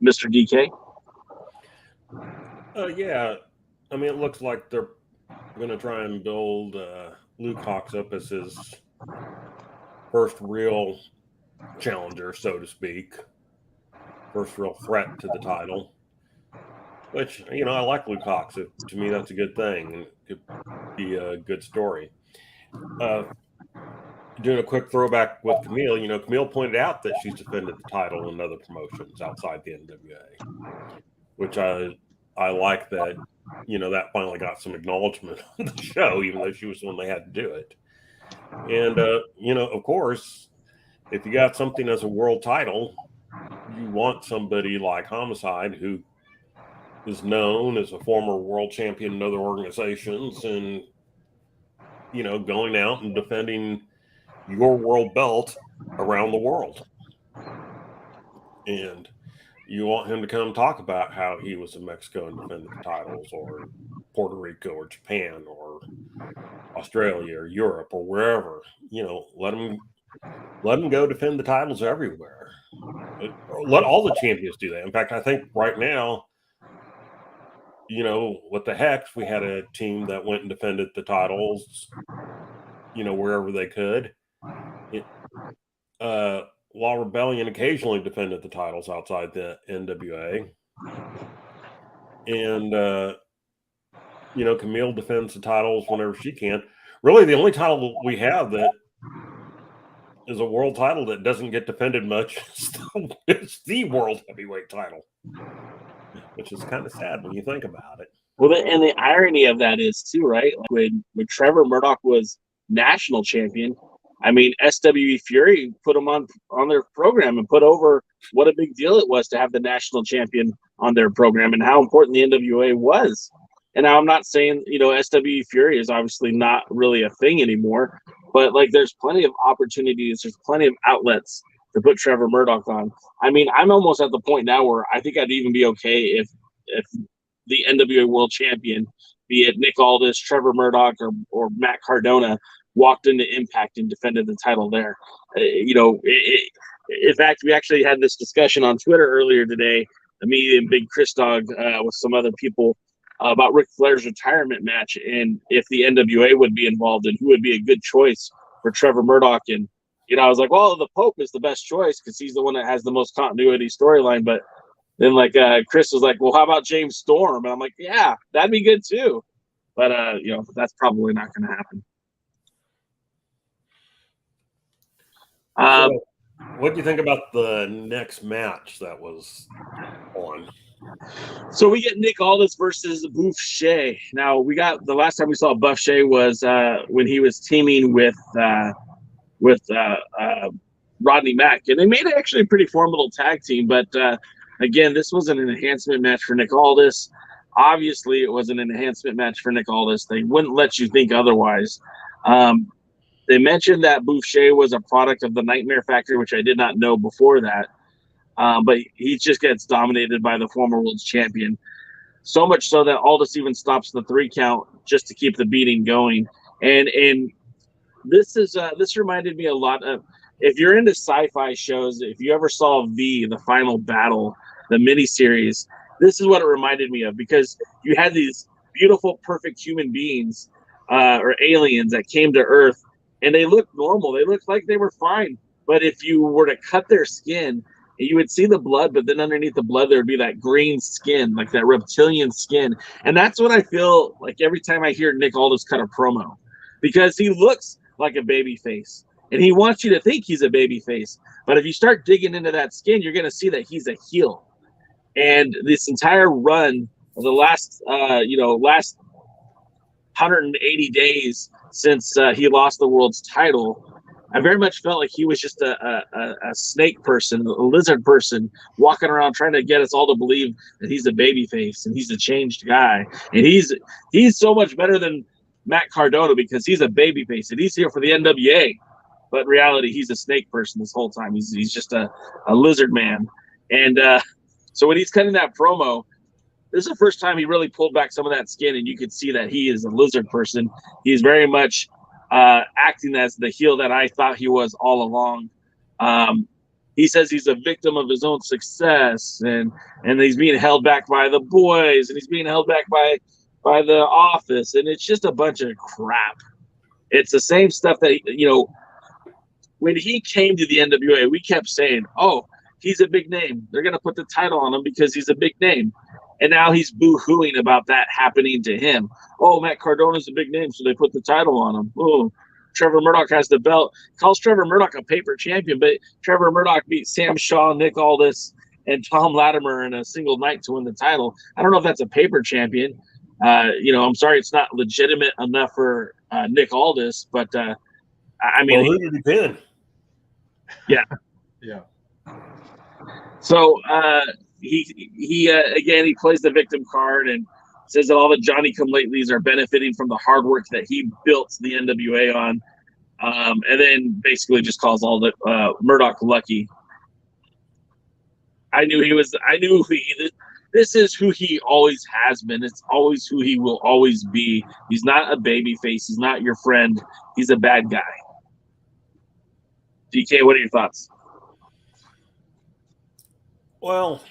Mr. DK? Yeah. I mean, it looks like they're going to try and build Luke Hawx up as his first real challenger, so to speak. First real threat to the title. Which, I like Luke Hawx. To me, that's a good thing. It could be a good story. Doing a quick throwback with Camille, Camille pointed out that she's defended the title in other promotions outside the NWA, which I like that, that finally got some acknowledgement on the show, even though she was the one they had to do it. And, of course, if you got something as a world title, you want somebody like Homicide, who is known as a former world champion in other organizations, and, going out and defending your world belt around the world. And you want him to come talk about how he was in Mexico and defended the titles, or Puerto Rico or Japan or Australia or Europe or wherever. Let him go defend the titles everywhere. Let all the champions do that. In fact, I think right now, what the heck, we had a team that went and defended the titles, wherever they could. Law Rebellion occasionally defended the titles outside the NWA. And, Camille defends the titles whenever she can. Really, the only title we have that is a world title that doesn't get defended much is the world heavyweight title, which is kind of sad when you think about it. Well, and the irony of that is, too, right? Like when Trevor Murdoch was national champion, I mean, SWE Fury put him on their program and put over what a big deal it was to have the national champion on their program and how important the NWA was. And now I'm not saying, SWE Fury is obviously not really a thing anymore, but like there's plenty of opportunities, there's plenty of outlets to put Trevor Murdoch on. I mean, I'm almost at the point now where I think I'd even be okay if the NWA World Champion, be it Nick Aldis, Trevor Murdoch, or Matt Cardona, walked into Impact and defended the title there. In fact, we actually had this discussion on Twitter earlier today, me and Big Chris Dog with some other people, about Ric Flair's retirement match and if the NWA would be involved and who would be a good choice for Trevor Murdoch. And, I was like, well, the Pope is the best choice because he's the one that has the most continuity storyline. But then, Chris was like, well, how about James Storm? And I'm like, yeah, that'd be good too. But, that's probably not going to happen. So, what do you think about the next match that was on? So we get Nick Aldis versus Boucher. Now the last time we saw Boucher was when he was teaming with Rodney Mack, and they made it actually a pretty formidable tag team. But again, this was an enhancement match for Nick Aldis. Obviously, it was an enhancement match for Nick Aldis. They wouldn't let you think otherwise. They mentioned that Boucher was a product of the Nightmare Factory, which I did not know before that. But he just gets dominated by the former world champion. So much so that Aldous even stops the 3 count just to keep the beating going. And this reminded me a lot of, if you're into sci-fi shows, if you ever saw the Final Battle, the miniseries, this is what it reminded me of, because you had these beautiful, perfect human beings or aliens that came to Earth, and they looked normal. They looked like they were fine. But if you were to cut their skin, you would see the blood, but then underneath the blood, there would be that green skin, like that reptilian skin. And that's what I feel like every time I hear Nick Aldis cut a promo, because he looks like a baby face and he wants you to think he's a baby face. But if you start digging into that skin, you're going to see that he's a heel. And this entire run of the last 180 days since he lost the world's title, I very much felt like he was just a snake person, a lizard person, walking around trying to get us all to believe that he's a baby face and he's a changed guy. And he's so much better than Matt Cardona because he's a baby face and he's here for the NWA. But in reality, he's a snake person this whole time. He's just a lizard man. And so when he's cutting that promo, this is the first time he really pulled back some of that skin, and you could see that he is a lizard person. He's very much acting as the heel that I thought he was all along. He says he's a victim of his own success, and he's being held back by the boys, and he's being held back by the office, and it's just a bunch of crap. It's the same stuff that, when he came to the NWA, we kept saying, oh, he's a big name. They're going to put the title on him because he's a big name. And now he's boo-hooing about that happening to him. Oh, Matt Cardona's a big name, so they put the title on him. Oh, Trevor Murdoch has the belt. Calls Trevor Murdoch a paper champion, but Trevor Murdoch beat Sam Shaw, Nick Aldis, and Tom Latimer in a single night to win the title. I don't know if that's a paper champion. I'm sorry it's not legitimate enough for Nick Aldis, but I mean, who did he pin? Yeah. Yeah. So he again, he plays the victim card and says that all the Johnny-come-latelys are benefiting from the hard work that he built the NWA on, and then basically just calls all the Murdoch lucky. I knew this is who he always has been. It's always who he will always be. He's not a baby face. He's not your friend. He's a bad guy. DK, what are your thoughts? Well,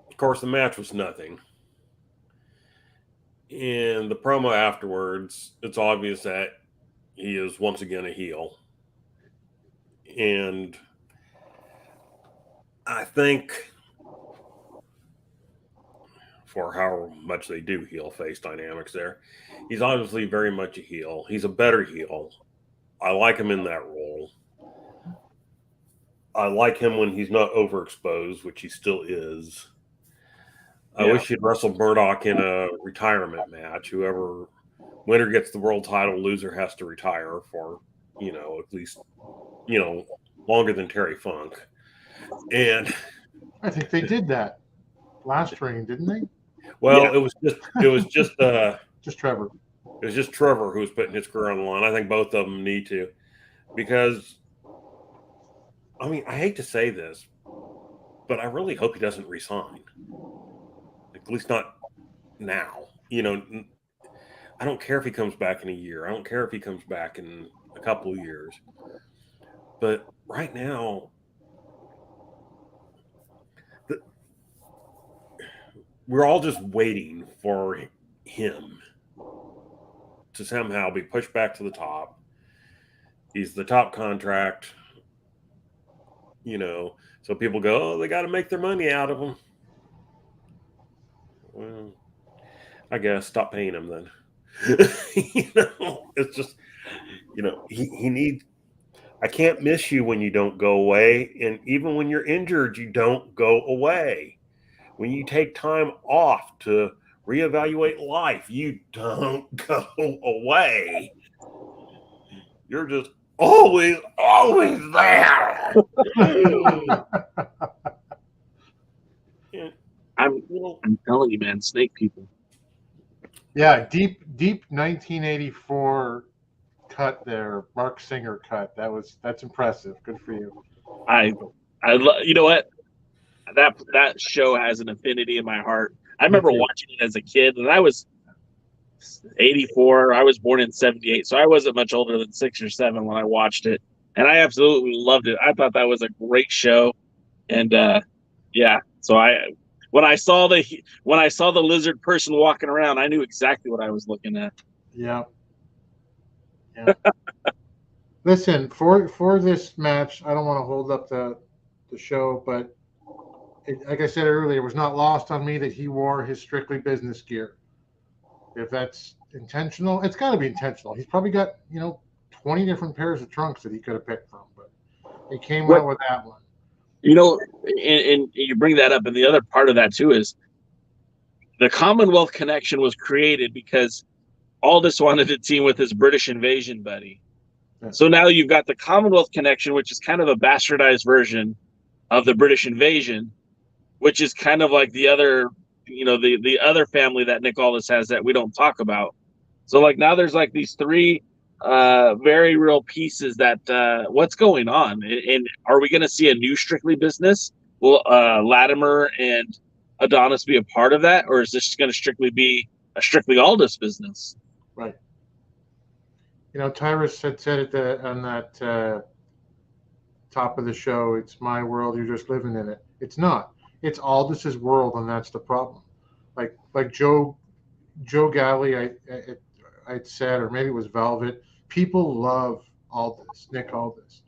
of course, the match was nothing. In the promo afterwards, it's obvious that he is once again a heel. And I think for how much they do heel face dynamics there, he's obviously very much a heel. He's a better heel. I like him in that role. I like him when he's not overexposed, which he still is. I wish he'd wrestled Murdoch in a retirement match. Whoever winner gets the world title, loser has to retire for, at least, longer than Terry Funk. And I think they did that last ring, didn't they? Well, Yeah. it was just Trevor. It was just Trevor who was putting his career on the line. I think both of them need to, because I mean, I hate to say this, but I really hope he doesn't resign. At least not now. You know, I don't care if he comes back in a year. I don't care if he comes back in a couple of years. But right now, we're all just waiting for him to somehow be pushed back to the top. He's the top contract, you know, so people go, oh, they got to make their money out of him. Well, I guess stop paying him then. You know, it's just, you know, he needs, I can't miss you when you don't go away. And even when you're injured, you don't go away. When you take time off to reevaluate life, you don't go away. You're just always there. I'm telling you, man, snake people. Yeah, deep 1984 cut there, Mark Singer cut. That's impressive. Good for you. You know what? That show has an affinity in my heart. I remember watching it as a kid, and I was 84. I was born in 78, so I wasn't much older than 6 or 7 when I watched it, and I absolutely loved it. I thought that was a great show, and yeah. So when I saw the lizard person walking around, I knew exactly what I was looking at. Yeah. Listen, for this match, I don't want to hold up the show, but like I said earlier, it was not lost on me that he wore his strictly business gear. If that's intentional, it's got to be intentional. He's probably got 20 different pairs of trunks that he could have picked from, but he came out with that one. You know, and you bring that up, and the other part of that too is the Commonwealth connection was created because Aldous wanted to team with his British invasion buddy. Yeah. So now you've got the Commonwealth connection, which is kind of a bastardized version of the British invasion, which is kind of like the other, the other family that Nick Aldis has that we don't talk about. So like now there's like these 3 very real pieces that what's going on, and are we going to see a new Strictly business? Will Latimer and Adonis be a part of that, or is this going to strictly be a Strictly Aldis business? Right. Tyrus had said it on that top of the show, it's my world, you're just living in it. It's not. It's Aldis's world, and that's the problem. Like Joe Galley, I'd said, or maybe it was Velvet, people love Aldous, Nick Aldis.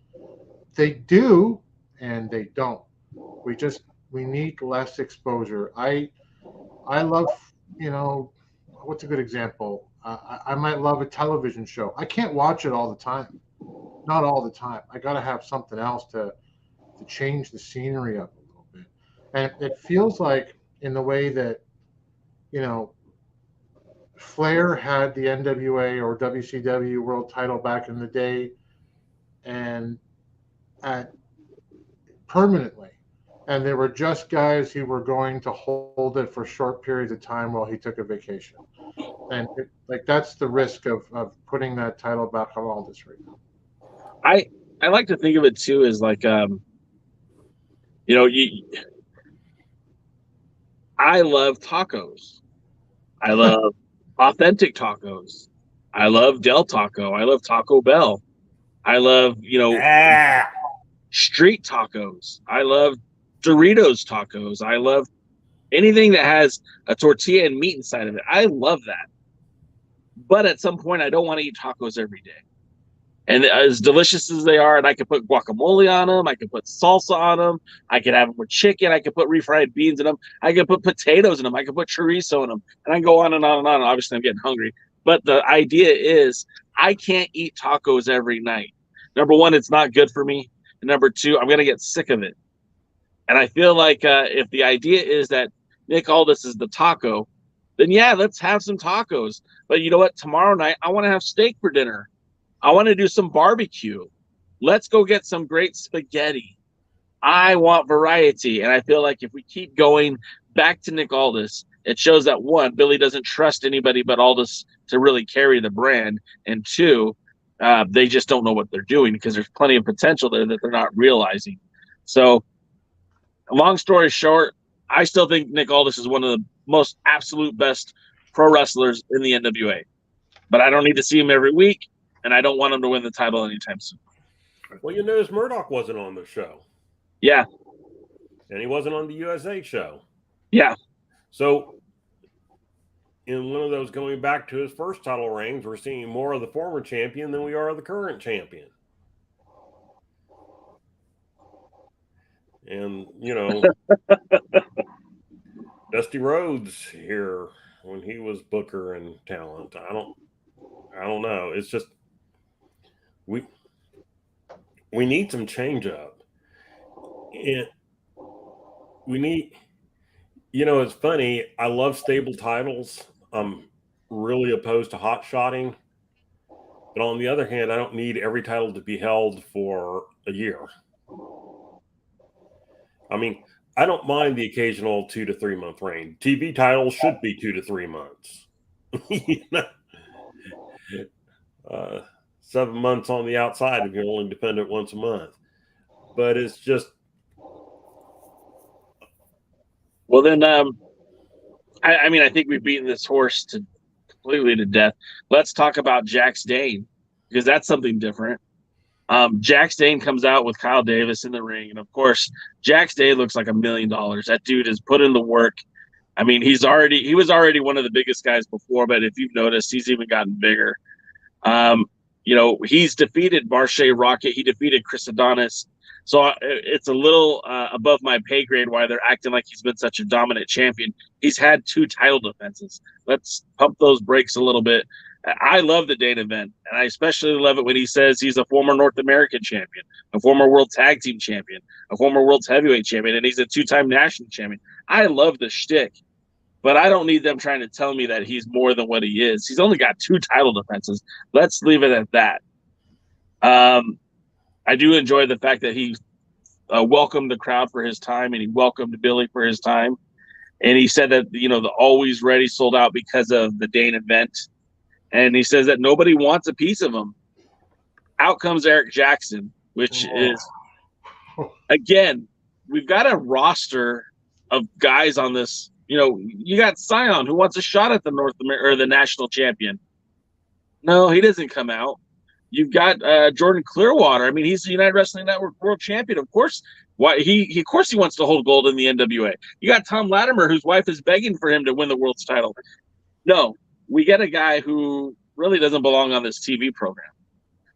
They do, and they don't. We need less exposure. I love, what's a good example? I might love a television show. I can't watch it all the time. Not all the time. I got to have something else to change the scenery up a little bit. And it feels like, in the way that, Flair had the NWA or WCW world title back in the day, and permanently. And there were just guys who were going to hold it for short periods of time while he took a vacation. And that's the risk of putting that title back on Aldous right now. I like to think of it too as like, I love tacos. I love authentic tacos. I love Del Taco. I love Taco Bell. I love, street tacos. I love Doritos tacos. I love anything that has a tortilla and meat inside of it. I love that. But at some point, I don't want to eat tacos every day. And as delicious as they are, and I could put guacamole on them, I could put salsa on them, I could have them with chicken, I could put refried beans in them, I could put potatoes in them, I could put chorizo in them, and I can go on and on and on. Obviously, I'm getting hungry. But the idea is I can't eat tacos every night. Number one, it's not good for me. And number two, I'm going to get sick of it. And I feel like if the idea is that Nick Aldis is the taco, then yeah, let's have some tacos. But you know what? Tomorrow night, I want to have steak for dinner. I want to do some barbecue. Let's go get some great spaghetti. I want variety. And I feel like if we keep going back to Nick Aldis it shows that, one, Billy doesn't trust anybody but Aldous to really carry the brand, and two, they just don't know what they're doing because there's plenty of potential there that they're not realizing. So, long story short, I still think Nick Aldis is one of the most absolute best pro wrestlers in the NWA. But I don't need to see him every week, and I don't want him to win the title anytime soon. Well, you notice Murdoch wasn't on the show. Yeah. And he wasn't on the USA show. Yeah. So, in one of those going back to his first title reigns, we're seeing more of the former champion than we are of the current champion. And, you know, Dusty Rhodes here when he was Booker and talent. I don't know. It's just we need some change up. And we need, you know, it's funny. I love stable titles. I'm really opposed to hot shotting. But on the other hand, I don't need every title to be held for a year. I mean, I don't mind the occasional 2 to 3 month reign. TV titles should be 2 to 3 months. You know? 7 months on the outside if you're only defend it once a month. But it's just. Well, then, I mean, I think we've beaten this horse completely to death. Let's talk about Jax Dane, because that's something different. Jax Dane comes out with Kyle Davis in the ring, and of course, Jax Dane looks like $1 million. That dude has put in the work. I mean, he was already one of the biggest guys before, but if you've noticed, he's even gotten bigger. You know, he's defeated Boucher Rocket. He defeated Chris Adonis. So it's a little above my pay grade why they're acting like he's been such a dominant champion. He's had 2 title defenses. Let's pump those brakes a little bit. I love the Dane event, and I especially love it when he says he's a former North American champion, a former World Tag Team champion, a former World Heavyweight champion, and he's a 2-time national champion. I love the shtick, but I don't need them trying to tell me that he's more than what he is. He's only got 2 title defenses. Let's leave it at that. I do enjoy the fact that he welcomed the crowd for his time, and he welcomed Billy for his time. And he said that, you know, the Alwayz Ready sold out because of the Dane event. And he says that nobody wants a piece of him. Out comes Eric Jackson, which is, again, we've got a roster of guys on this. You know, you got Scion, who wants a shot at the national champion. No, he doesn't come out. You've got Jordan Clearwater. I mean, he's the United Wrestling Network world champion. Of course, he wants to hold gold in the NWA. You got Tom Latimer, whose wife is begging for him to win the world's title. No, we get a guy who really doesn't belong on this TV program.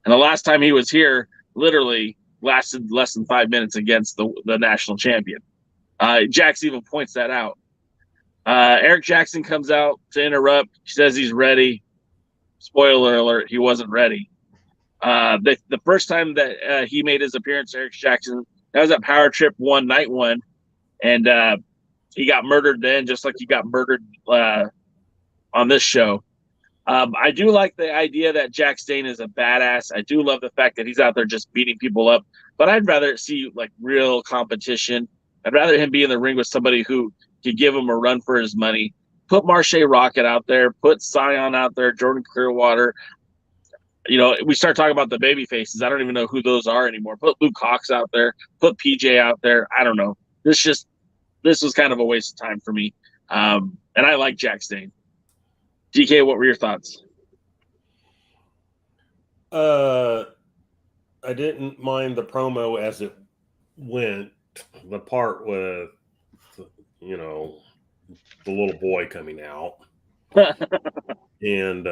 And the last time he was here, literally lasted less than 5 minutes against the national champion. Jax even points that out. Eric Jackson comes out to interrupt. He says he's ready. Spoiler alert, he wasn't ready. The first time that he made his appearance, Eric Jackson, that was at Power Trip 1, Night 1. And he got murdered then, just like he got murdered on this show. I do like the idea that Jax Dane is a badass. I do love the fact that he's out there just beating people up. But I'd rather see like real competition. I'd rather him be in the ring with somebody who could give him a run for his money. Put Marche Rocket out there. Put Scion out there. Jordan Clearwater. You know, we start talking about the baby faces. I don't even know who those are anymore. Put Luke Cox out there. Put PJ out there. I don't know. This was kind of a waste of time for me. And I like Jax Dane. DK, what were your thoughts? I didn't mind the promo as it went. The part with, you know, the little boy coming out. And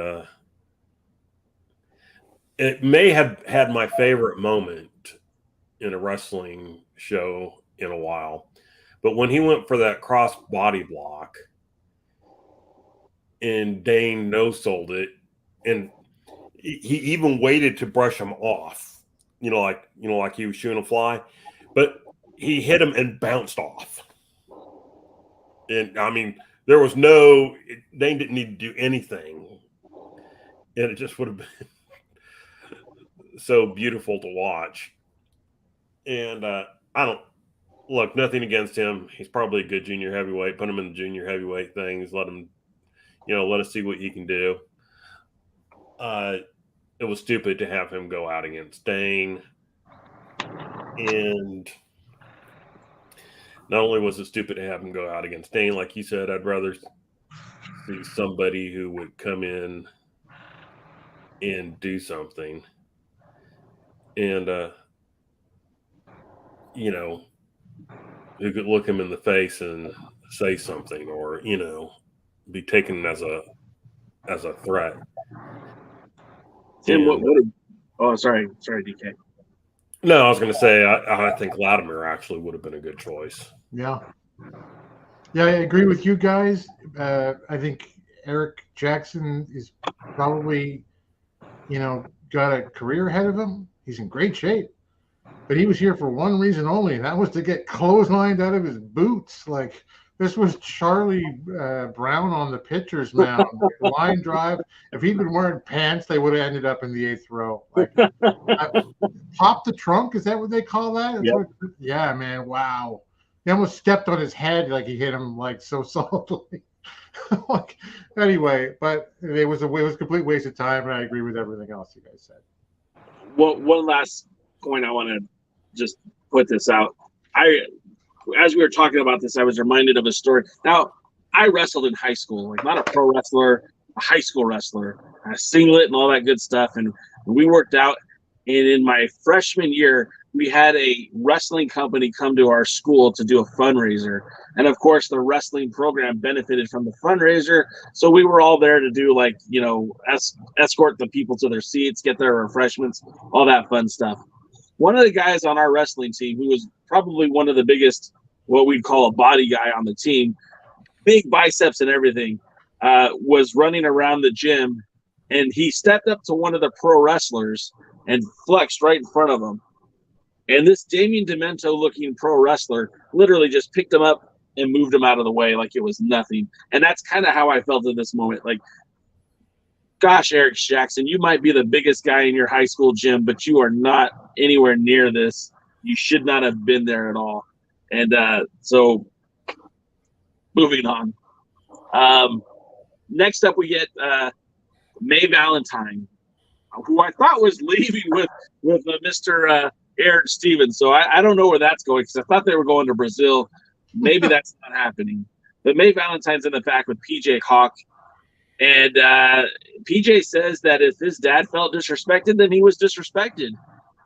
it may have had my favorite moment in a wrestling show in a while. But when he went for that cross body block and Dane no-sold it, and he even waited to brush him off, like he was shooting a fly, but he hit him and bounced off. And I mean, there was Dane didn't need to do anything. And it just would have been so beautiful to watch. And I look, nothing against him. He's probably a good junior heavyweight. Put him in the junior heavyweight things. Let him, let us see what he can do. It was stupid to have him go out against Dane. And not only was it stupid to have him go out against Dane, like you said, I'd rather see somebody who would come in and do something. And, who could look him in the face and say something, or, be taken as a threat. Tim, sorry, DK. No, I was going to say, I think Latimer actually would have been a good choice. Yeah. Yeah, I agree with you guys. I think Eric Jackson is probably, got a career ahead of him. He's in great shape. But he was here for one reason only, and that was to get clotheslined out of his boots. Like, this was Charlie Brown on the pitcher's mound. Line drive. If he'd been wearing pants, they would have ended up in the 8th row. Like, pop the trunk, is that what they call that? Yep. Yeah, man, wow. He almost stepped on his head like he hit him like so softly. Anyway, but it was a complete waste of time, and I agree with everything else you guys said. Well, one last point I want to just put this out. As we were talking about this, I was reminded of a story. Now, I wrestled in high school, like not a pro wrestler, a high school wrestler, a singlet and all that good stuff. And we worked out. And in my freshman year, we had a wrestling company come to our school to do a fundraiser. And of course, the wrestling program benefited from the fundraiser. So we were all there to do escort the people to their seats, get their refreshments, all that fun stuff. One of the guys on our wrestling team, who was probably one of the biggest, what we'd call a body guy on the team, big biceps and everything, was running around the gym, and he stepped up to one of the pro wrestlers and flexed right in front of him. And this Damien Demento-looking pro wrestler literally just picked him up and moved him out of the way like it was nothing. And that's kind of how I felt in this moment. Like, gosh, Eric Jackson, you might be the biggest guy in your high school gym, but you are not anywhere near this. You should not have been there at all. And so moving on. Next up, we get May Valentine, who I thought was leaving with Mr. Aaron Stevens. So I don't know where that's going, because I thought they were going to Brazil. Maybe that's not happening. But May Valentine's in the back with PJ Hawk. And PJ says that if his dad felt disrespected, then he was disrespected.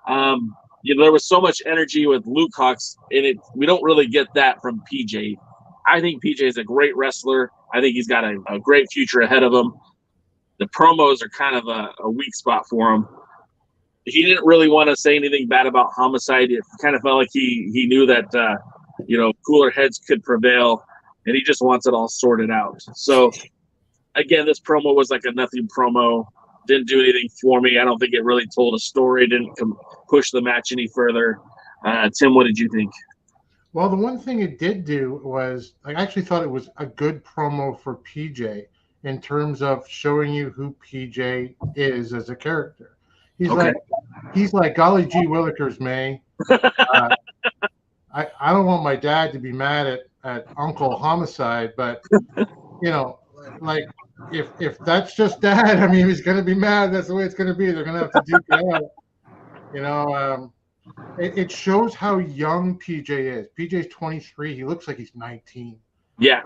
There was so much energy with Luke Hawks, and we don't really get that from PJ. I think PJ is a great wrestler. I think he's got a great future ahead of him. The promos are kind of a weak spot for him. He didn't really want to say anything bad about Homicide. It kind of felt like he knew that cooler heads could prevail, and he just wants it all sorted out. So again, this promo was like a nothing promo. Didn't do anything for me. I don't think it really told a story. Didn't push the match any further. Tim, what did you think? Well, the one thing it did do was I actually thought it was a good promo for PJ in terms of showing you who PJ is as a character. He's like golly gee willikers, May. I don't want my dad to be mad at Uncle Homicide, but like if that's just dad, I mean, he's gonna be mad. That's the way it's gonna be. They're gonna have to duke it out. It shows how young PJ is. PJ's 23. He looks like he's 19. Yeah.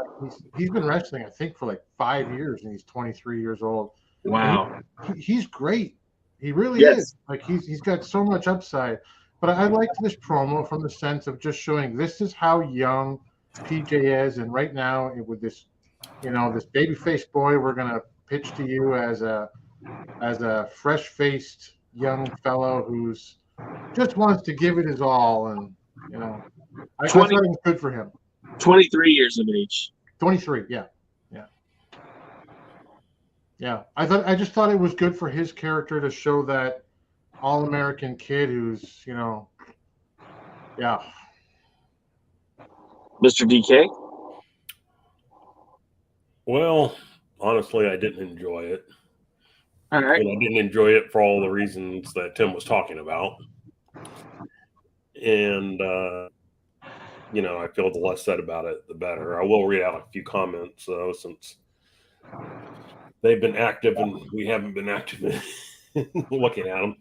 He's been wrestling, I think, for like 5 years, and he's 23 years old. Wow. He's great. He really is. Like he's got so much upside. But I liked this promo from the sense of just showing this is how young PJ is, and right now with this, this baby-faced boy, we're gonna pitch to you as a fresh-faced young fellow who's just wants to give it his all, and I thought it was good for him. 23 years of age. 23, yeah. I just thought it was good for his character to show that all-American kid who's, Mr. DK? Well, honestly, I didn't enjoy it. All right. And I didn't enjoy it for all the reasons that Tim was talking about. And I feel the less said about it, the better. I will read out a few comments, though, since they've been active and we haven't been active in looking at them.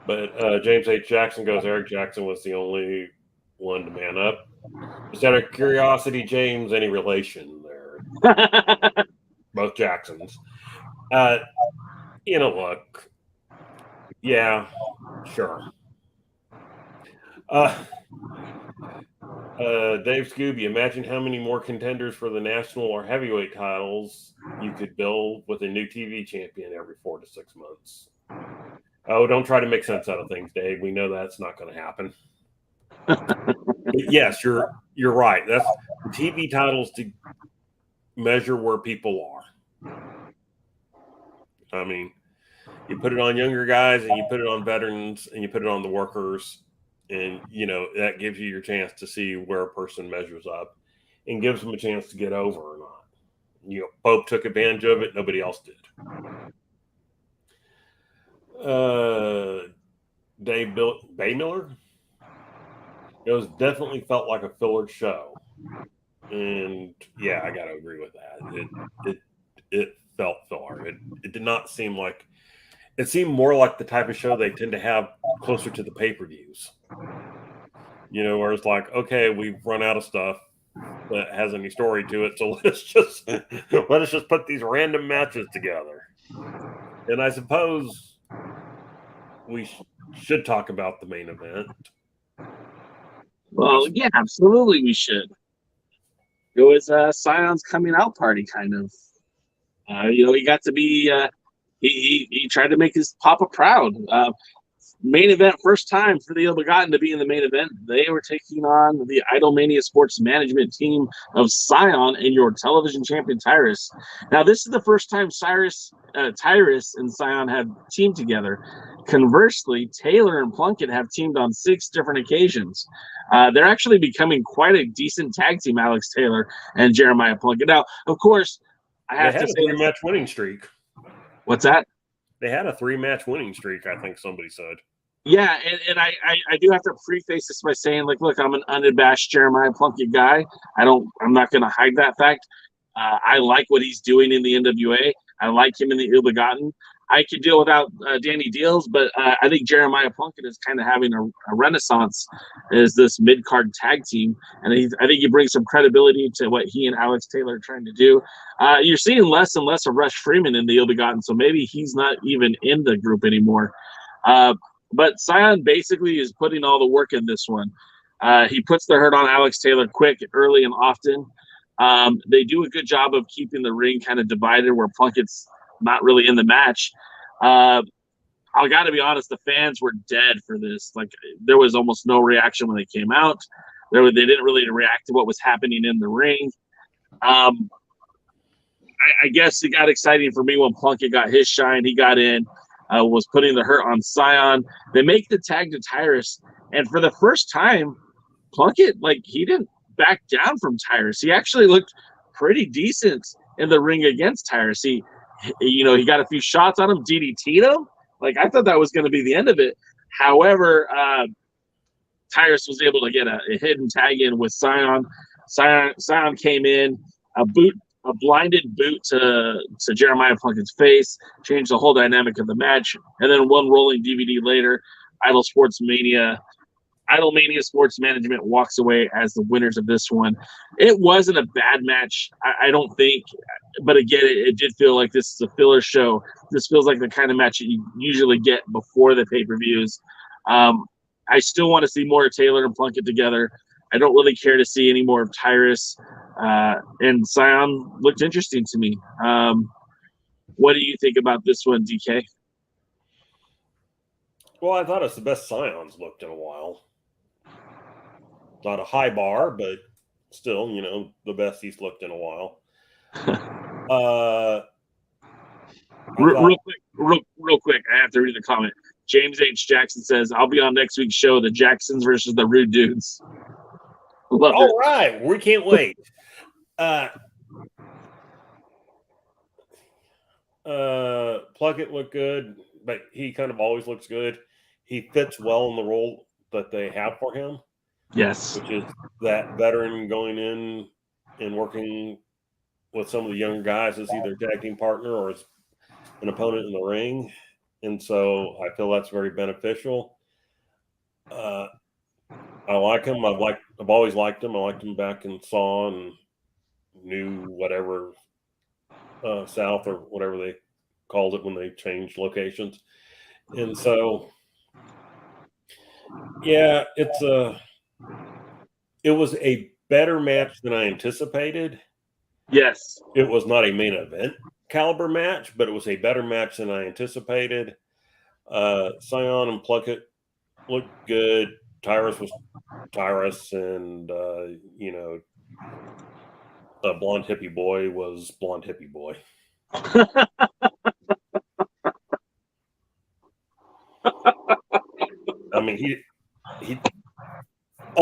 But James H. Jackson goes, Eric Jackson was the only one to man up. Just out of curiosity, James, any relation there? Both Jacksons. Look. Yeah, sure. Dave Scooby, imagine how many more contenders for the national or heavyweight titles you could build with a new TV champion every 4 to 6 months. Oh, don't try to make sense out of things, Dave. We know that's not going to happen. Yes, you're right. That's the TV titles to measure where people are. I mean, you put it on younger guys and you put it on veterans and you put it on the workers, and that gives you your chance to see where a person measures up and gives them a chance to get over or not. Pope took advantage of it, nobody else did. Dave Baymiller, it was definitely felt like a filler show, and yeah, I gotta agree with that. It felt filler. It did not seem like. It seemed more like the type of show they tend to have closer to the pay-per-views. Where it's like, okay, we've run out of stuff that has any story to it, so let's just put these random matches together. And I suppose we should talk about the main event. Well, yeah, absolutely we should. It was Sion's coming out party, kind of. He got to be... He tried to make his papa proud. Main event, first time for the Ill-Begotten to be in the main event. They were taking on the Idolmania Sports Management team of Sion and your television champion Tyrus. Now, this is the first time Tyrus and Sion have teamed together. Conversely, Taylor and Plunkett have teamed on 6 different occasions. They're actually becoming quite a decent tag team, Alex Taylor and Jeremiah Plunkett. Now, of course, I have to say, a 3-match winning streak. What's that? They had a 3-match winning streak, I think somebody said. Yeah, and I do have to preface this by saying, look, I'm an unabashed Jeremiah Plunkett guy. I'm not going to hide that fact. I like what he's doing in the NWA. I like him in the Ill-Begotten. I could deal without Danny Deals, but I think Jeremiah Plunkett is kind of having a renaissance as this mid-card tag team, and I think he brings some credibility to what he and Alex Taylor are trying to do. You're seeing less and less of Rush Freeman in the Ill-Begotten, so maybe he's not even in the group anymore. But Sion basically is putting all the work in this one. He puts the hurt on Alex Taylor quick, early, and often. They do a good job of keeping the ring kind of divided where Plunkett's not really in the match. I got to be honest, the fans were dead for this. There was almost no reaction when they came out. They didn't really react to what was happening in the ring. I guess it got exciting for me when Plunkett got his shine. He got in, was putting the hurt on Sion. They make the tag to Tyrus, and for the first time, Plunkett, he didn't back down from Tyrus. He actually looked pretty decent in the ring against Tyrus. He got a few shots on him, DDT'd him. I thought that was going to be the end of it. However, Tyrus was able to get a hidden tag in with Sion. Sion came in, a blinded boot to Jeremiah Plunkett's face, changed the whole dynamic of the match. And then one rolling DVD later, Idolmania Sports Management walks away as the winners of this one. It wasn't a bad match, I don't think. But again, it did feel like this is a filler show. This feels like the kind of match that you usually get before the pay-per-views. I still want to see more of Taylor and Plunkett together. I don't really care to see any more of Tyrus. And Sion looked interesting to me. What do you think about this one, DK? Well, I thought it's the best Sion's looked in a while. Not a high bar, but still, the best he's looked in a while. Real quick, I have to read the comment. James H. Jackson says, I'll be on next week's show, the Jacksons versus the Rude Dudes. Love it. All right, we can't wait. Plunkett looked good, but he kind of always looks good. He fits well in the role that they have for him. Yes. Which is that veteran going in and working with some of the younger guys as either a tag team partner or as an opponent in the ring. And so I feel that's very beneficial. I like him. I've always liked him. I liked him back in Saw and New whatever South or whatever they called it when they changed locations. And so, yeah, it was a better match than I anticipated. Yes. It was not a main event caliber match, but it was a better match than I anticipated. Sion and Plunkett looked good. Tyrus was Tyrus, and Blonde Hippie Boy was Blonde Hippie Boy. I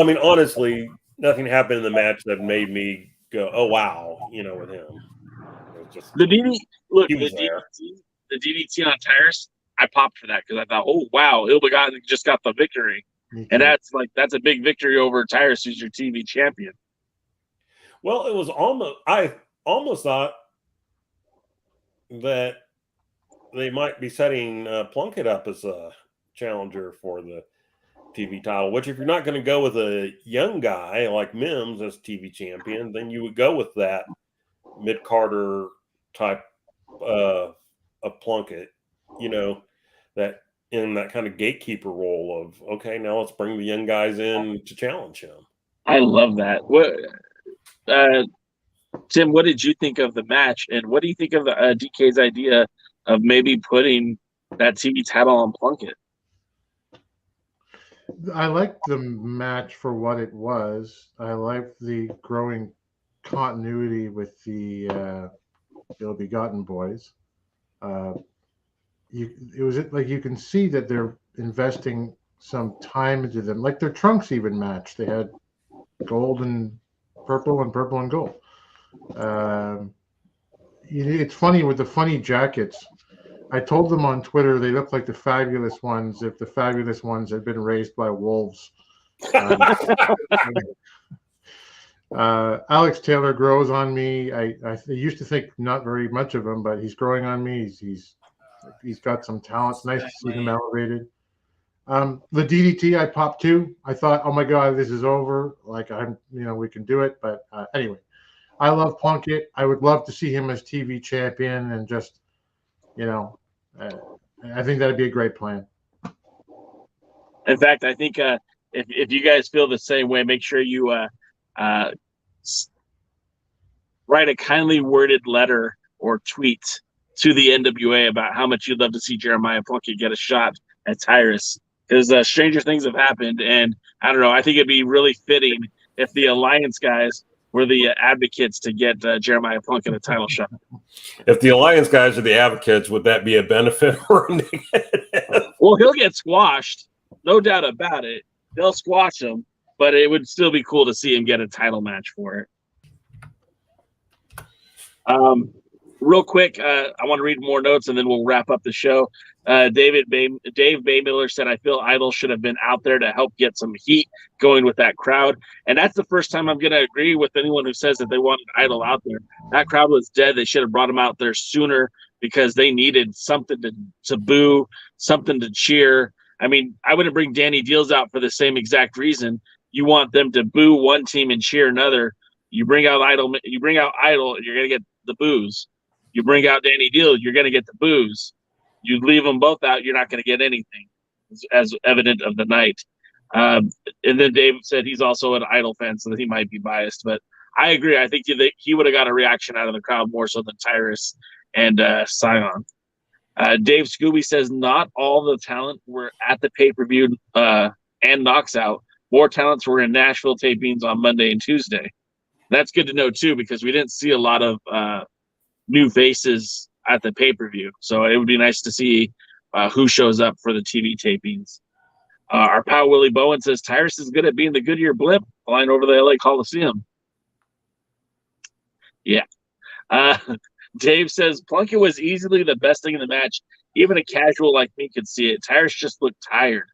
mean, honestly, nothing happened in the match that made me go, "Oh wow," with him. Just, the DDT on Tyrus, I popped for that because I thought, "Oh wow, Ilba just got the victory," and that's a big victory over Tyrus, who's your TV champion. Well, it was I almost thought that they might be setting Plunkett up as a challenger for the TV title, which if you're not going to go with a young guy like Mims as TV champion, then you would go with that mid-Carter type of Plunkett, that in that kind of gatekeeper role of, okay, now let's bring the young guys in to challenge him. I love that. Tim, what did you think of the match, and what do you think of the DK's idea of maybe putting that TV title on Plunkett? I liked the match for what it was. I liked the growing continuity with the Ill Begotten Boys. It was like you can see that they're investing some time into them. Like their trunks even matched. They had gold and purple and gold. It's funny with the funny jackets. I told them on Twitter they look like the Fabulous Ones if the Fabulous Ones had been raised by wolves. Alex Taylor grows on me. I used to think not very much of him, but he's growing on me. He's got some talent. It's nice to see him elevated. The DDT I popped too. I thought, oh my God, this is over. Like we can do it. But anyway, I love Plunkett. I would love to see him as TV champion and just, I think that'd be a great plan. In fact, I think if you guys feel the same way, make sure you write a kindly worded letter or tweet to the NWA about how much you'd love to see Jeremiah Plunkett get a shot at Tyrus, because stranger things have happened, and I don't know. I think it'd be really fitting if the Alliance guys were the advocates to get Jeremiah Plunkett a title shot. If the Alliance guys are the advocates, would that be a benefit or a negative? Well, he'll get squashed, no doubt about it. They'll squash him, but it would still be cool to see him get a title match for it. Real quick, I want to read more notes and then we'll wrap up the show. Dave Baymiller said, I feel Idol should have been out there to help get some heat going with that crowd. And that's the first time I'm going to agree with anyone who says that they wanted Idol out there. That crowd was dead. They should have brought him out there sooner because they needed something to boo, something to cheer. I mean, I wouldn't bring Danny Deals out for the same exact reason. You want them to boo one team and cheer another. You bring out Idol, you're going to get the boos. You bring out Danny Deal, you're going to get the boos. You leave them both out, you're not going to get anything, as evident of the night. And then Dave said he's also an Idol fan, so that he might be biased. But I agree. I think he would have got a reaction out of the crowd more so than Tyrus and Sion. Dave Scooby says not all the talent were at the pay-per-view and KnoxOut. More talents were in Nashville tapings on Monday and Tuesday. That's good to know, too, because we didn't see a lot of new faces at the pay-per-view. So it would be nice to see who shows up for the TV tapings. Our pal Willie Bowen says Tyrus is good at being the Goodyear blimp flying over the LA Coliseum. Yeah. Dave says Plunkett was easily the best thing in the match. Even a casual like me could see it. Tyrus just looked tired.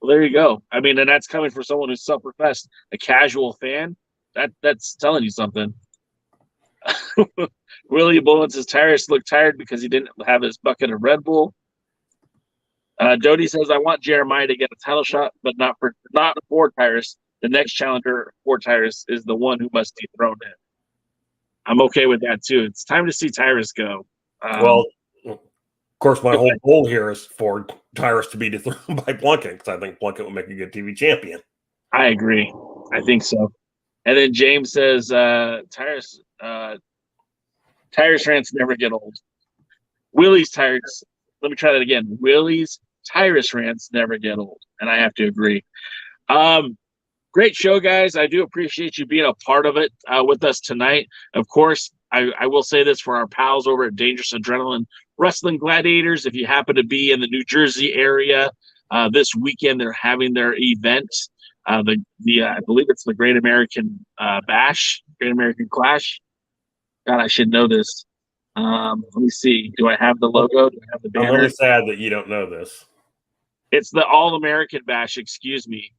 Well, there you go. I mean, and that's coming from someone who's self-professed a casual fan. That's telling you something. Willie Bullen says Tyrus looked tired because he didn't have his bucket of Red Bull. Jody says, I want Jeremiah to get a title shot, but not for Tyrus. The next challenger for Tyrus is the one who must dethrone him. I'm okay with that, too. It's time to see Tyrus go. Well, of course, my whole goal here is for Tyrus to be dethroned by Plunkett, because I think Plunkett would make a good TV champion. I agree. I think so. And then James says, Tyrus rants never get old. Willie's Tyrus. Let me try that again. Willie's Tyrus rants never get old. And I have to agree. Great show, guys. I do appreciate you being a part of it with us tonight. Of course, I will say this for our pals over at Dangerous Adrenaline Wrestling Gladiators. If you happen to be in the New Jersey area this weekend, they're having their event. I believe it's the Great American Bash, Great American Clash. God, I should know this. Let me see. Do I have the logo? Do I have the banner? I'm very sad that you don't know this. It's the All-American Bash, excuse me.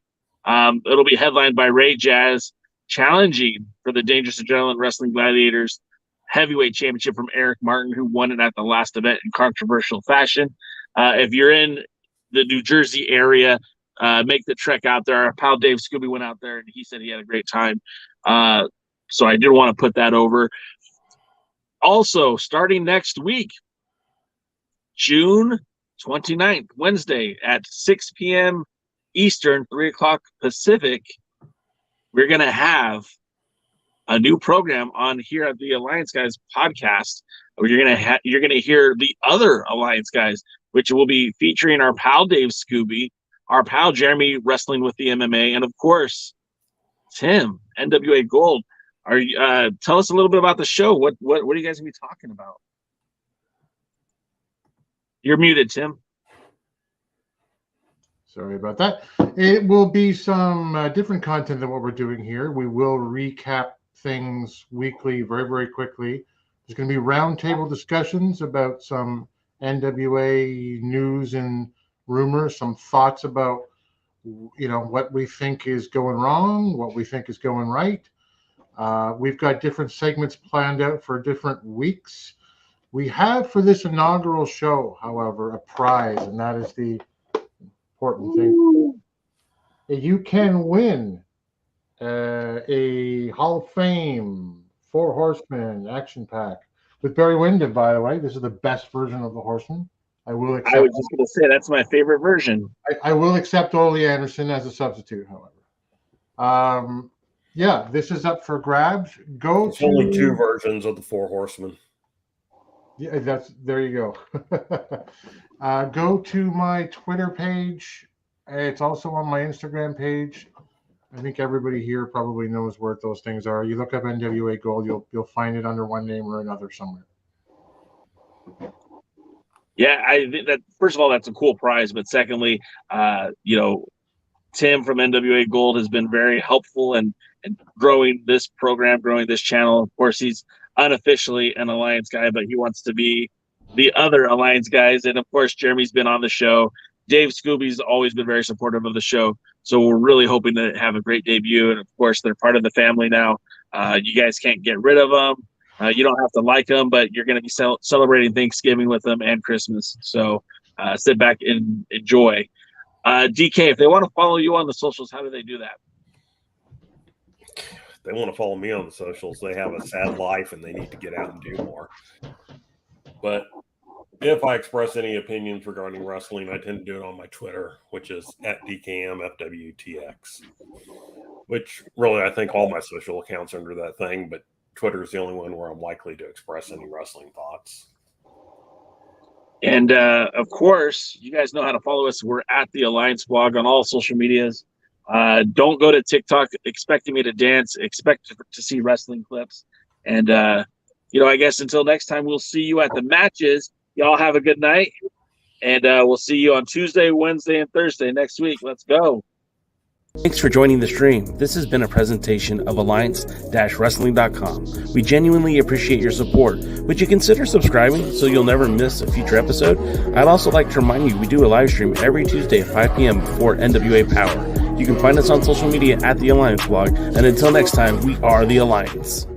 It'll be headlined by Ray Jazz, challenging for the Dangerous Adrenaline Wrestling Gladiators Heavyweight Championship from Eric Martin, who won it at the last event in controversial fashion. If you're in the New Jersey area, make the trek out there. Our pal Dave Scooby went out there, and he said he had a great time. So I did want to put that over. Also, starting next week, June 29th, Wednesday at 6 p.m. Eastern, 3 o'clock Pacific, we're going to have a new program on here at the Alliance Guys podcast. Where you're going to hear the other Alliance Guys, which will be featuring our pal Dave Scooby, our pal Jeremy wrestling with the MMA, and of course Tim, NWA Gold. Tell us a little bit about the show. What are you guys going to be talking about? You're muted, Tim. Sorry about that. It will be some different content than what we're doing here. We will recap things weekly very, very quickly. There's going to be roundtable discussions about some NWA news and rumors, some thoughts about, what we think is going wrong, what we think is going right. We've got different segments planned out for different weeks. We have for this inaugural show, however, a prize, and that is the important thing. You can win a Hall of Fame 4 Horsemen action pack with Barry Windham, by the way. This is the best version of the Horseman. I was just going to say that's my favorite version. I will accept Ole Anderson as a substitute, however. Yeah, this is up for grabs. It's only 2 versions of the 4 Horsemen. Yeah, there you go. Go to my Twitter page. It's also on my Instagram page. I think everybody here probably knows where those things are. You look up NWA Gold, you'll find it under one name or another somewhere. Yeah, I think that first of all, that's a cool prize. But secondly, Tim from NWA Gold has been very helpful and growing this program, growing this channel. Of course, he's unofficially an Alliance guy, but he wants to be the other Alliance guys. And of course, Jeremy's been on the show. Dave Scooby's always been very supportive of the show. So we're really hoping to have a great debut. And of course, they're part of the family now. You guys can't get rid of them. You don't have to like them, but you're going to be celebrating Thanksgiving with them and Christmas. So sit back and enjoy. DK, if they want to follow you on the socials, how do they do that? They want to follow me on the socials. They have a sad life and they need to get out and do more. But if I express any opinions regarding wrestling, I tend to do it on my Twitter, which is @DKMFWTX, which really I think all my social accounts are under that thing, but Twitter is the only one where I'm likely to express any wrestling thoughts. And of course, you guys know how to follow us. We're at the Alliance Blog on all social medias. Don't go to TikTok expecting me to dance. Expect to see wrestling clips. And, I guess until next time, we'll see you at the matches. Y'all have a good night. And we'll see you on Tuesday, Wednesday, and Thursday next week. Let's go. Thanks for joining the stream. This has been a presentation of Alliance-Wrestling.com. We genuinely appreciate your support. Would you consider subscribing so you'll never miss a future episode? I'd also like to remind you we do a live stream every Tuesday at 5 p.m. before NWA Power. You can find us on social media at The Alliance Blog. And until next time, we are The Alliance.